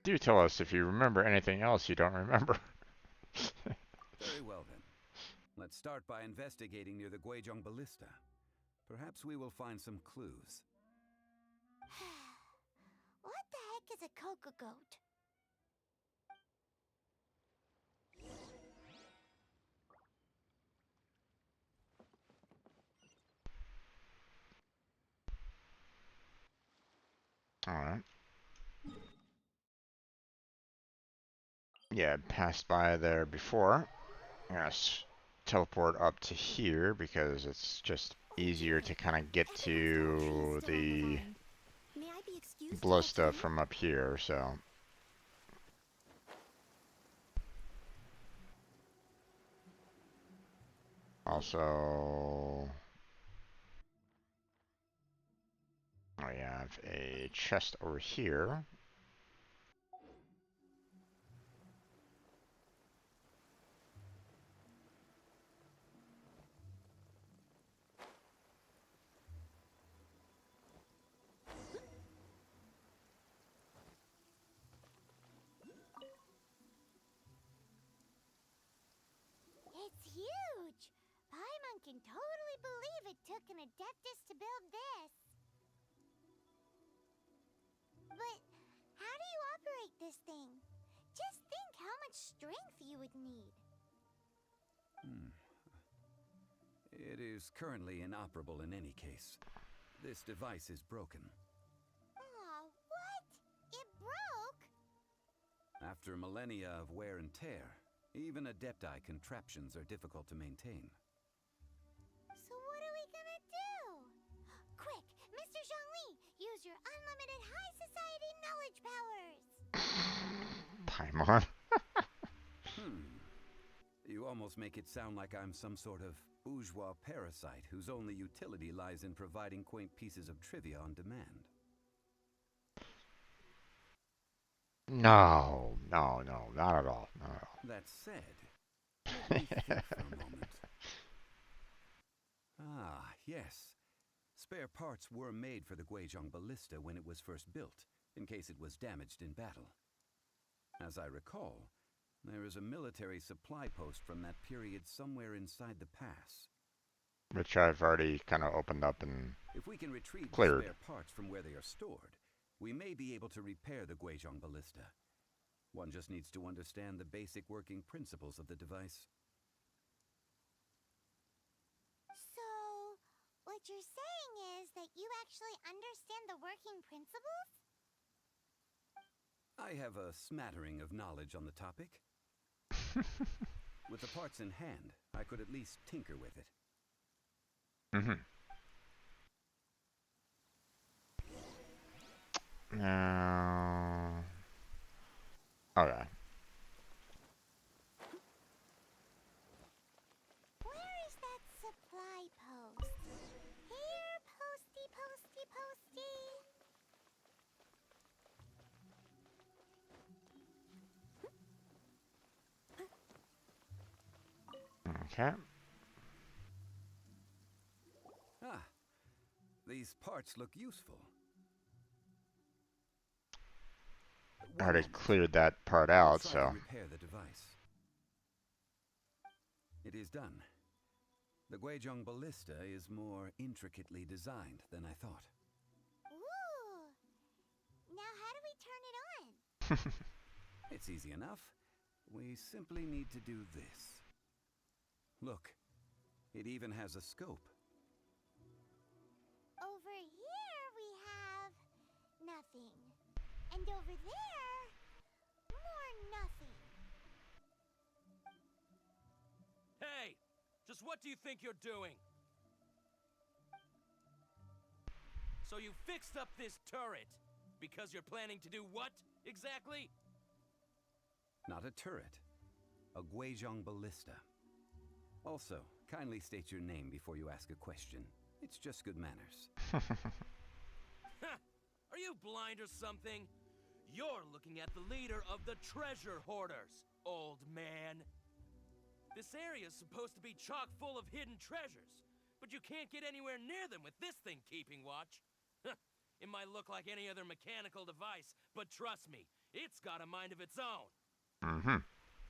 Do tell us if you remember anything else you don't remember. Very well then. Let's start by investigating near the Guizhong Ballista. Perhaps we will find some clues. What the heck is a cocoa goat? Alright. Yeah, passed by there before. I'm gonna teleport up to here because it's just easier to kind of get to the May I be excused to ballista continue? from up here, so. Also, I have a chest over here. It's huge! Paimon can totally believe it took an Adeptus to build this. But how do you operate this thing? Just think how much strength you would need. It is currently inoperable in any case. This device is broken. Aw, what? It broke? After millennia of wear and tear, even Adepti contraptions are difficult to maintain. So what are we gonna do? Quick, Mr. Zhongli, use your unlimited high society knowledge powers! Paimon. You almost make it sound like I'm some sort of bourgeois parasite whose only utility lies in providing quaint pieces of trivia on demand. No, no, no, not at all. Not at all. That said, let me think for a moment. Ah, yes. Spare parts were made for the Guizhong Ballista when it was first built, in case it was damaged in battle. As I recall, there is a military supply post from that period somewhere inside the pass. Which I've already kind of opened up and If we can retrieve cleared. the spare parts from where they are stored, we may be able to repair the Guizhong Ballista. One just needs to understand the basic working principles of the device. So, what you're saying is that you actually understand the working principles? I have a smattering of knowledge on the topic. With the parts in hand, I could at least tinker with it. Now, okay. Where is that supply post? Here, posty, posty, posty. Okay. Ah, these parts look useful. I One already moment. cleared that part I'll out, try so. to repair the device. It is done. The Guizhong Ballista is more intricately designed than I thought. Ooh. Now how do we turn it on? It's easy enough. We simply need to do this. Look, it even has a scope. Over here we have nothing. And over there, more nothing. Hey! Just what do you think you're doing? So you fixed up this turret because you're planning to do what, exactly? Not a turret. A Guizhong Ballista. Also, kindly state your name before you ask a question. It's just good manners. Are you blind or something? You're looking at the leader of the treasure hoarders, old man. This area's supposed to be chock full of hidden treasures. But you can't get anywhere near them with this thing keeping watch. It might look like any other mechanical device, but trust me, it's got a mind of its own. Mm-hmm.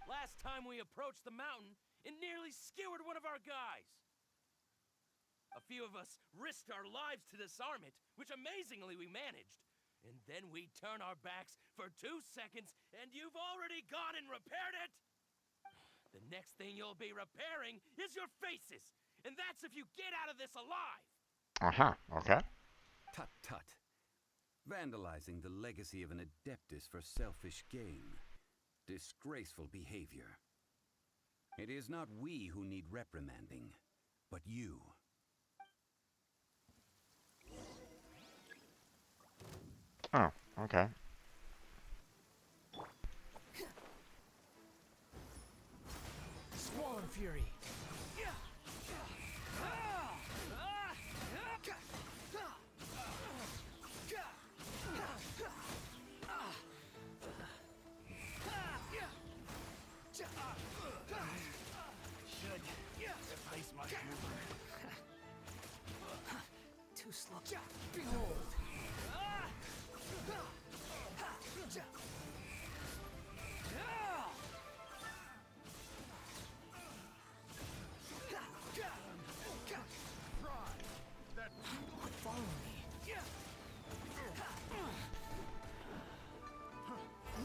Last time we approached the mountain, it nearly skewered one of our guys. A few of us risked our lives to disarm it, which amazingly we managed. And then we turn our backs for 2 seconds, and you've already gone and repaired it! The next thing you'll be repairing is your faces, and that's if you get out of this alive! Uh-huh, okay. Tut tut. Vandalizing the legacy of an Adeptus for selfish gain. Disgraceful behavior. It is not we who need reprimanding, but you. Oh, okay. Squall and Fury! Too slow. Behold! Follow me.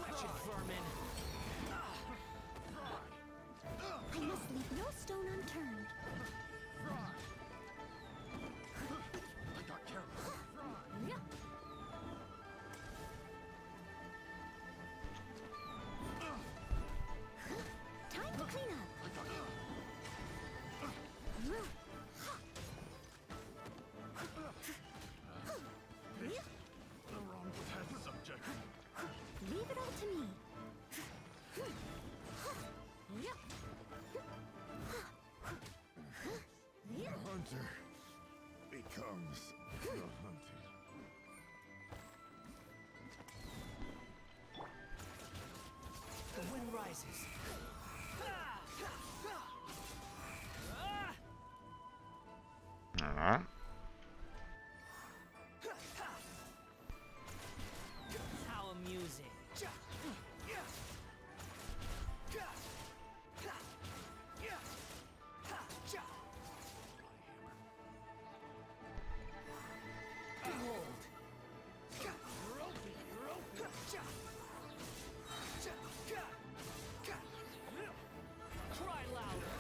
Wretched vermin! I must leave no stone unturned. Time to clean up. Leave it all to me. The hunter becomes the hunted. The wind rises. Alright. How amusing. Cry louder.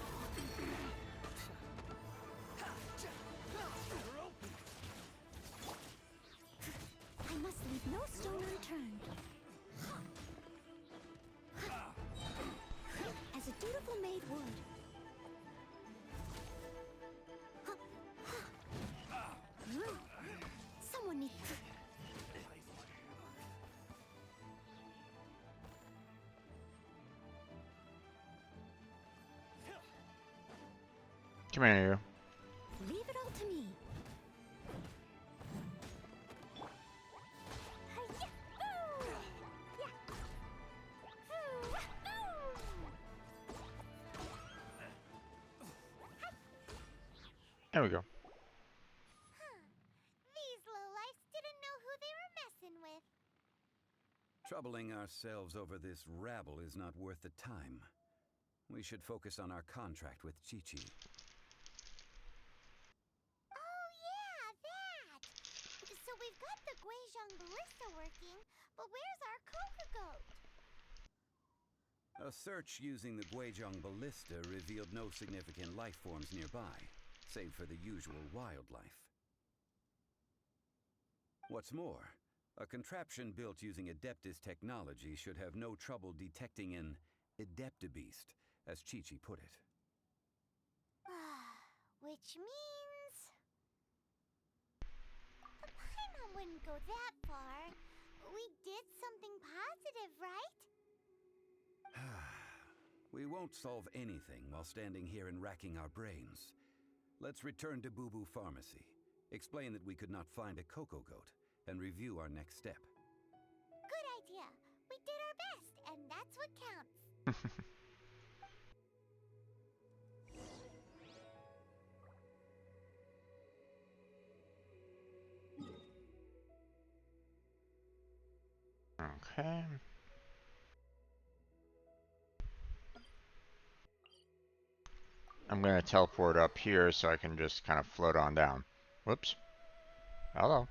I must leave no stone unturned. As a dutiful maid would. Someone needs to... Come here. Leave it all to me. There we go. These lowlifes didn't know who they were messing with. Troubling ourselves over this rabble is not worth the time. We should focus on our contract with Chi-Chi. Oh yeah, that! So we've got the Guizhong ballista working, but where's our Coca goat? A search using the Guizhong ballista revealed no significant life forms nearby, save for the usual wildlife. What's more, a contraption built using Adeptus technology should have no trouble detecting an Adeptabeast, as Chi-Chi put it. Which means... The Paimon wouldn't go that far. We did something positive, right? We won't solve anything while standing here and racking our brains. Let's return to Boo Boo Pharmacy, explain that we could not find a Coco Goat, and review our next step. Good idea. We did our best, and that's what counts. Okay. I'm gonna teleport up here so I can just kind of float on down. Whoops. Hello.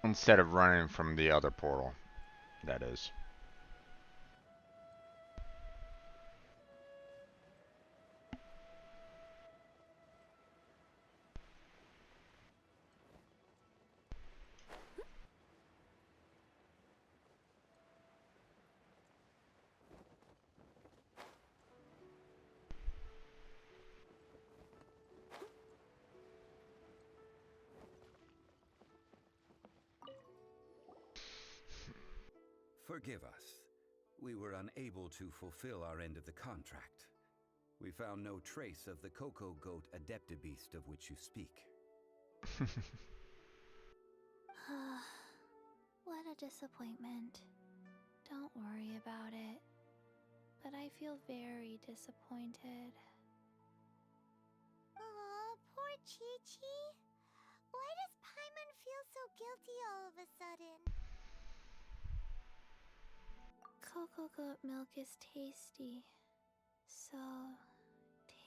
Instead of running from the other portal, that is. Forgive us. We were unable to fulfill our end of the contract. We found no trace of the Cocoa Goat Adeptabeast of which you speak. What a disappointment. Don't worry about it. But I feel very disappointed. Aw, poor Chi-Chi. Why does Paimon feel so guilty all of a sudden? Cocoa goat milk is tasty. So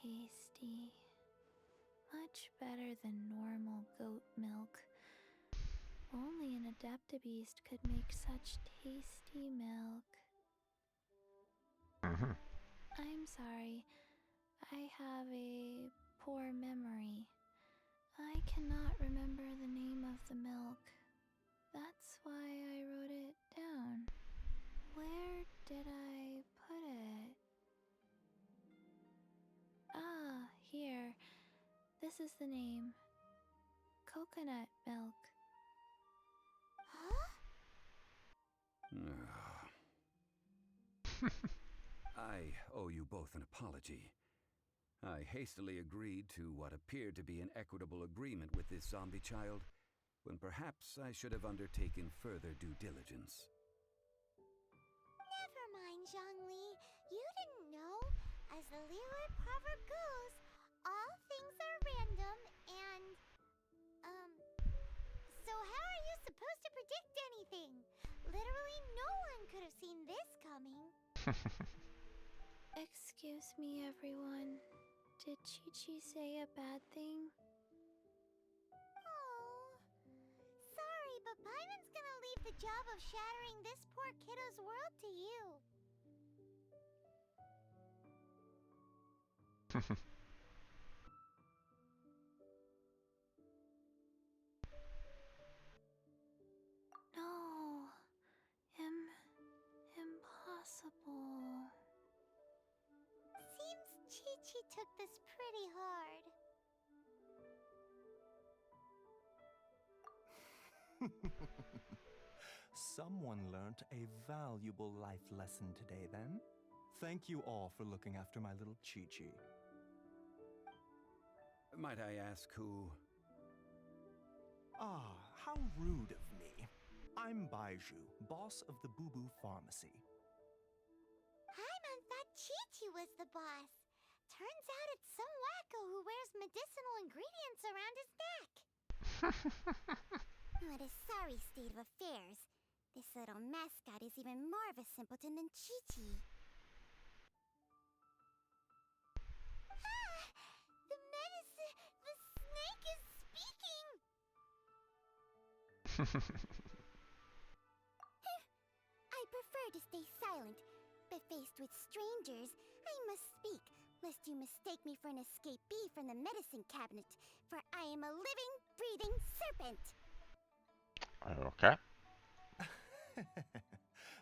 tasty. Much better than normal goat milk. Only an Adeptabeast could make such tasty milk. I'm sorry. I have a poor memory. I cannot remember the name of the milk. That's why I wrote it down. Where did I put it? Ah, here. This is the name. Coconut milk. I owe you both an apology. I hastily agreed to what appeared to be an equitable agreement with this zombie child, when perhaps I should have undertaken further due diligence. Never mind, Zhongli. You didn't know. As the Liyue proverb goes, all things are random and... So how are you supposed to predict anything? Literally no one could have seen this coming. Excuse me, everyone. Did Chi-Chi say a bad thing? Oh, sorry, but Paimon's gonna leave the job of shattering this poor kiddo's world to you. No. Impossible. Seems Chi-Chi took this pretty hard. Someone learnt a valuable life lesson today, then. Thank you all for looking after my little Chi-Chi. Might I ask who? Ah, how rude of me. I'm Baiju, boss of the Boo Boo Pharmacy. Paimon thought Chi-Chi was the boss. Turns out it's some wacko who wears medicinal ingredients around his neck. What a sorry state of affairs. This little mascot is even more of a simpleton than Chi-Chi. Ah! The snake is speaking! I prefer to stay silent, but faced with strangers, I must speak, lest you mistake me for an escapee from the medicine cabinet, for I am a living, breathing serpent! Okay.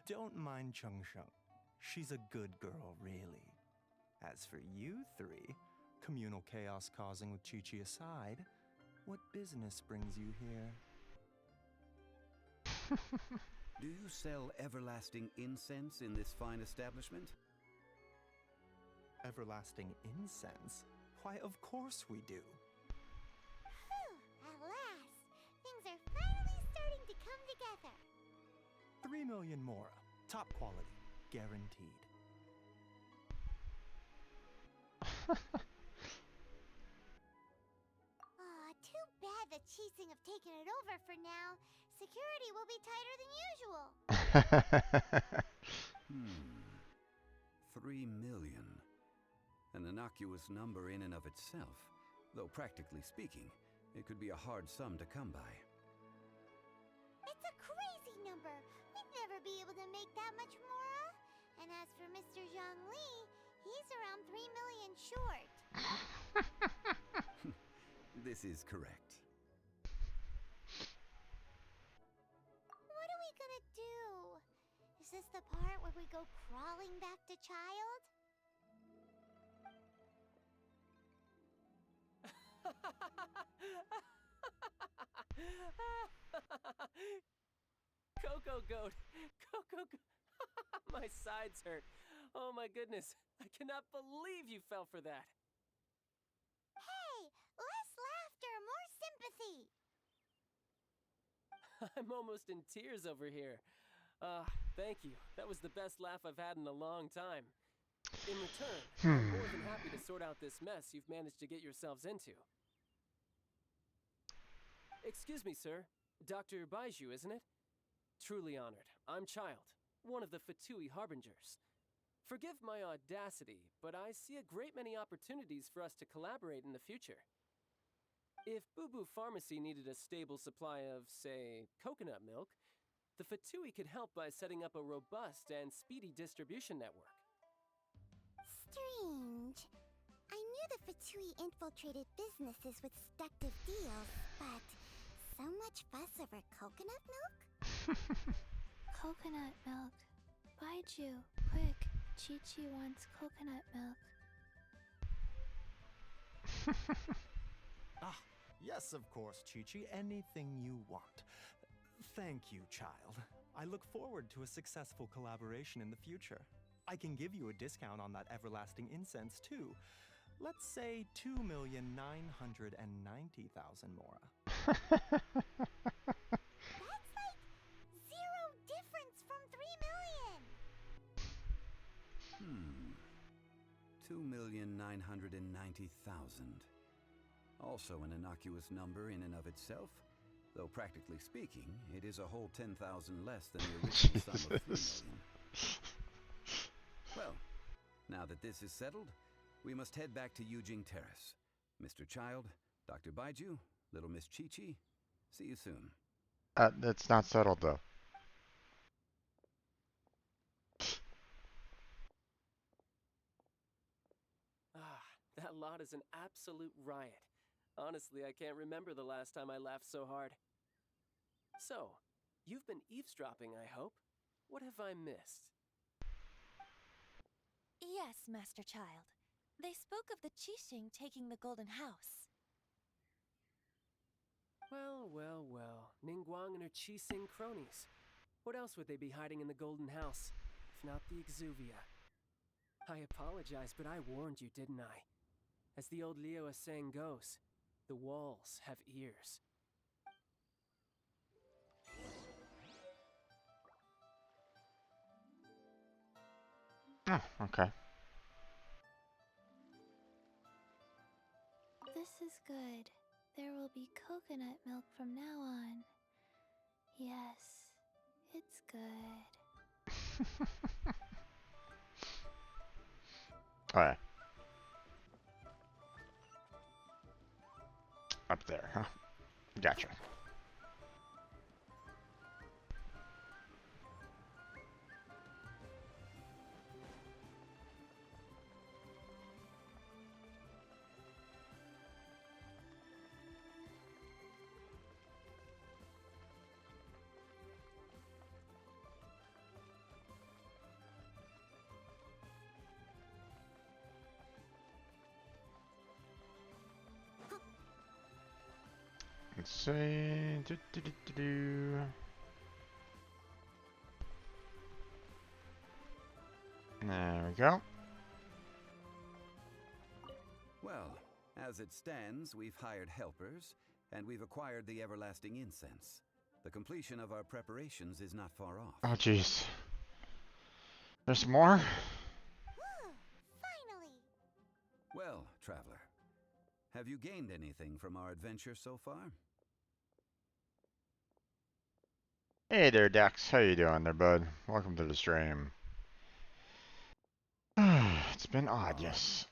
Don't mind Chung Sheng. She's a good girl, really. As for you three, communal chaos causing with Chi-Chi aside, what business brings you here? Do you sell everlasting incense in this fine establishment? Everlasting incense? Why, of course we do. Whew, at last! 3 million mora. Top quality. Guaranteed. Aw, too bad the Cheesing have taken it over for now. Security will be tighter than usual. 3 million. An innocuous number in and of itself, though practically speaking, it could be a hard sum to come by. It's a crazy number. We'd never be able to make that much mora. And as for Mr. Zhongli, he's around 3 million short. This is correct. What are we gonna do? Is this the part where we go crawling back to Child? Coco Goat! Coco Goat! My sides hurt. Oh my goodness. I cannot believe you fell for that. Hey, less laughter, more sympathy. I'm almost in tears over here. Thank you. That was the best laugh I've had in a long time. In return, I'm more than happy to sort out this mess you've managed to get yourselves into. Excuse me, sir. Dr. Baiju, isn't it? Truly honored. I'm Child, one of the Fatui Harbingers. Forgive my audacity, but I see a great many opportunities for us to collaborate in the future. If Boo Boo Pharmacy needed a stable supply of, say, coconut milk, the Fatui could help by setting up a robust and speedy distribution network. Strange. I knew the Fatui infiltrated businesses with seductive deals, but so much fuss over coconut milk? Coconut milk. Baiju, quick. Chi-Chi wants coconut milk. Ah, yes, of course, Chi-Chi. Anything you want. Thank you, Child. I look forward to a successful collaboration in the future. I can give you a discount on that everlasting incense, too. Let's say 2,990,000 mora. That's like zero difference from 3 million. 2,990,000. Also an innocuous number in and of itself, though practically speaking, it is a whole 10,000 less than the original sum of 3 million. Well, now that this is settled, we must head back to Yujing Terrace. Mr. Child, Dr. Baiju, little Miss Chi-Chi, see you soon. That's not settled, though. That lot is an absolute riot. Honestly, I can't remember the last time I laughed so hard. So, you've been eavesdropping, I hope? What have I missed? Yes, Master Child. They spoke of the Qixing taking the Golden House. Well, well, well. Ningguang and her Qixing cronies. What else would they be hiding in the Golden House, if not the Exuvia? I apologize, but I warned you, didn't I? As the old Liyue saying goes, the walls have ears. Oh, okay. This is good. There will be coconut milk from now on. Yes, it's good. Alright. Up there, huh? Gotcha. Let's see. There we go. Well, as it stands, we've hired helpers, and we've acquired the everlasting incense. The completion of our preparations is not far off. Oh, jeez. There's more? Finally! Well, traveler, have you gained anything from our adventure so far? Hey there, Dex. How you doing there, bud? Welcome to the stream. It's been odd, yes.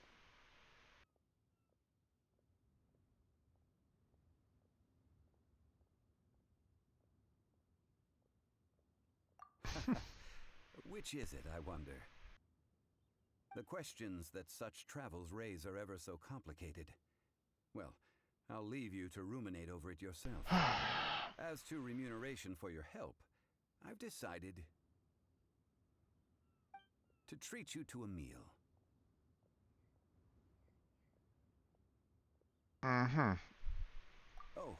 Which is it, I wonder? The questions that such travels raise are ever so complicated. Well, I'll leave you to ruminate over it yourself. As to remuneration for your help, I've decided to treat you to a meal. Mm-hmm. Oh,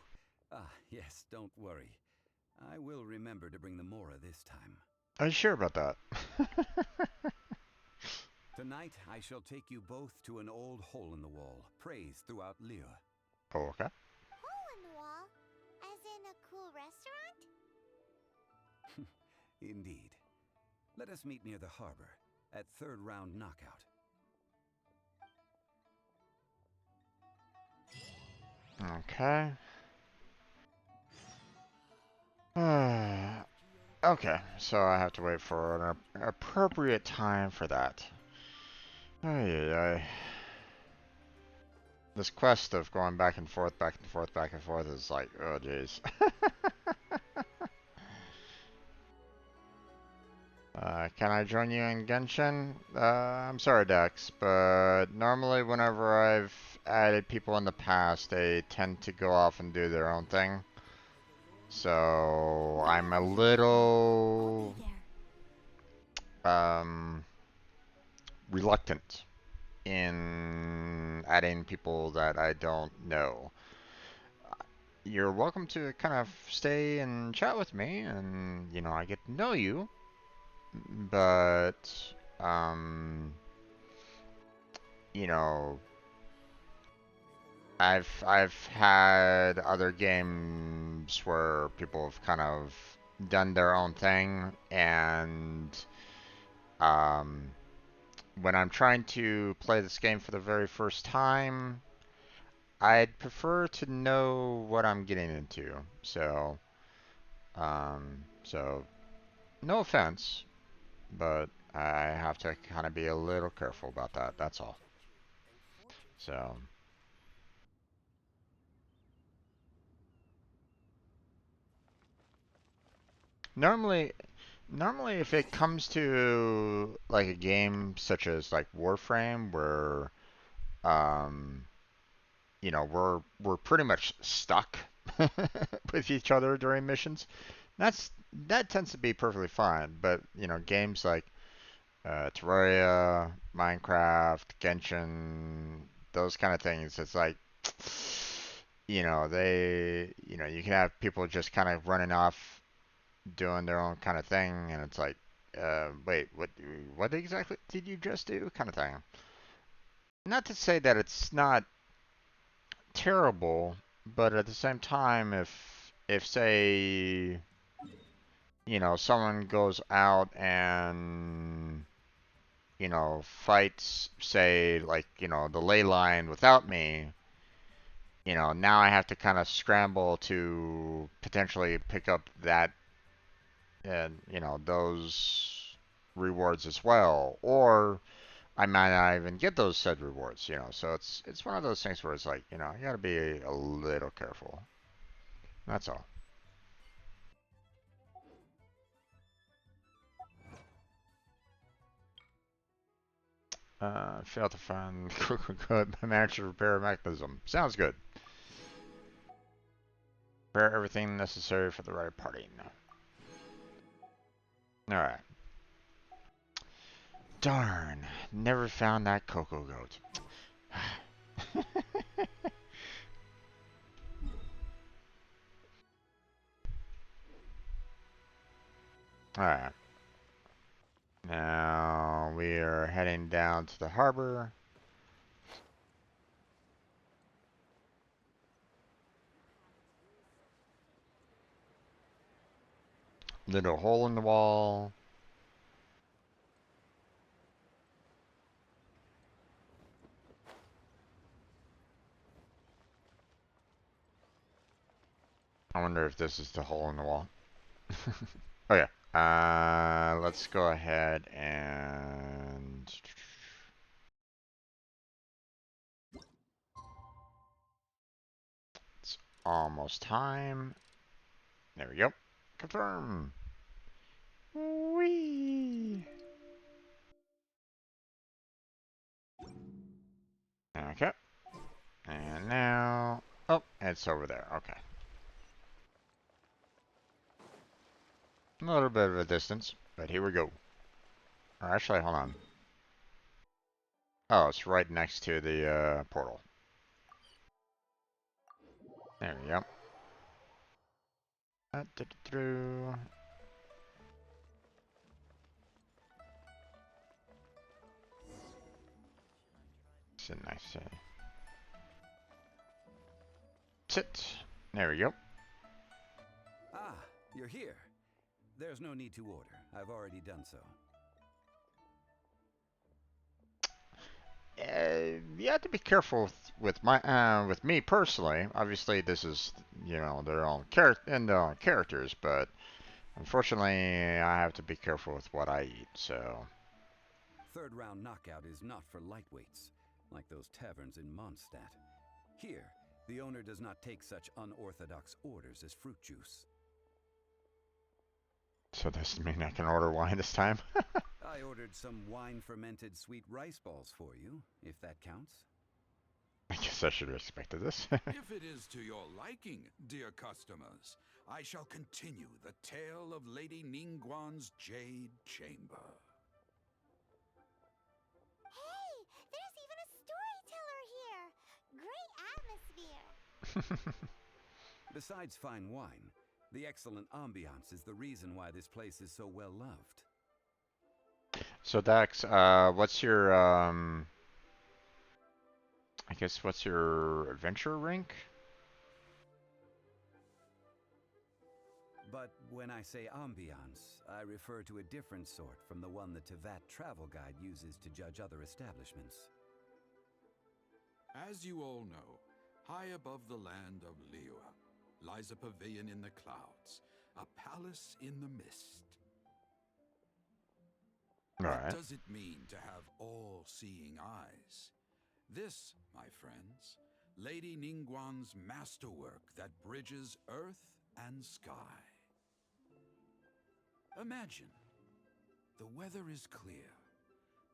yes, don't worry. I will remember to bring the Mora this time. Are you sure about that? Tonight, I shall take you both to an old hole-in-the-wall, praised throughout Liyue. Oh, okay. Hole in the wall? As in a cool restaurant? Indeed. Let us meet near the harbor, at third round knockout. Okay. Okay, so I have to wait for an appropriate time for that. Ay. This quest of going back and forth, back and forth, back and forth is like, oh jeez. Can I join you in Genshin? I'm sorry, Dex, but normally whenever I've added people in the past, they tend to go off and do their own thing. So I'm a little reluctant in adding people that I don't know. You're welcome to kind of stay and chat with me, and you know, I get to know you, but you know, I've had other games where people have kind of done their own thing, and when I'm trying to play this game for the very first time, I'd prefer to know what I'm getting into. So, so no offense, but I have to kind of be a little careful about that. That's all. So. Normally, if it comes to like a game such as like Warframe, where um, you know, we're pretty much stuck with each other during missions, that tends to be perfectly fine. But you know, games like Terraria, Minecraft, Genshin, those kind of things, it's like you can have people just kind of running off doing their own kind of thing, and it's like, wait, what exactly did you just do? Kind of thing. Not to say that it's not terrible, but at the same time, if say, you know, someone goes out and fights, say, like, the ley line without me, now I have to kind of scramble to potentially pick up that and those rewards as well, or I might not even get those said rewards. So it's one of those things where it's like, you gotta be a little careful. That's all. Failed to find manage to repair mechanism. Sounds good. Prepare everything necessary for the right party. Alright. Darn. Never found that cocoa goat. Alright. Now we are heading down to the harbor. Little hole in the wall. I wonder if this is the hole in the wall. Oh yeah. Let's go ahead and it's almost time. There we go. Confirm. Whee! Okay. And now, oh, it's over there. Okay. A little bit of a distance, but here we go. Or actually, hold on. Oh, it's right next to the portal. There we go. Through. It's a nice sit. There we go. Ah, you're here. There's no need to order. I've already done so. You have to be careful with with me personally. Obviously, this is, you know, their own characters, but unfortunately, I have to be careful with what I eat. So. Third round knockout is not for lightweights, like those taverns in Mondstadt. Here, the owner does not take such unorthodox orders as fruit juice. So does it mean I can order wine this time? I ordered some wine-fermented sweet rice balls for you, if that counts. I guess I should have expected this. If it is to your liking, dear customers, I shall continue the tale of Lady Ningguang's Jade Chamber. Hey, there's even a storyteller here. Great atmosphere. Besides fine wine, the excellent ambiance is the reason why this place is so well loved. So Dax, what's your I guess what's your adventure rank? But when I say ambiance, I refer to a different sort from the one the Tevat travel guide uses to judge other establishments. As you all know, high above the land of Liyue lies a pavilion in the clouds, a palace in the mist. What does it mean to have all-seeing eyes? This, my friends, Lady Ningguang's masterwork that bridges earth and sky. Imagine, the weather is clear,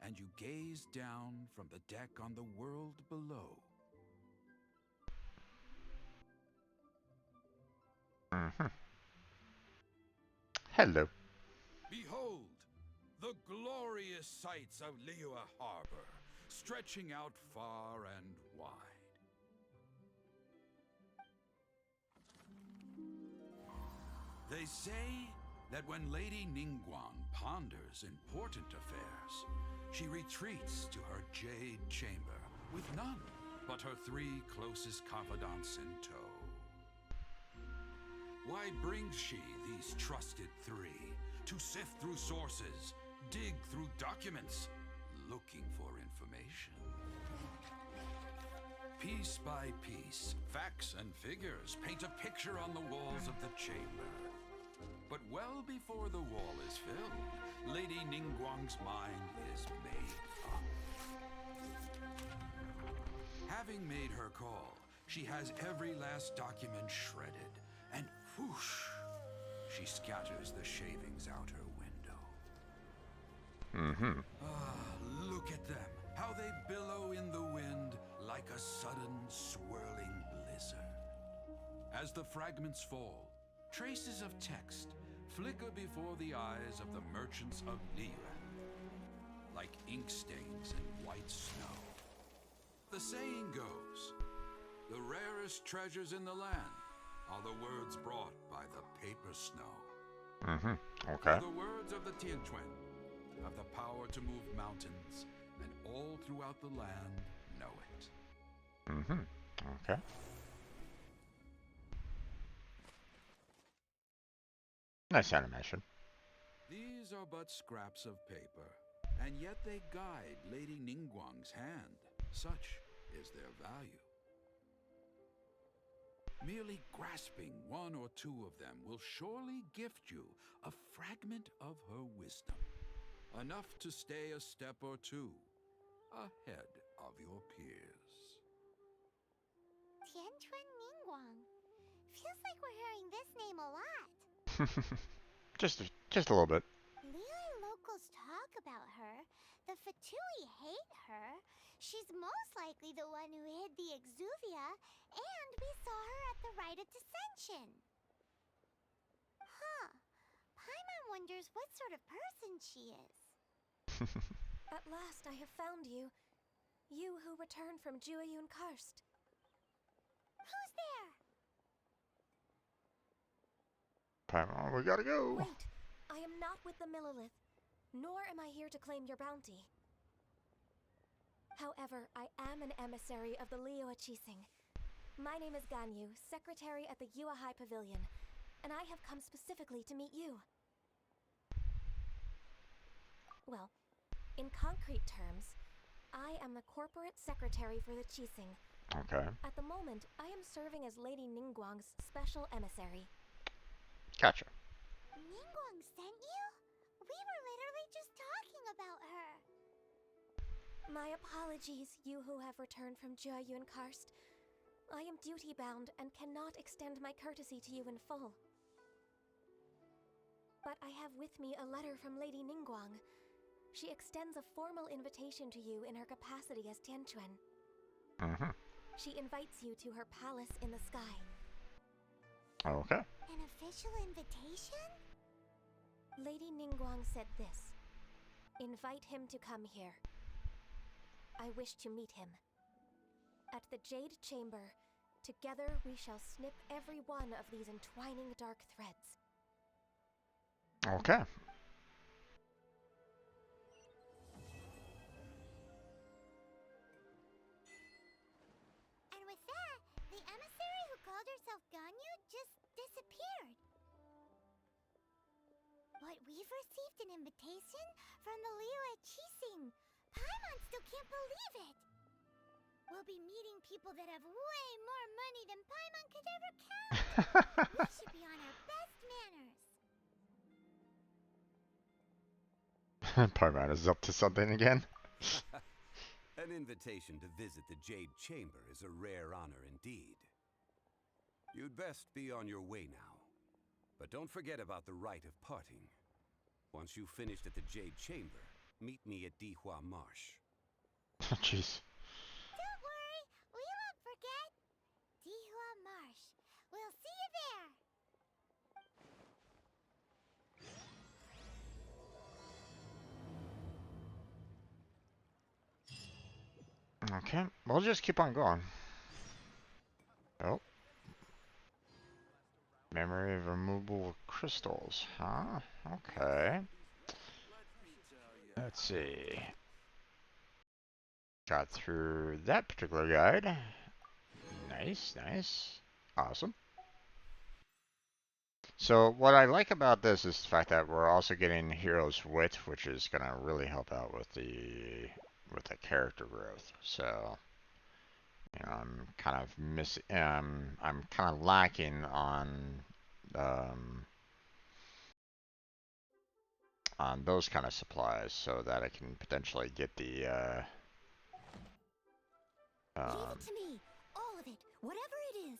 and you gaze down from the deck on the world below. Hello. Behold, the glorious sights of Liyue Harbor, stretching out far and wide. They say that when Lady Ningguang ponders important affairs, she retreats to her jade chamber with none but her 3 closest confidants in tow. Why brings she these trusted 3 to sift through sources, dig through documents, looking for information? Piece by piece, facts and figures paint a picture on the walls of the chamber. But well before the wall is filled, Lady Ningguang's mind is made up. Having made her call, she has every last document shredded, and whoosh, she scatters the shavings out her window. Ah, look at them, how they billow in the wind like a sudden swirling blizzard. As the fragments fall, traces of text flicker before the eyes of the merchants of Liyue, like ink stains in white snow. The saying goes, the rarest treasures in the land are the words brought by the paper snow. Okay. For the words of the Tianquan have the power to move mountains, and all throughout the land know it. Okay. Nice animation. These are but scraps of paper, and yet they guide Lady Ningguang's hand. Such is their value. Merely grasping one or two of them will surely gift you a fragment of her wisdom, enough to stay a step or two ahead of your peers. Tianchuan Ningguang. Feels like we're hearing this name a lot. just a little bit. Liyue locals talk about her. The Fatui hate her. She's most likely the one who hid the Exuvia, and we saw her at the Rite of Dissension. Huh. Paimon wonders what sort of person she is. At last I have found you. You who returned from Jueyun Karst. Who's there? Paimon, we gotta go. Wait, I am not with the Millelith, nor am I here to claim your bounty. However, I am an emissary of the Liyue Qixing. My name is Ganyu, secretary at the Yuehai Pavilion, and I have come specifically to meet you. Well, in concrete terms, I am the corporate secretary for the Qixing. Okay. At the moment, I am serving as Lady Ningguang's special emissary. Gotcha. Ningguang sent you? We were literally just talking about her. My apologies, you who have returned from Jueyun Karst. I am duty-bound and cannot extend my courtesy to you in full. But I have with me a letter from Lady Ningguang. She extends a formal invitation to you in her capacity as Tianchuan. She invites you to her palace in the sky. Okay. An official invitation? Lady Ningguang said this. Invite him to come here. I wish to meet him. At the Jade Chamber, together we shall snip every one of these entwining dark threads. Okay. And with that, the emissary who called herself Ganyu just disappeared. But we've received an invitation from the Liyue Qixing. Paimon still can't believe it. We'll be meeting people that have way more money than Paimon could ever count. We should be on our best manners. Paimon is up to something again. An invitation to visit the Jade Chamber is a rare honor indeed. You'd best be on your way now. But don't forget about the rite of parting. Once you've finished at the Jade Chamber, meet me at Dihua Marsh. Jeez. Don't worry, we won't forget. Dihua Marsh. We'll see you there. Okay, we'll just keep on going. Oh. Memory of removable crystals, huh? Okay. Let's see. Got through that particular guide. Nice, nice. Awesome. So what I like about this is the fact that we're also getting Hero's Wit, which is going to really help out with the character growth. So, you know, I'm kind of lacking on those kind of supplies, so that I can potentially get the Leave it to me. All of it. Whatever it is.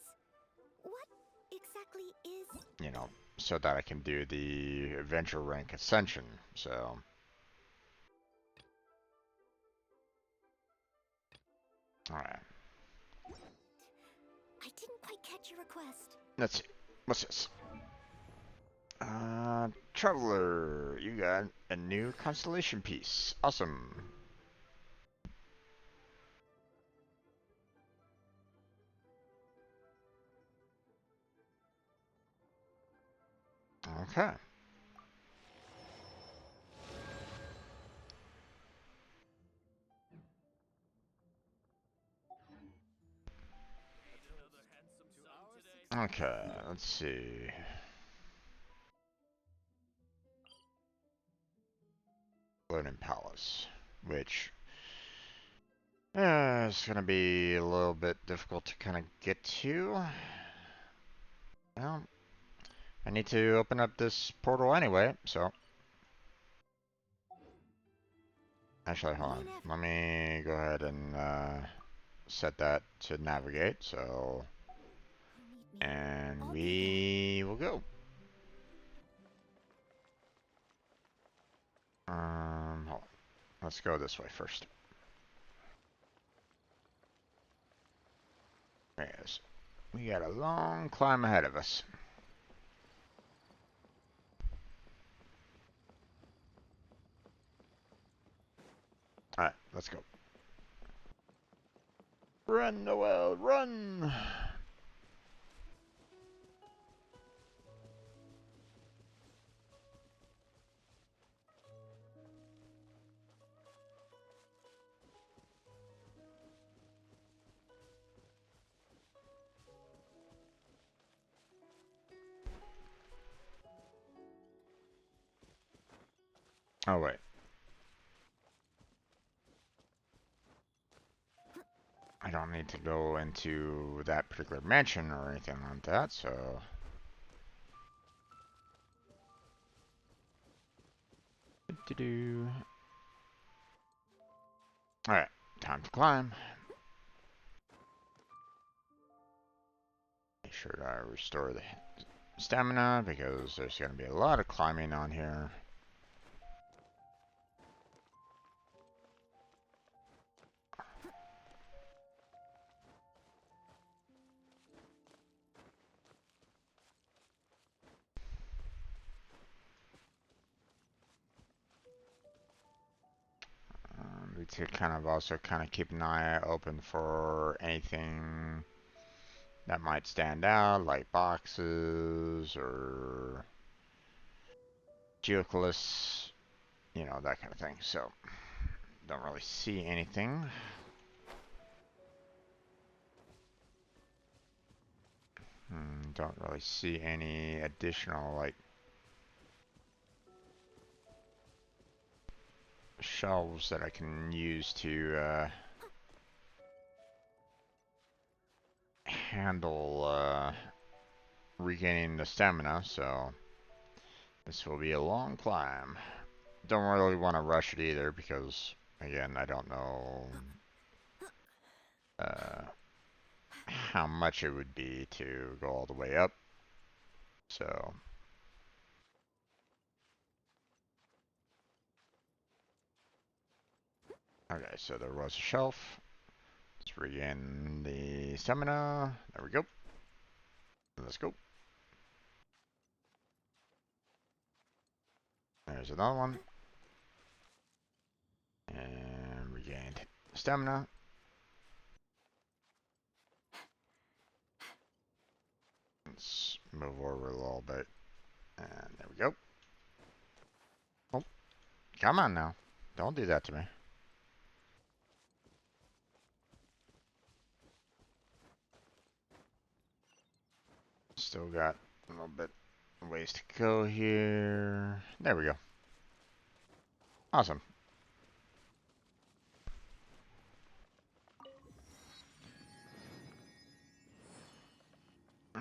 What exactly is... you know, so that I can do the adventure rank ascension. So, all right. I didn't quite catch your request. Let's see. What's this? Traveler, you got a new constellation piece. Awesome. Okay. Okay, let's see. Loading Palace, which is going to be a little bit difficult to kind of get to. Well, I need to open up this portal anyway, so. Actually, hold on. Let me go ahead and set that to navigate, so. And we will go. Hold on. Let's go this way first. Yes. We got a long climb ahead of us. Alright, let's go. Run, Noel, run! Oh, wait. I don't need to go into that particular mansion or anything like that, so. Alright, time to climb. Make sure I restore the stamina because there's going to be a lot of climbing on here. Need to kind of also kind of keep an eye open for anything that might stand out, like boxes or geocalists, you know, that kind of thing. So, don't really see anything. Don't really see any additional, like, shelves that I can use to handle regaining the stamina, so this will be a long climb. Don't really want to rush it either because, again, I don't know how much it would be to go all the way up. So, okay, so there was a shelf. Let's regain the stamina. There we go. Let's go. There's another one. And regained stamina. Let's move over a little bit. And there we go. Oh, come on now. Don't do that to me. Still got a little bit of ways to go here. There we go. Awesome.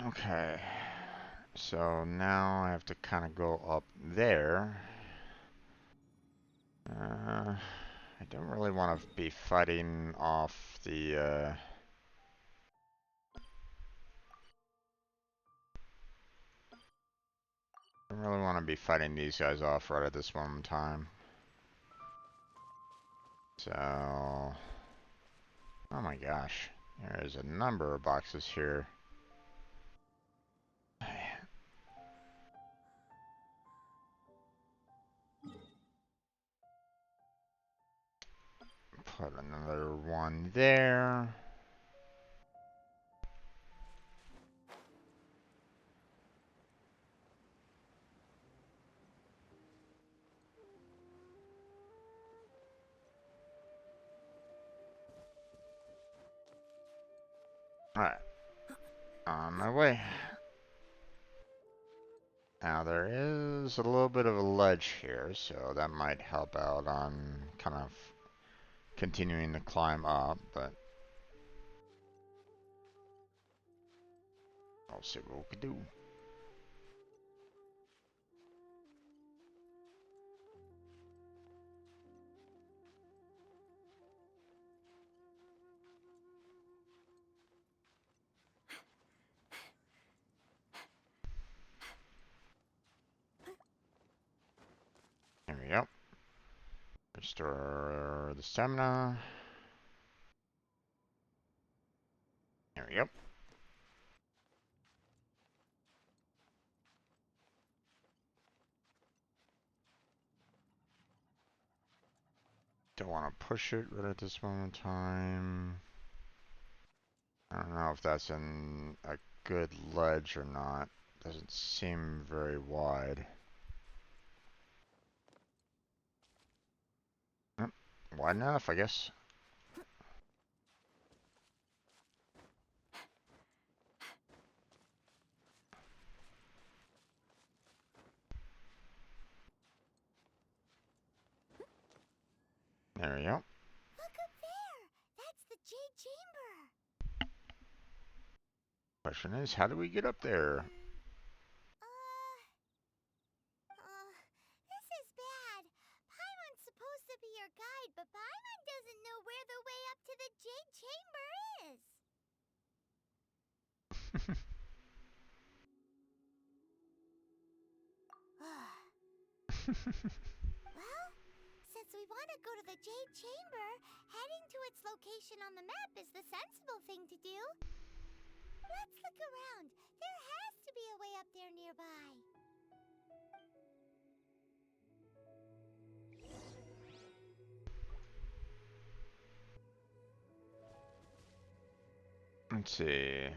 Okay. So now I have to kind of go up there. I don't really want to be fighting off the I don't really want to be fighting these guys off right at this moment in time. So, oh my gosh, there is a number of boxes here. Put another one there. Alright. On my way. Now there is a little bit of a ledge here, so that might help out on kind of continuing to climb up, but I'll see what we can do. There we go. Restore the stamina. There we go. Don't want to push it right at this moment in time. I don't know if that's in a good ledge or not. Doesn't seem very wide. Wide enough, I guess. There we go. Look up there! That's the Jade Chamber! Question is, how do we get up there? This is bad. Paimon's supposed to be your guide, but Paimon doesn't know where the way up to the Jade Chamber is. Well, since we want to go to the Jade Chamber, heading to its location on the map is the sensible thing to do. Let's look around. There has to be a way up there nearby. Let's see.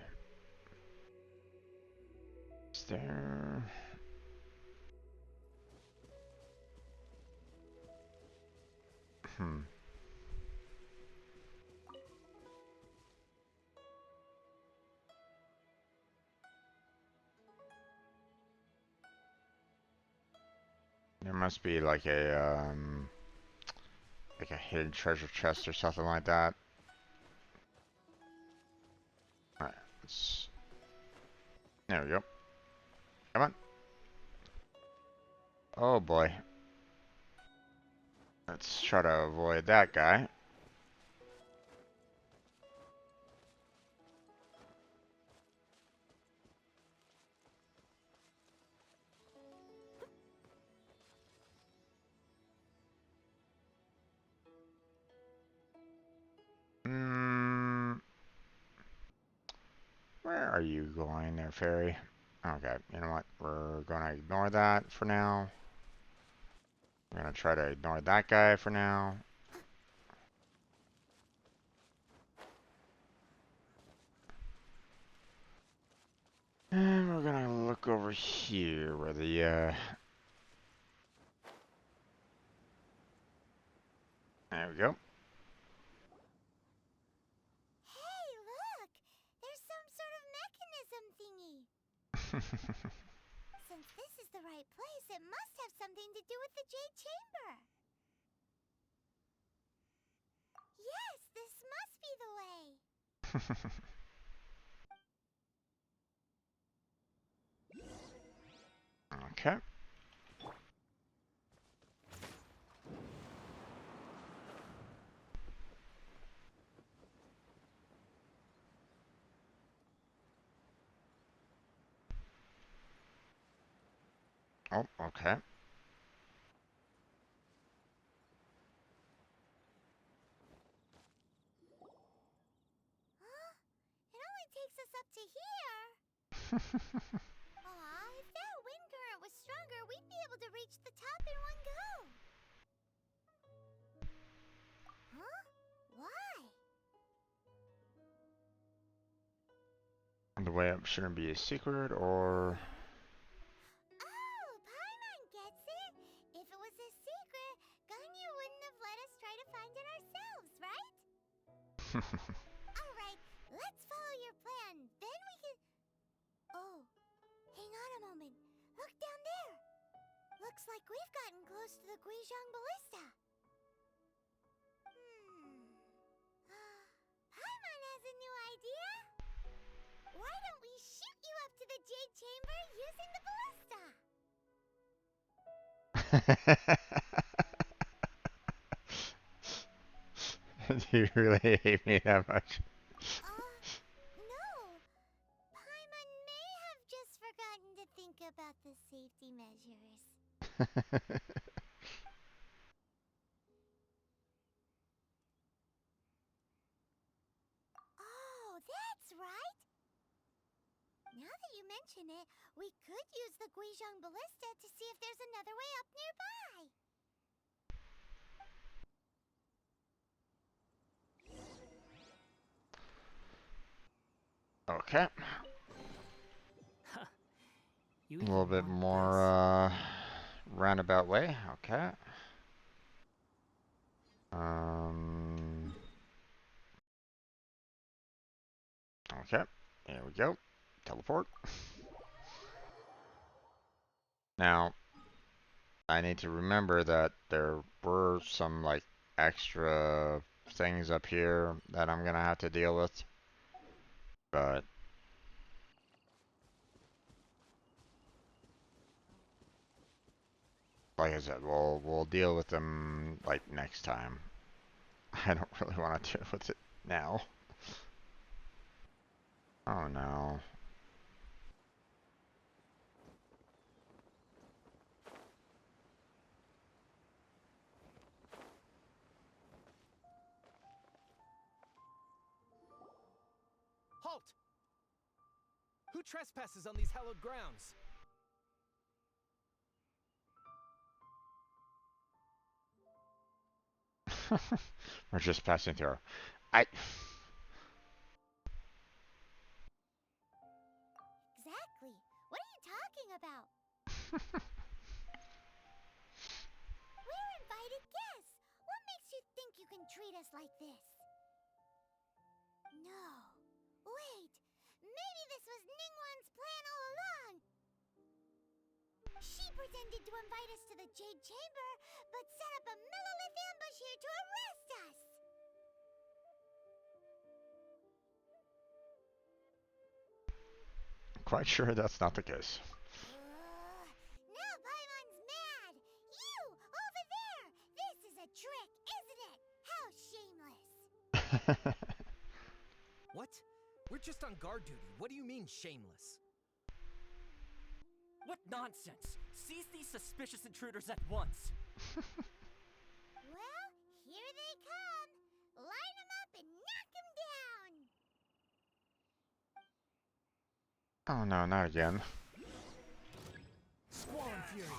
Is there... There must be like a hidden treasure chest or something like that. Alright, let's... There we go. Come on. Oh boy. Let's try to avoid that guy. Where are you going there, fairy? Okay, you know what? We're gonna ignore that for now. We're gonna try to ignore that guy for now. And we're gonna look over here where the, there we go. Hey, look! There's some sort of mechanism thingy. Since this is the right place, it must have something to do with the Jade Chamber. Yes, this must be the way. Okay. Oh, okay. Huh? It only takes us up to here. Aw, if that wind current was stronger, we'd be able to reach the top in one go. Huh? Why? The way up shouldn't be a secret, or... Oh, Paimon gets it. If it was a secret, Ganyu wouldn't have let us try to find it ourselves, right? Alright, let's follow your plan. Then we can... Oh, hang on a moment. Look down like we've gotten close to the Guizhong Ballista. Paimon has a new idea. Why don't we shoot you up to the Jade Chamber using the ballista? Do you really hate me that much? No. Paimon may have just forgotten to think about the safety measures. Oh, that's right. Now that you mention it, we could use the Guizhong Ballista to see if there's another way up nearby. Okay. You A little bit more roundabout way. Okay. Okay. Here we go. Teleport. Now, I need to remember that there were some like extra things up here that I'm gonna have to deal with. But like I said, we'll deal with them like next time. I don't really want to deal with it now. Oh no. Halt! Who trespasses on these hallowed grounds? We're just passing through. I. Exactly. What are you talking about? We're invited guests. What makes you think you can treat us like this? No. Wait. Maybe this was Ningguang's plan all along. She pretended to invite us to the Jade Chamber, but set up a millilith ambush here to arrest us. Quite sure that's not the case. Now Paimon's mad! You! Over there! This is a trick, isn't it? How shameless! What? We're just on guard duty. What do you mean, shameless? What nonsense! Seize these suspicious intruders at once! Well, here they come! Line them up and knock them down! Oh no, not again. Squall and Fury!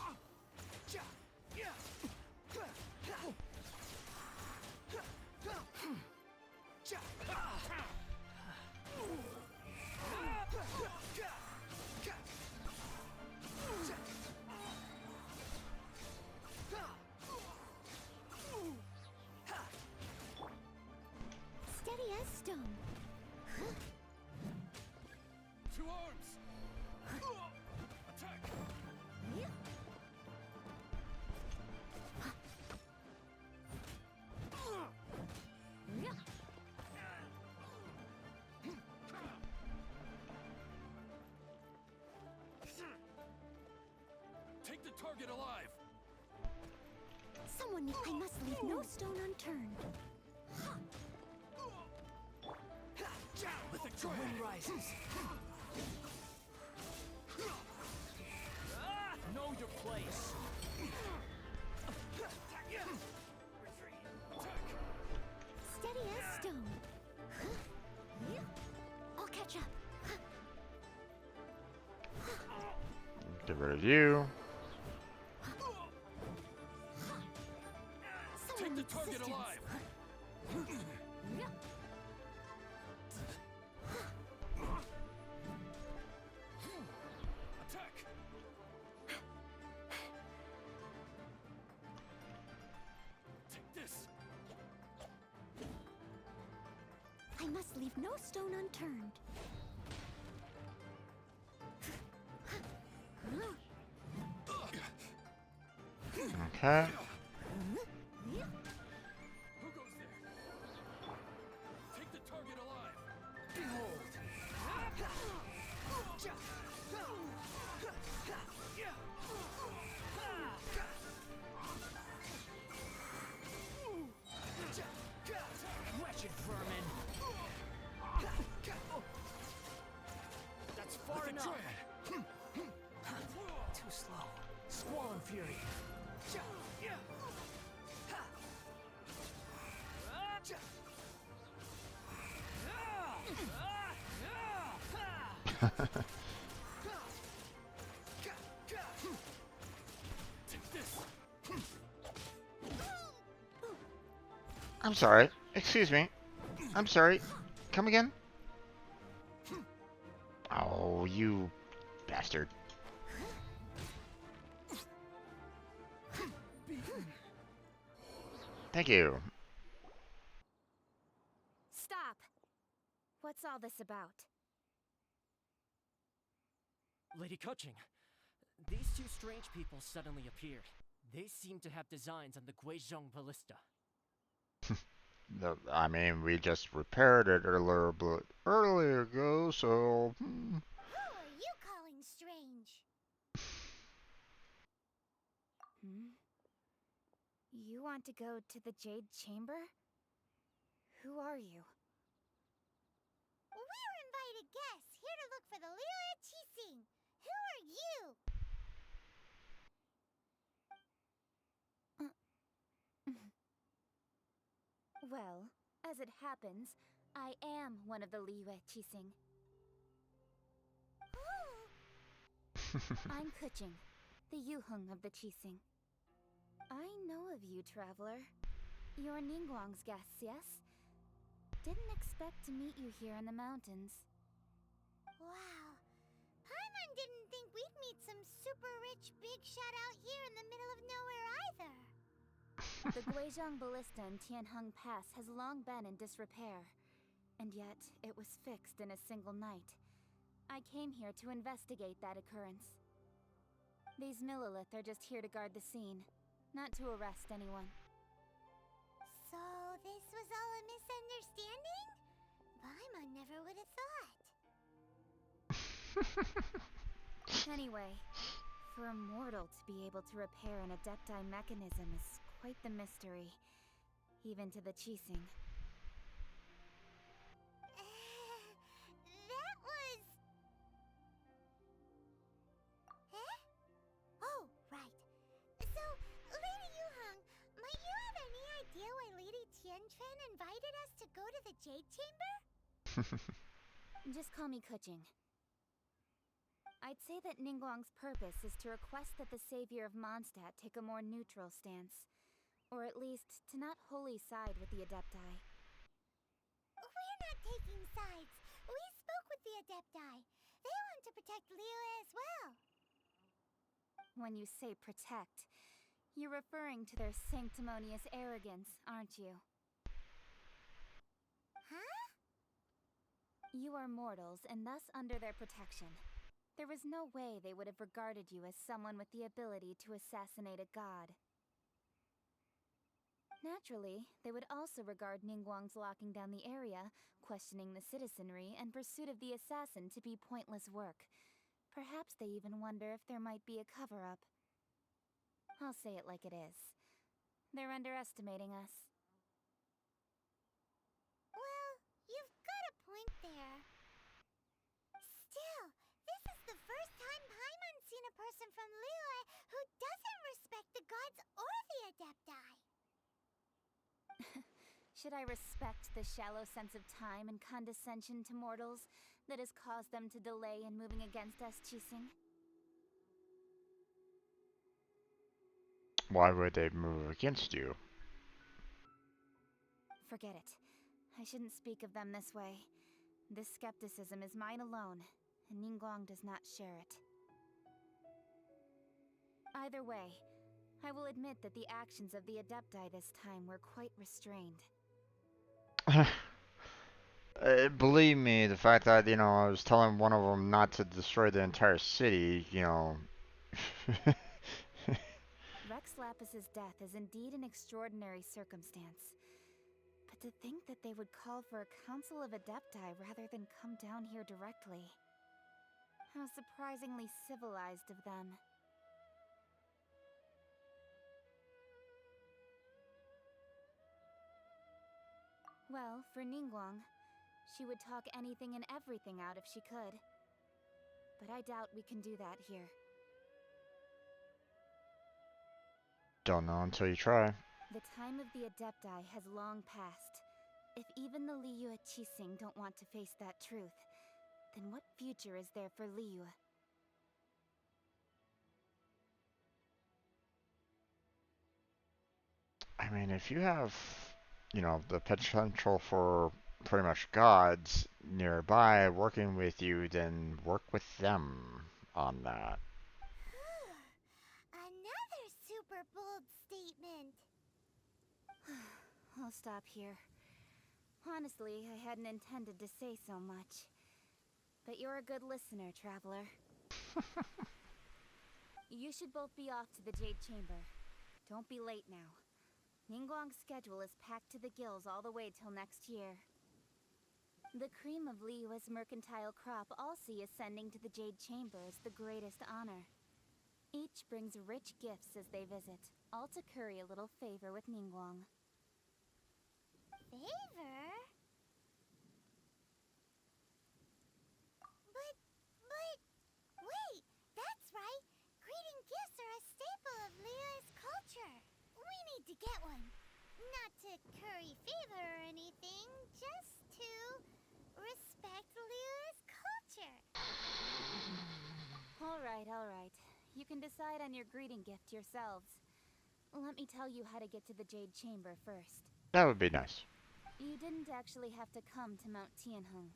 Steady as stone. To arms! Attack! Take the target alive! Someone, I must leave no stone unturned. The wind rises. Know your place. Steady as stone. I'll catch up. Get rid of you. Take the target alive! Attack! Take this! I must leave no stone unturned. Okay. Who goes there? Take the target alive. Behold. Wretched vermin! That's far enough! Too slow. Squall and fury. I'm sorry. Excuse me. I'm sorry. Come again? Oh, you bastard. Thank you. Stop! What's all this about? Lady Kuching, these two strange people suddenly appeared. They seem to have designs on the Guizhong Ballista. I mean, we just repaired it earlier ago, so... Who are you calling strange? You want to go to the Jade Chamber? Who are you? We're invited guests here to look for the Liyue Qixing. Who are you? Well, as it happens, I am one of the Liyue Qixing. I'm Kuching, the Yuheng of the Qixing. I know of you, traveler. You're Ningguang's guests, yes? Didn't expect to meet you here in the mountains. Wow. Paimon didn't think we'd meet some super rich big shot out here in the middle of nowhere either. The Guizhong Ballista in Tianheng Pass has long been in disrepair, and yet it was fixed in a single night. I came here to investigate that occurrence. These Millilith are just here to guard the scene, not to arrest anyone. So this was all a misunderstanding? Paimon never would have thought. Anyway, for a mortal to be able to repair an Adepti mechanism is quite the mystery, even to the Qixing. That was... Eh? Oh, right. So, Lady Yuheng, might you have any idea why Lady Tianquan invited us to go to the Jade Chamber? Just call me Kuching. I'd say that Ningguang's purpose is to request that the savior of Mondstadt take a more neutral stance. Or at least, to not wholly side with the Adepti. We're not taking sides. We spoke with the Adepti. They want to protect Liyue as well. When you say protect, you're referring to their sanctimonious arrogance, aren't you? Huh? You are mortals, and thus under their protection. There was no way they would have regarded you as someone with the ability to assassinate a god. Naturally, they would also regard Ningguang's locking down the area, questioning the citizenry, and pursuit of the assassin to be pointless work. Perhaps they even wonder if there might be a cover-up. I'll say it like it is. They're underestimating us. Well, you've got a point there. Still, this is the first time Paimon's seen a person from Liyue who doesn't respect the gods or the Adepti. Should I respect the shallow sense of time and condescension to mortals that has caused them to delay in moving against us, Qixing? Why would they move against you? Forget it. I shouldn't speak of them this way. This skepticism is mine alone, and Ningguang does not share it. Either way, I will admit that the actions of the Adepti this time were quite restrained. Believe me, the fact that, I was telling one of them not to destroy the entire city, Rex Lapis's death is indeed an extraordinary circumstance. But to think that they would call for a council of Adepti rather than come down here directly. How surprisingly civilized of them. Well, for Ningguang, she would talk anything and everything out if she could. But I doubt we can do that here. Don't know until you try. The time of the Adepti has long passed. If even the Liyue Qixing don't want to face that truth, then what future is there for Liyue? I mean, if you have, you know, the potential for pretty much gods nearby working with you, then work with them on that. Another super bold statement. I'll stop here. Honestly, I hadn't intended to say so much. But you're a good listener, Traveler. You should both be off to the Jade Chamber. Don't be late now. Ningguang's schedule is packed to the gills all the way till next year. The cream of Liyue's mercantile crop all see ascending to the Jade Chamber as the greatest honor. Each brings rich gifts as they visit, all to curry a little favor with Ningguang. Favor? But, wait, that's right. Greeting gifts are a staple of Liyue's culture. We need to get one. Not to curry favor or anything, just to respect Liyue's culture. All right. You can decide on your greeting gift yourselves. Let me tell you how to get to the Jade Chamber first. That would be nice. You didn't actually have to come to Mount Tianheng.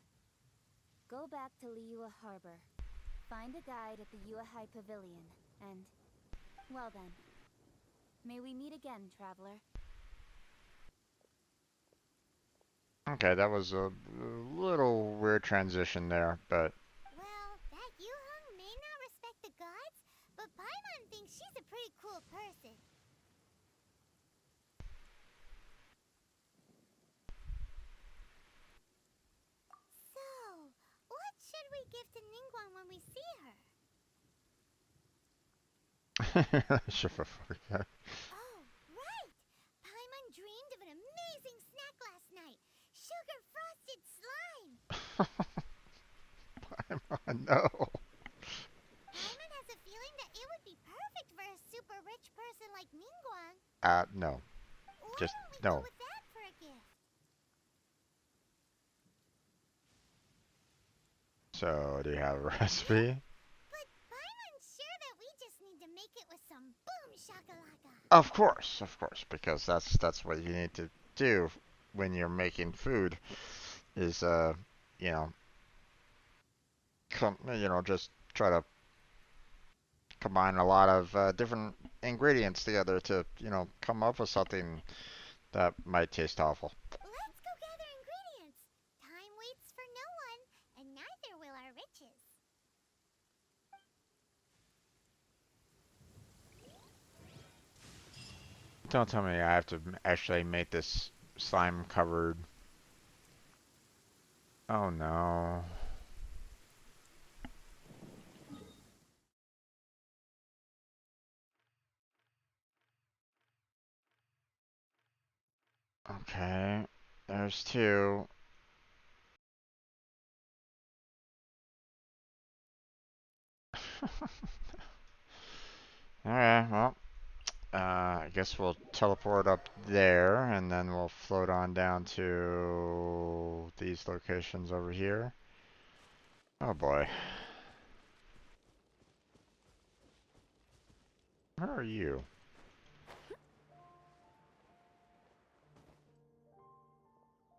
Go back to Liyue Harbor. Find a guide at the Yuehai Pavilion, and... well then. May we meet again, Traveler. Okay, that was a little weird transition there, but... Well, that Yuheng may not respect the gods, but Paimon thinks she's a pretty cool person. So, what should we give to Ningguang when we see her? Oh, right! Paimon dreamed of an amazing snack last night. Sugar frosted slime! Paimon, no. Paimon has a feeling that it would be perfect for a super rich person like Ningguang. No. Why Just, don't we no. go with that for a gift? So, do you have a recipe? But Paimon's sure that we just need to make it with some boom shakalaka. Of course, because that's what you need to do when you're making food, is you know, just try to combine a lot of different ingredients together to, come up with something that might taste awful. Let's go gather ingredients. Time waits for no one, and neither will our riches. Don't tell me I have to actually make this slime covered. Oh no. Okay, there's two. Alright, well, I guess we'll teleport up there, and then we'll float on down to these locations over here. Oh boy. Where are you?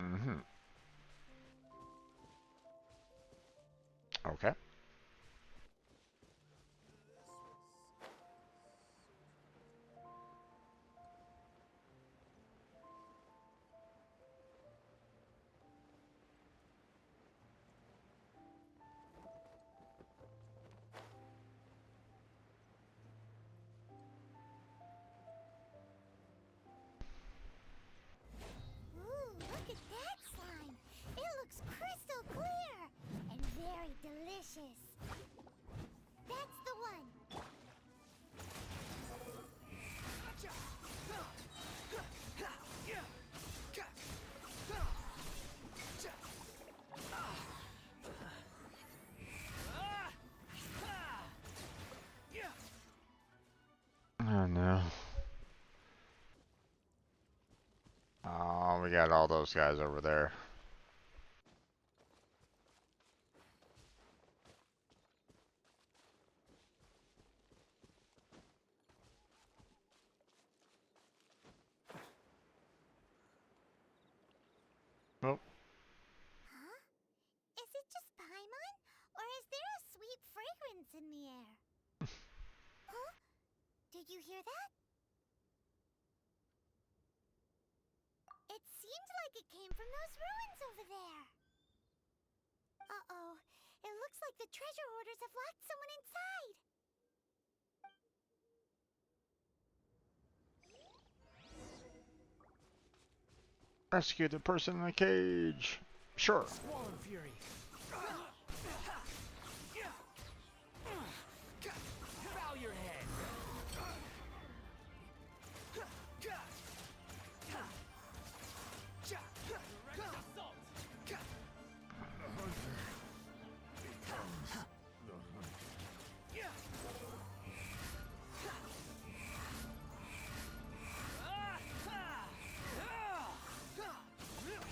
Mm-hmm. Okay. Oh no. Oh, we got all those guys over there. Oh. Huh? Is it just Paimon? Or is there a sweet fragrance in the air? Huh? Did you hear that? It seemed like it came from those ruins over there. Uh-oh. It looks like the treasure hoarders have locked someone inside. Rescue the person in the cage. Sure. Swollen Fury. Bow your head.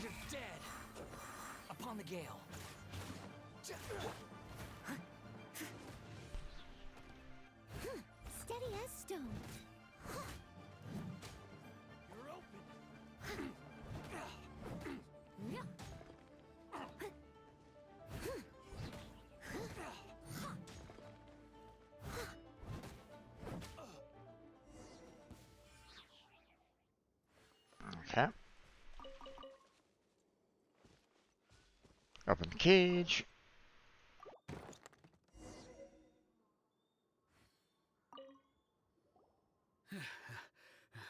You're dead. Upon the gale. Steady as stone. You're open. Okay. Open the cage.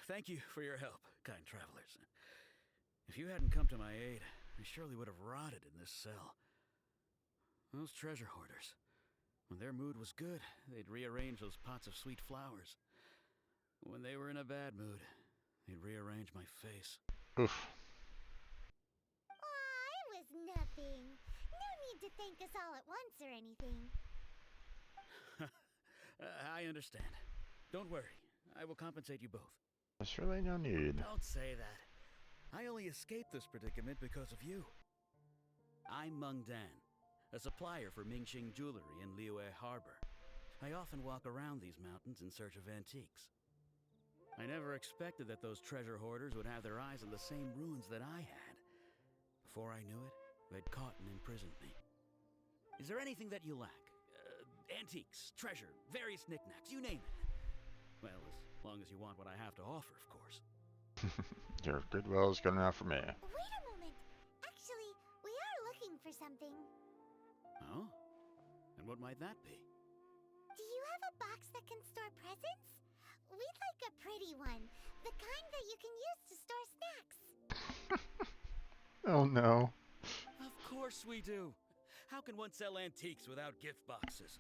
Thank you for your help, kind travelers. If you hadn't come to my aid, I surely would have rotted in this cell. Those treasure hoarders, when their mood was good, they'd rearrange those pots of sweet flowers. When they were in a bad mood, they'd rearrange my face. Oof. Aw, it was nothing. No need to thank us all at once or anything. I understand. Don't worry. I will compensate you both. There's really no need. Don't say that. I only escaped this predicament because of you. I'm Meng Dan, a supplier for Mingxing jewelry in Liyue Harbor. I often walk around these mountains in search of antiques. I never expected that those treasure hoarders would have their eyes on the same ruins that I had. Before I knew it, they'd caught and imprisoned me. Is there anything that you lack? Antiques, treasure, various knickknacks, you name it. Well, as long as you want what I have to offer, of course. Your goodwill is good enough for me. Wait a moment. Actually, we are looking for something. Oh? And what might that be? Do you have a box that can store presents? We'd like a pretty one. The kind that you can use to store snacks. Oh no. Of course we do. How can one sell antiques without gift boxes?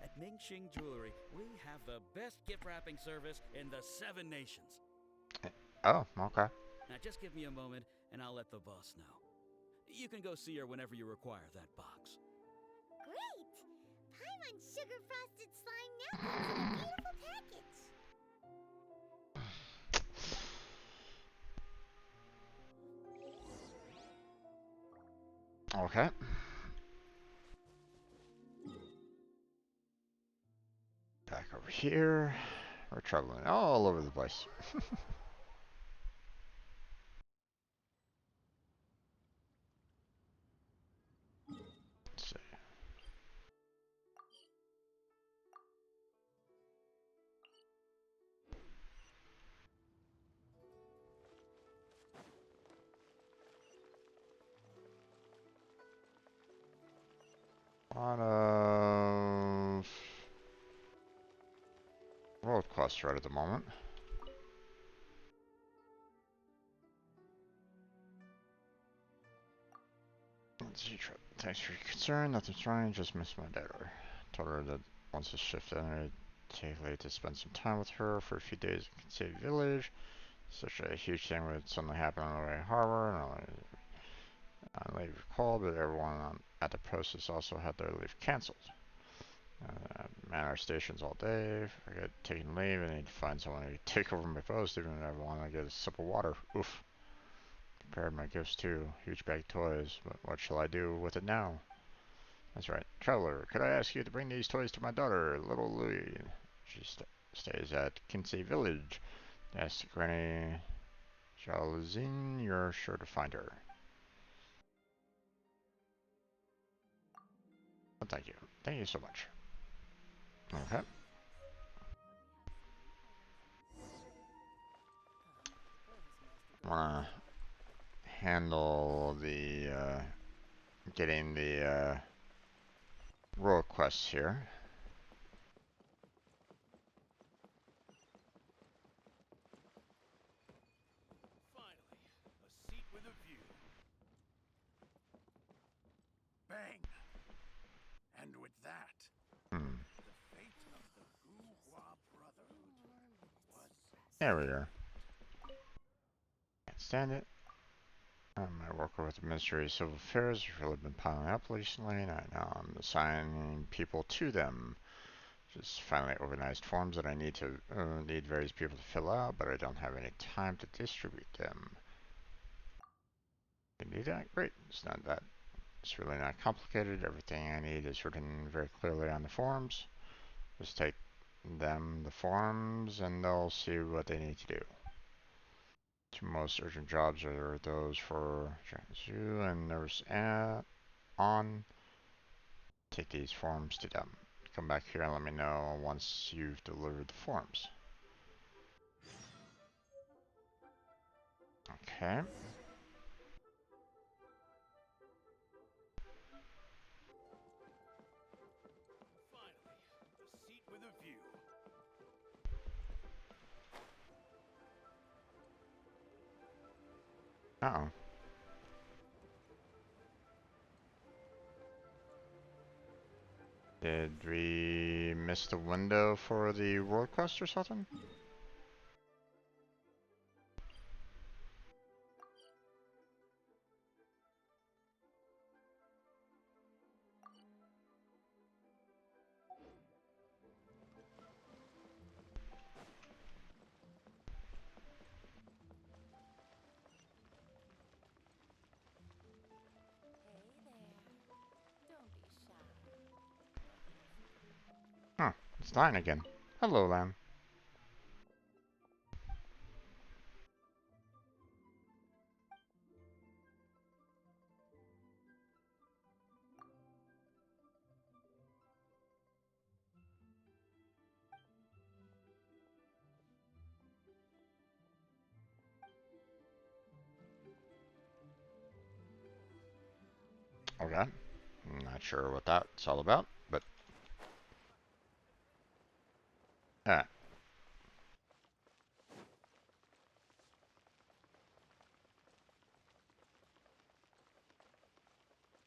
At Mingxing Jewelry, we have the best gift wrapping service in the 7 nations. Oh, okay. Now just give me a moment and I'll let the boss know. You can go see her whenever you require that box. Great! Paimon's sugar frosted slime now comes in a beautiful package. Okay. Back over here. We're traveling all over the place. Let's see. A lot of world quests right at the moment. Let's see. Thanks for your concern. Nothing's wrong. Just missed my daughter. Told her that once the shift ended, take late to spend some time with her for a few days in Kinsei Village. Such a huge thing would suddenly happen on the way to harbor. I leave call, but everyone at the post has also had their leave cancelled. Man our stations all day. If I get taken leave, I need to find someone to take over my post, even if I want to get a sip of water. Oof. Prepared my gifts too. Huge bag of toys. But what shall I do with it now? That's right. Traveler, could I ask you to bring these toys to my daughter, little Louie? She stays at Kinsey Village. Ask Granny Jalazine, you're sure to find her. Well, thank you. Thank you so much. Okay. Wanna handle the getting the role quests here. Finally, a seat with a view. Bang! And with that, the fate of the Bourgeois Brotherhood was... There we are. Can't stand it. I work with the Ministry of Civil Affairs. We've really been piling up recently, and now I'm assigning people to them. Just finally organized forms that I need various people to fill out, but I don't have any time to distribute them. Can do that? Great. It's not that. It's really not complicated. Everything I need is written very clearly on the forms. Just take them the forms, and they'll see what they need to do. Two most urgent jobs are those for Jiangsu and Nurse On. Take these forms to them. Come back here and let me know once you've delivered the forms. Okay. Finally, a seat with a view. Uh-oh. Did we miss the window for the world quest or something? Huh, it's Lion again. Hello, Lamb. Okay. I'm not sure what that's all about, but... Alright.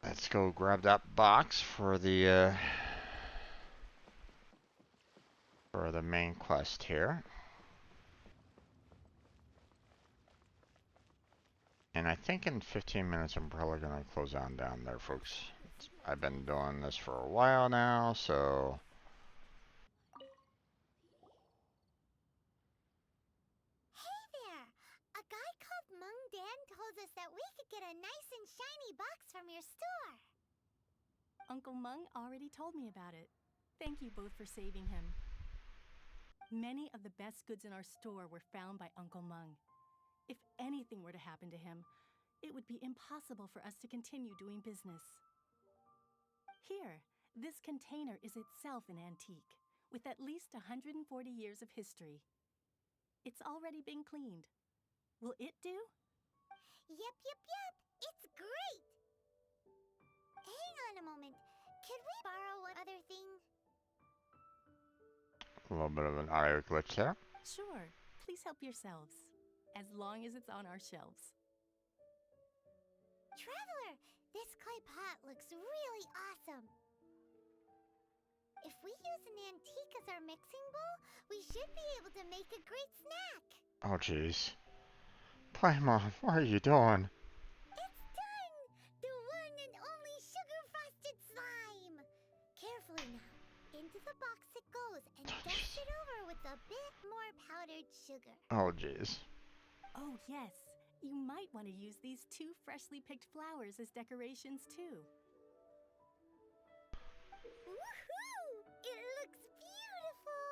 Let's go grab that box for the main quest here. And I think in 15 minutes I'm probably going to close on down there, folks. I've been doing this for a while now, so... Hey there! A guy called Mung Dan told us that we could get a nice and shiny box from your store. Uncle Mung already told me about it. Thank you both for saving him. Many of the best goods in our store were found by Uncle Mung. If anything were to happen to him, it would be impossible for us to continue doing business. Here, this container is itself an antique, with at least 140 years of history. It's already been cleaned. Will it do? Yep. It's great! Hang on a moment. Could we borrow one other thing? A little bit of an audio glitch there. Sure. Please help yourselves, as long as it's on our shelves. Traveler, this clay pot looks really awesome. If we use an antique as our mixing bowl, we should be able to make a great snack. Oh, jeez. Paimon, what are you doing? It's done! The one and only sugar-frosted slime! Carefully now. into the box it goes and dust it over with a bit more powdered sugar. Oh, jeez. Oh, yes. You might want to use these 2 freshly picked flowers as decorations, too. Woohoo! It looks beautiful!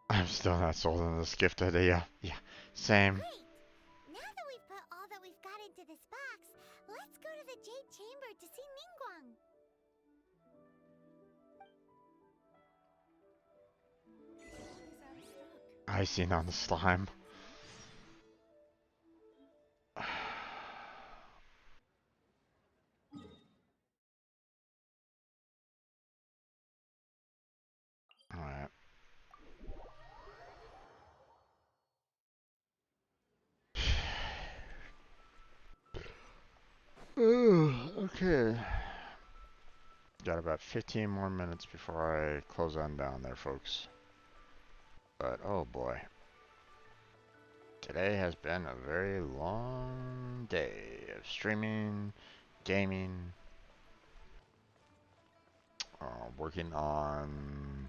I'm still not sold on this gift idea. Yeah, same. Great! Now that we've put all that we've got into this box, let's go to the Jade Chamber to see Ningguang. Icing on the slime. Alright. Okay. Got about 15 more minutes before I close on down there, folks. But, oh boy. Today has been a very long day of streaming, gaming, working on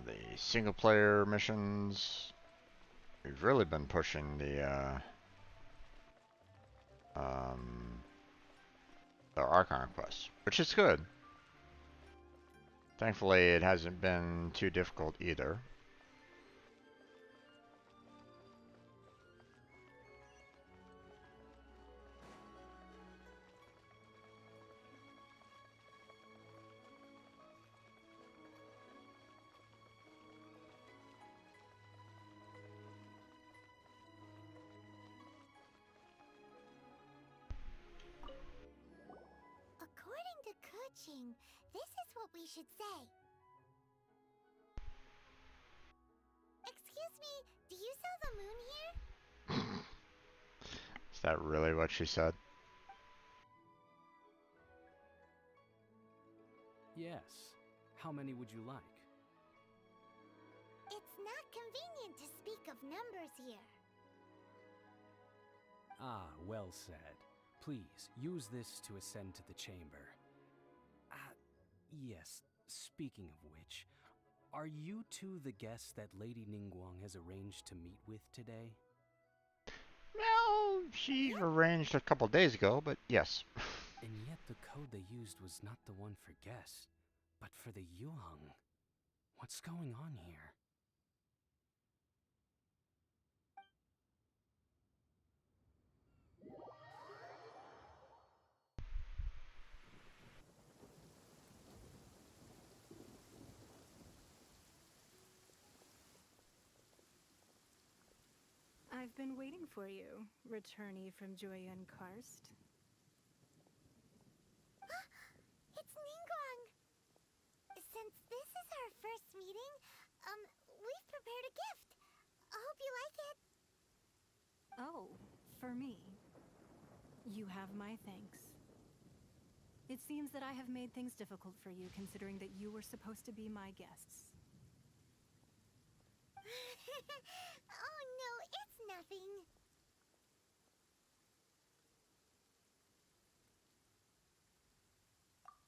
the single player missions. We've really been pushing the Archon quest, which is good. Thankfully, it hasn't been too difficult either. According to Kuching, this is what we should say. Excuse me, do you sell the moon here? Is that really what she said? Yes. How many would you like? It's not convenient to speak of numbers here. Ah, well said. Please, use this to ascend to the chamber. Yes, speaking of which, are you two the guests that Lady Ningguang has arranged to meet with today? Well, she arranged a couple days ago, but yes. And yet the code they used was not the one for guests, but for the Yuheng. What's going on here? I've been waiting for you, returnee from Joyun Karst. It's Ningguang! Since this is our first meeting, we've prepared a gift. I hope you like it. Oh, for me. You have my thanks. It seems that I have made things difficult for you, considering that you were supposed to be my guests. Oh no, it's nothing.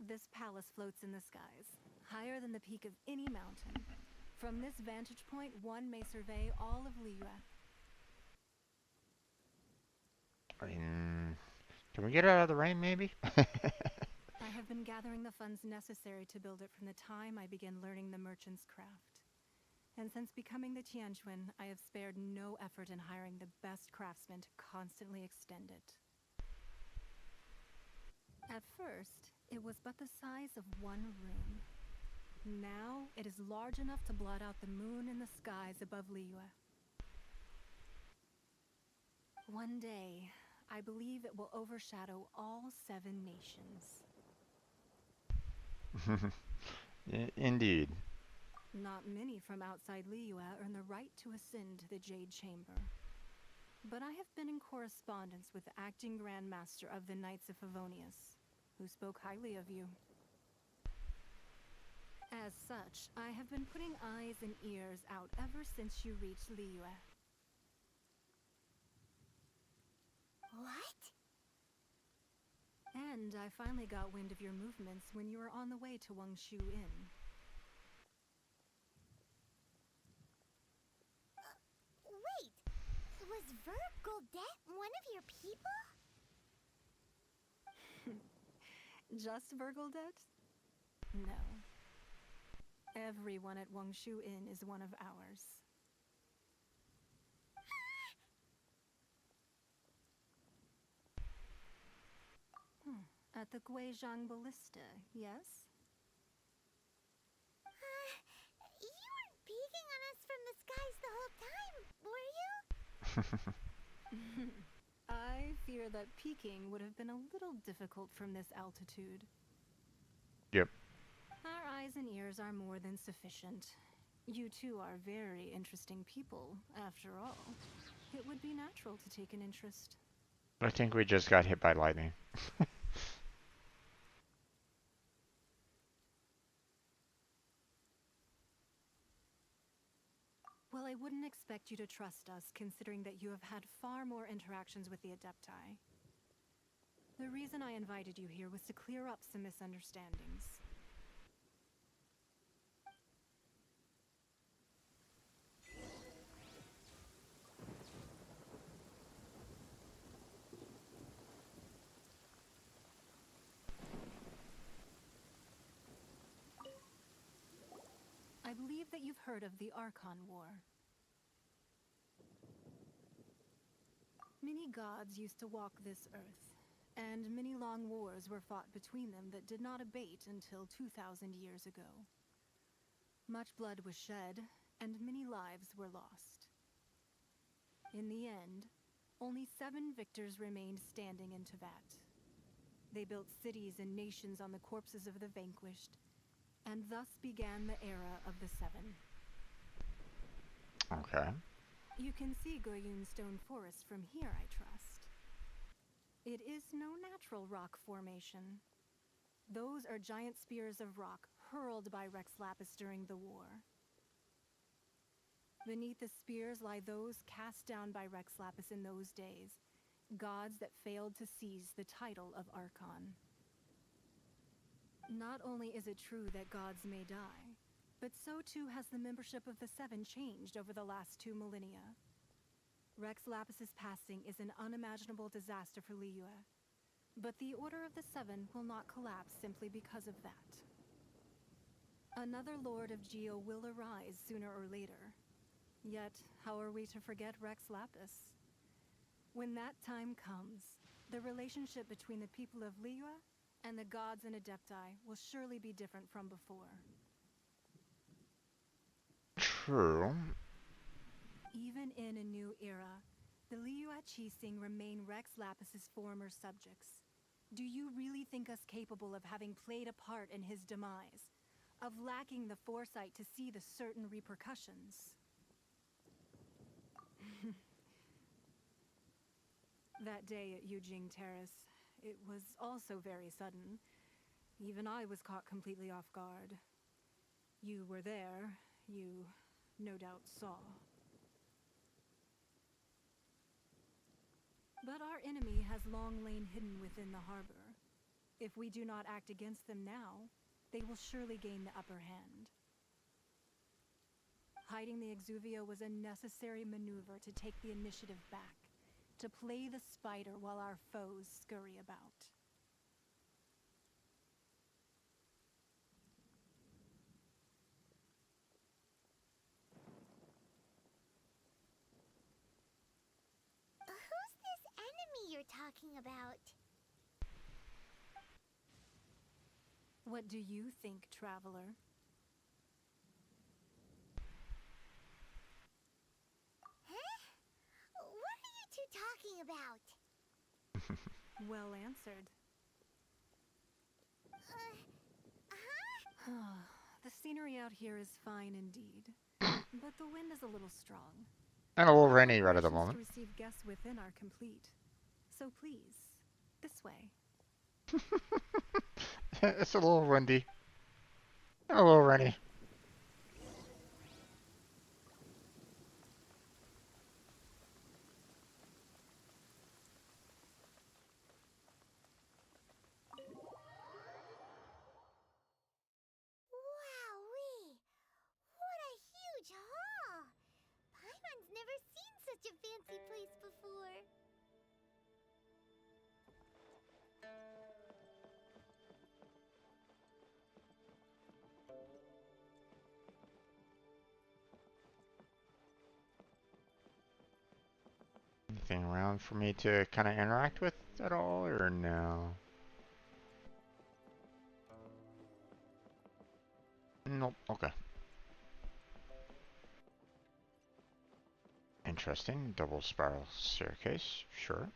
This palace floats in the skies, higher than the peak of any mountain. From this vantage point, one may survey all of Liyue. Can we get out of the rain, maybe? I have been gathering the funds necessary to build it from the time I began learning the merchant's craft. And since becoming the Tianquan, I have spared no effort in hiring the best craftsmen to constantly extend it. At first, it was but the size of one room. Now, it is large enough to blot out the moon in the skies above Liyue. One day, I believe it will overshadow all 7 nations. Indeed. Not many from outside Liyue earn the right to ascend to the Jade Chamber. But I have been in correspondence with the acting Grand Master of the Knights of Favonius, who spoke highly of you. As such, I have been putting eyes and ears out ever since you reached Liyue. Wow! And I finally got wind of your movements when you were on the way to Wangshu Inn. Wait, was Vergoldet one of your people? Just Vergoldet? No. Everyone at Wangshu Inn is one of ours. At the Guizhang Ballista, yes? You weren't peeking on us from the skies the whole time, were you? I fear that peeking would have been a little difficult from this altitude. Yep. Our eyes and ears are more than sufficient. You two are very interesting people, after all. It would be natural to take an interest. I think we just got hit by lightning. Well, I wouldn't expect you to trust us, considering that you have had far more interactions with the Adepti. The reason I invited you here was to clear up some misunderstandings. I believe that you've heard of the Archon War. Many gods used to walk this earth, and many long wars were fought between them that did not abate until 2,000 years ago. Much blood was shed, and many lives were lost. In the end, only 7 victors remained standing in Teyvat. They built cities and nations on the corpses of the vanquished, and thus began the era of the 7. Okay. You can see Goyun Stone Forest from here, I trust. It is no natural rock formation. Those are giant spears of rock hurled by Rex Lapis during the war. Beneath the spears lie those cast down by Rex Lapis in those days, gods that failed to seize the title of Archon. Not only is it true that gods may die, but so too has the membership of the 7 changed over the last 2 millennia. Rex Lapis's passing is an unimaginable disaster for Liyue, but the Order of the 7 will not collapse simply because of that. Another Lord of Geo will arise sooner or later. Yet, how are we to forget Rex Lapis? When that time comes, the relationship between the people of Liyue and the gods and Adepti will surely be different from before. True. Even in a new era, the Liyue Qixing remain Rex Lapis's former subjects. Do you really think us capable of having played a part in his demise? Of lacking the foresight to see the certain repercussions? That day at Yujing Terrace, it was also very sudden. Even I was caught completely off guard. You were there. You no doubt saw. But our enemy has long lain hidden within the harbor. If we do not act against them now, they will surely gain the upper hand. Hiding the Exuvia was a necessary maneuver to take the initiative back, to play the spider while our foes scurry about. Who's this enemy you're talking about? What do you think, traveler? Huh? What are you two talking about? Well answered. The scenery out here is fine indeed, but the wind is a little strong. And a little Our rainy right at the preparations moment. to receive guests within are complete. So please, this way. It's a little windy. A little rainy. anything around for me to kind of interact with at all, or no? Nope. Okay. Interesting. Double spiral staircase. Sure.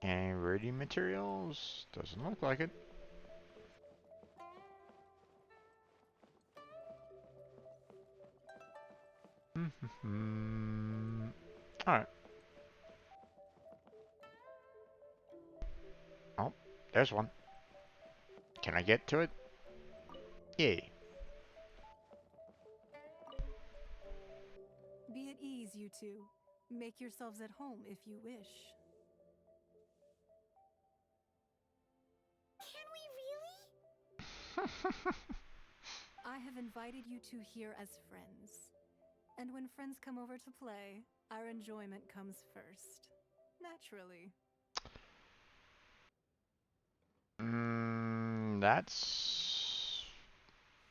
Any ready materials? Doesn't look like it. Alright. Oh, there's one. Can I get to it? Yay. Be at ease, you two. Make yourselves at home if you wish. Can we really? I have invited you two here as friends. And when friends come over to play, our enjoyment comes first. Naturally. That's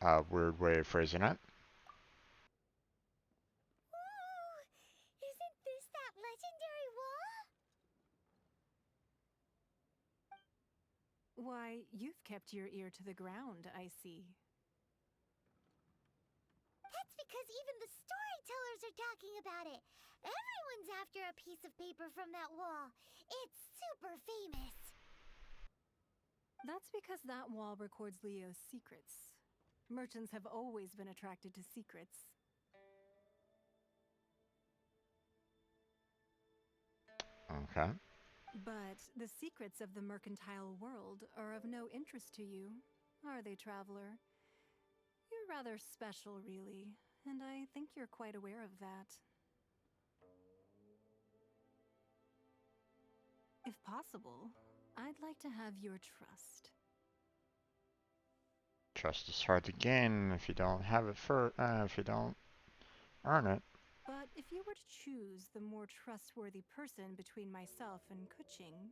a weird way of phrasing it. Ooh, isn't this that legendary wall? Why, you've kept your ear to the ground, I see. That's because even the storytellers are talking about it. Everyone's after a piece of paper from that wall. It's super famous. That's because that wall records Leo's secrets. Merchants have always been attracted to secrets. Okay. But the secrets of the mercantile world are of no interest to you, are they, traveler? You're rather special, really, and I think you're quite aware of that. If possible, I'd like to have your trust. Trust is hard to gain if you don't have it if you don't earn it. But if you were to choose the more trustworthy person between myself and Kuching...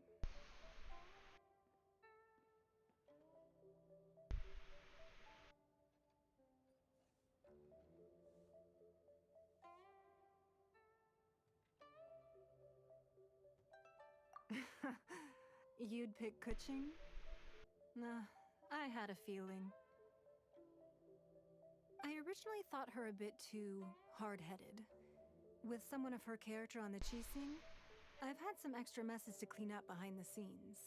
You'd pick Kuching? Nah, I had a feeling. I originally thought her a bit too hard-headed. With someone of her character on the Qixing, I've had some extra messes to clean up behind the scenes.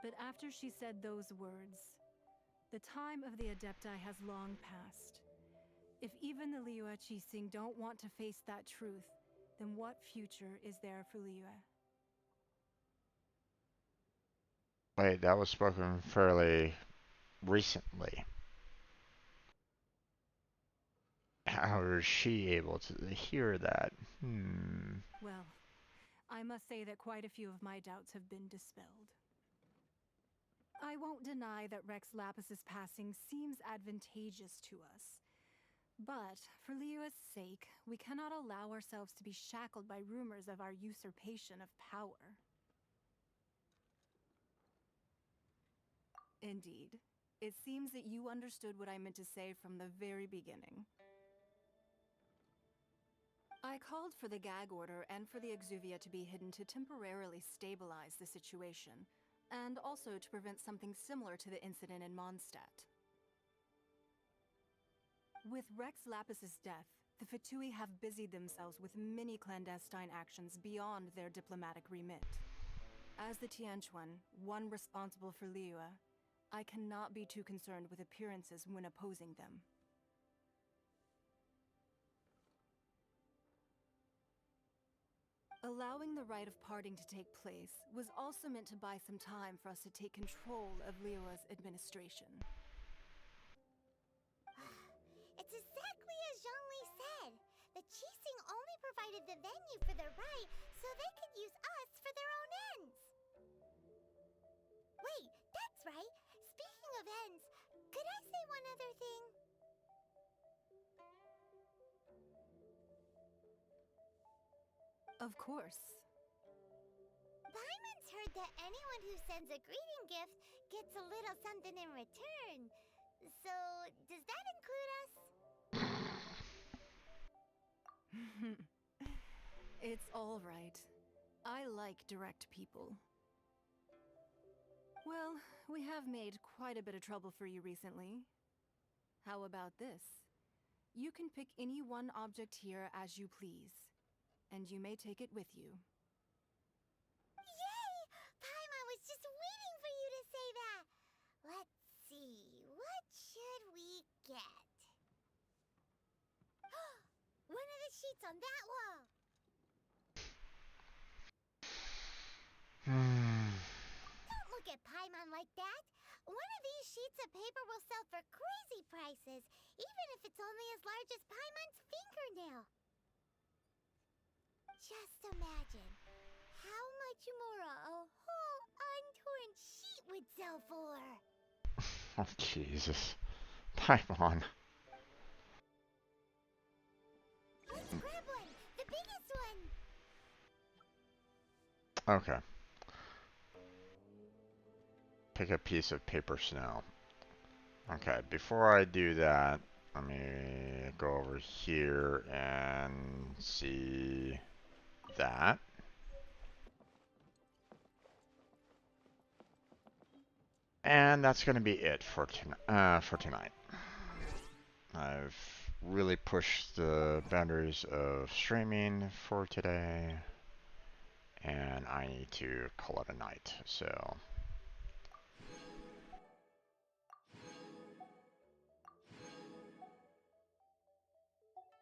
But after she said those words, the time of the Adepti has long passed. If even the Liyue Qixing don't want to face that truth, then what future is there for Liyue? Wait, that was spoken fairly recently. How is she able to hear that? Well, I must say that quite a few of my doubts have been dispelled. I won't deny that Rex Lapis's passing seems advantageous to us. But, for Liyue's sake, we cannot allow ourselves to be shackled by rumors of our usurpation of power. Indeed. It seems that you understood what I meant to say from the very beginning. I called for the gag order and for the Exuvia to be hidden to temporarily stabilize the situation, and also to prevent something similar to the incident in Mondstadt. With Rex Lapis's death, the Fatui have busied themselves with many clandestine actions beyond their diplomatic remit. As the Tianquan, one responsible for Liyue, I cannot be too concerned with appearances when opposing them. Allowing the rite of parting to take place was also meant to buy some time for us to take control of Liyue's administration. It's exactly as Zhongli said. The Qixing only provided the venue for the rite so they could use us for their own ends. Wait, that's right. Speaking of ends, could I say one other thing? Of course. heard that anyone who sends a greeting gift gets a little something in return. So, does that include us? It's all right. I like direct people. Well, we have made quite a bit of trouble for you recently. How about this? You can pick any one object here as you please, and you may take it with you. Yay! Paimon was just waiting for you to say that. Let's see, what should we get? One of the sheets on that wall. Don't look at Paimon like that. One of these sheets of paper will sell for crazy prices, even if it's only as large as Paimon's fingernail. Just imagine how much more a whole untorn sheet would sell for. Oh, Jesus. Paimon. Let's grab one, the biggest one. Okay. Pick a piece of paper snow. Okay, before I do that, let me go over here and see that. And that's going to be it for tonight. I've really pushed the boundaries of streaming for today, and I need to call it a night, so...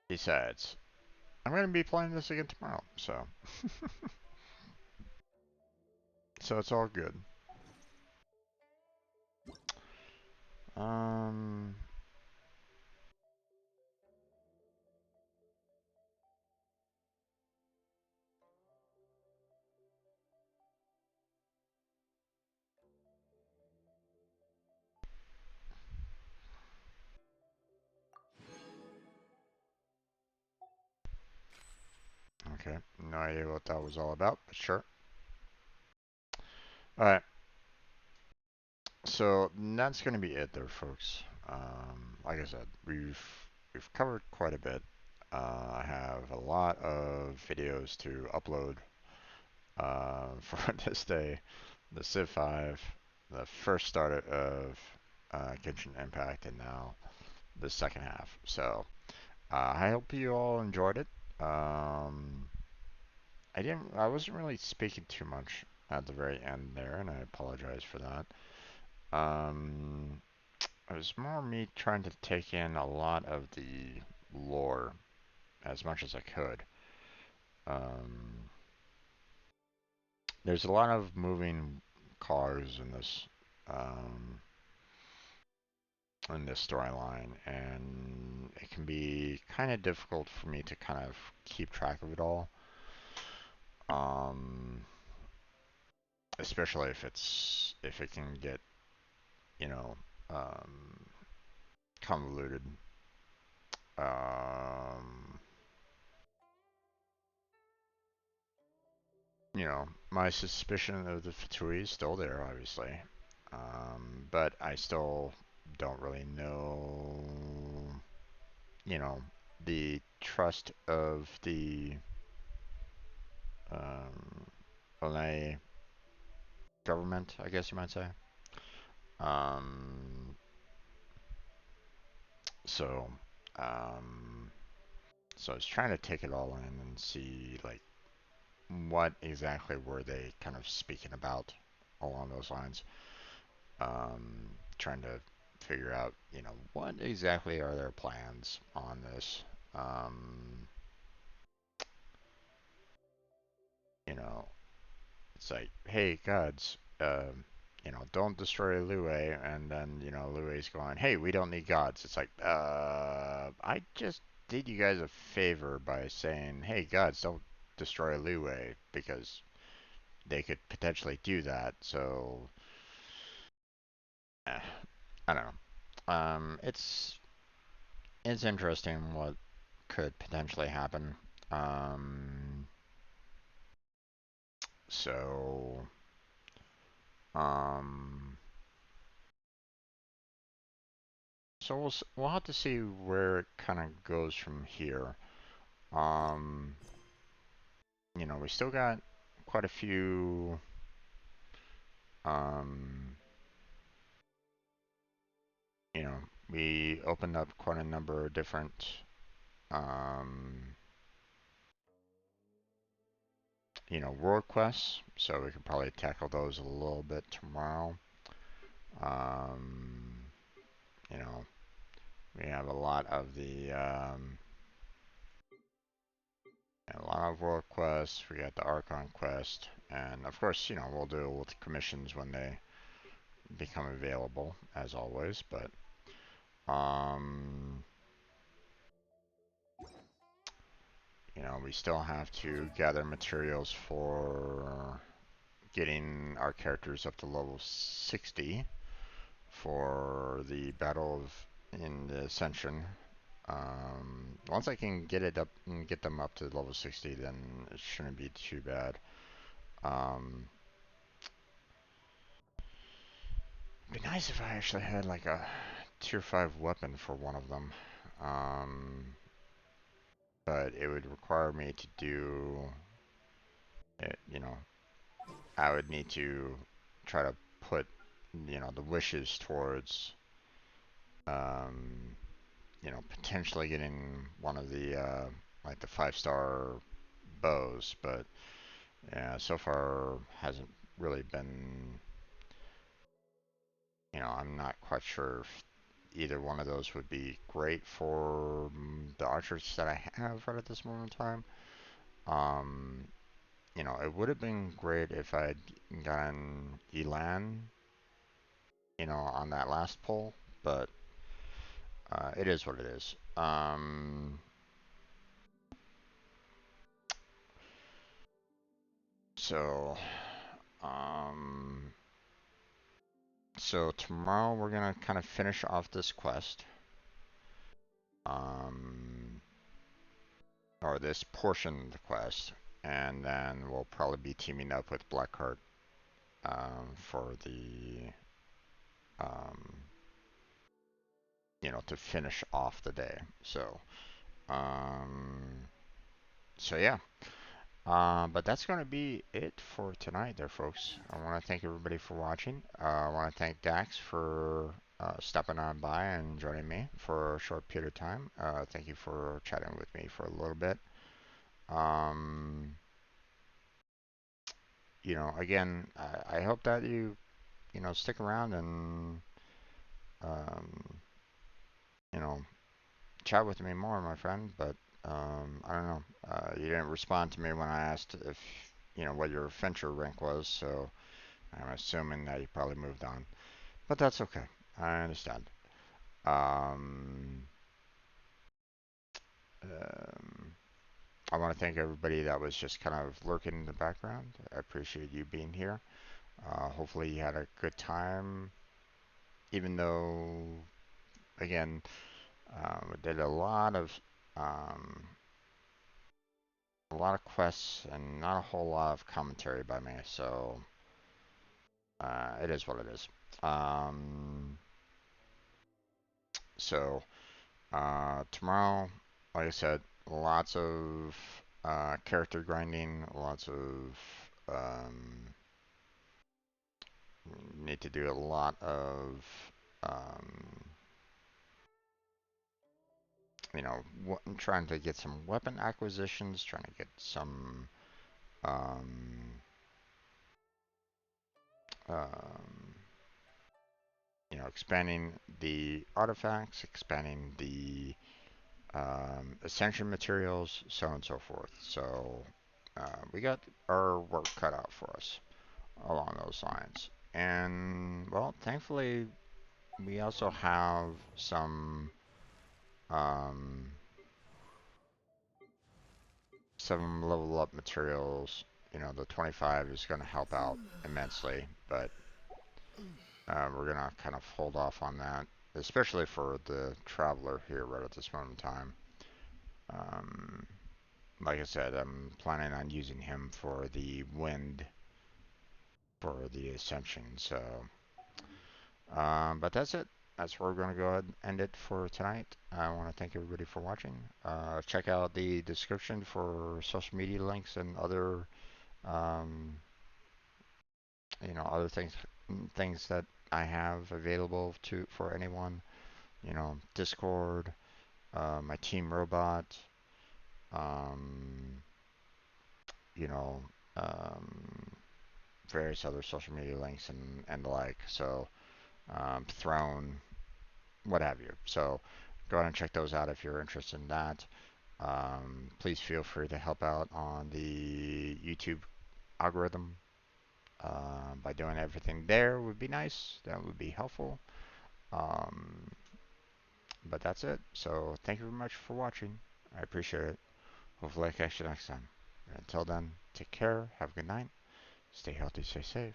Besides, I'm going to be playing this again tomorrow, so... so it's all good. Okay, no idea what that was all about, but sure. Alright. So that's going to be it there, folks. Like I said, we've covered quite a bit. I have a lot of videos to upload for this day. The Civ 5, the first start of Genshin Impact, and now the second half. So I hope you all enjoyed it. I wasn't really speaking too much at the very end there, and I apologize for that. It was more me trying to take in a lot of the lore as much as I could. There's a lot of moving cars in this storyline, and it can be kind of difficult for me to kind of keep track of it all. Especially if it can get, you know, convoluted. You know, my suspicion of the Fatui is still there, obviously. But I still don't really know, you know, the trust of the Malay government, I guess you might say. So, so I was trying to take it all in and see, like, what exactly were they kind of speaking about along those lines. Trying to figure out, you know, what exactly are their plans on this. You know, it's like, hey, gods, you know, don't destroy Lue, and then, you know, Lue's going, hey, we don't need gods. It's like, I just did you guys a favor by saying, hey, gods, don't destroy Lue, because they could potentially do that, so... I don't know. It's interesting what could potentially happen. So Um, so we'll have to see where it kind of goes from here. Um, we still got quite a few. Um, we opened up quite a number of different. Um, world quests, so we could probably tackle those a little bit tomorrow. Um, you know, we have a lot of a lot of world quests. We got the Archon quest, and of course, we'll deal with commissions when they become available, as always. But um, we still have to gather materials for getting our characters up to level 60 for the Battle in the Ascension. Once I can get it up and get them up to level 60, then it shouldn't be too bad. It'd be nice if I actually had like a tier 5 weapon for one of them. But it would require me to do it, I would need to try to put, the wishes towards, potentially getting one of the, like the 5-star bows, but yeah, so far hasn't really been, I'm not quite sure if either one of those would be great for the archers that I have right at this moment in time. Um, it would have been great if I'd gotten Elan, on that last pull, but it is what it is. So, um, so tomorrow we're gonna kind of finish off this quest, or this portion of the quest, and then we'll probably be teaming up with Blackheart for the, um, to finish off the day. Um, so yeah. But that's going to be it for tonight there, folks. I want to thank everybody for watching. I want to thank Dax for stopping on by and joining me for a short period of time. Thank you for chatting with me for a little bit. Um, again, I hope that you, stick around and, um, you know, chat with me more, my friend. But I don't know. You didn't respond to me when I asked if, what your venture rank was, so I'm assuming that you probably moved on. But that's okay. I understand. Um, um, I want to thank everybody that was just kind of lurking in the background. I appreciate you being here. Hopefully you had a good time, even though, again, we did um, a lot of quests and not a whole lot of commentary by me. So it is what it is. So tomorrow, like I said, lots of character grinding, lots of need to do a lot of um, trying to get some weapon acquisitions, trying to get some um, um, expanding the artifacts, expanding the ascension materials, so on and so forth. So we got our work cut out for us along those lines. And well, thankfully, we also have um, some level up materials. The 25 is going to help out immensely, but we're going to kind of hold off on that, especially for the traveler here right at this moment in time. Um, like I said, I'm planning on using him for the wind for the Ascension. So, but that's it. That's where we're going to go ahead and end it for tonight. I want to thank everybody for watching. Check out the description for social media links and other, um, other things that I have available for anyone. Discord, my Team Robot, um, you know, um, various other social media links and the like. So, Throne, what have you. So, go ahead and check those out if you're interested in that. Please feel free to help out on the YouTube algorithm by doing everything there would be nice. That would be helpful. Um, but that's it. So thank you very much for watching. I appreciate it. Hopefully I catch you next time. Until then, take care. Have a good night. Stay healthy, stay safe.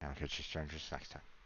And I'll catch you strangers next time.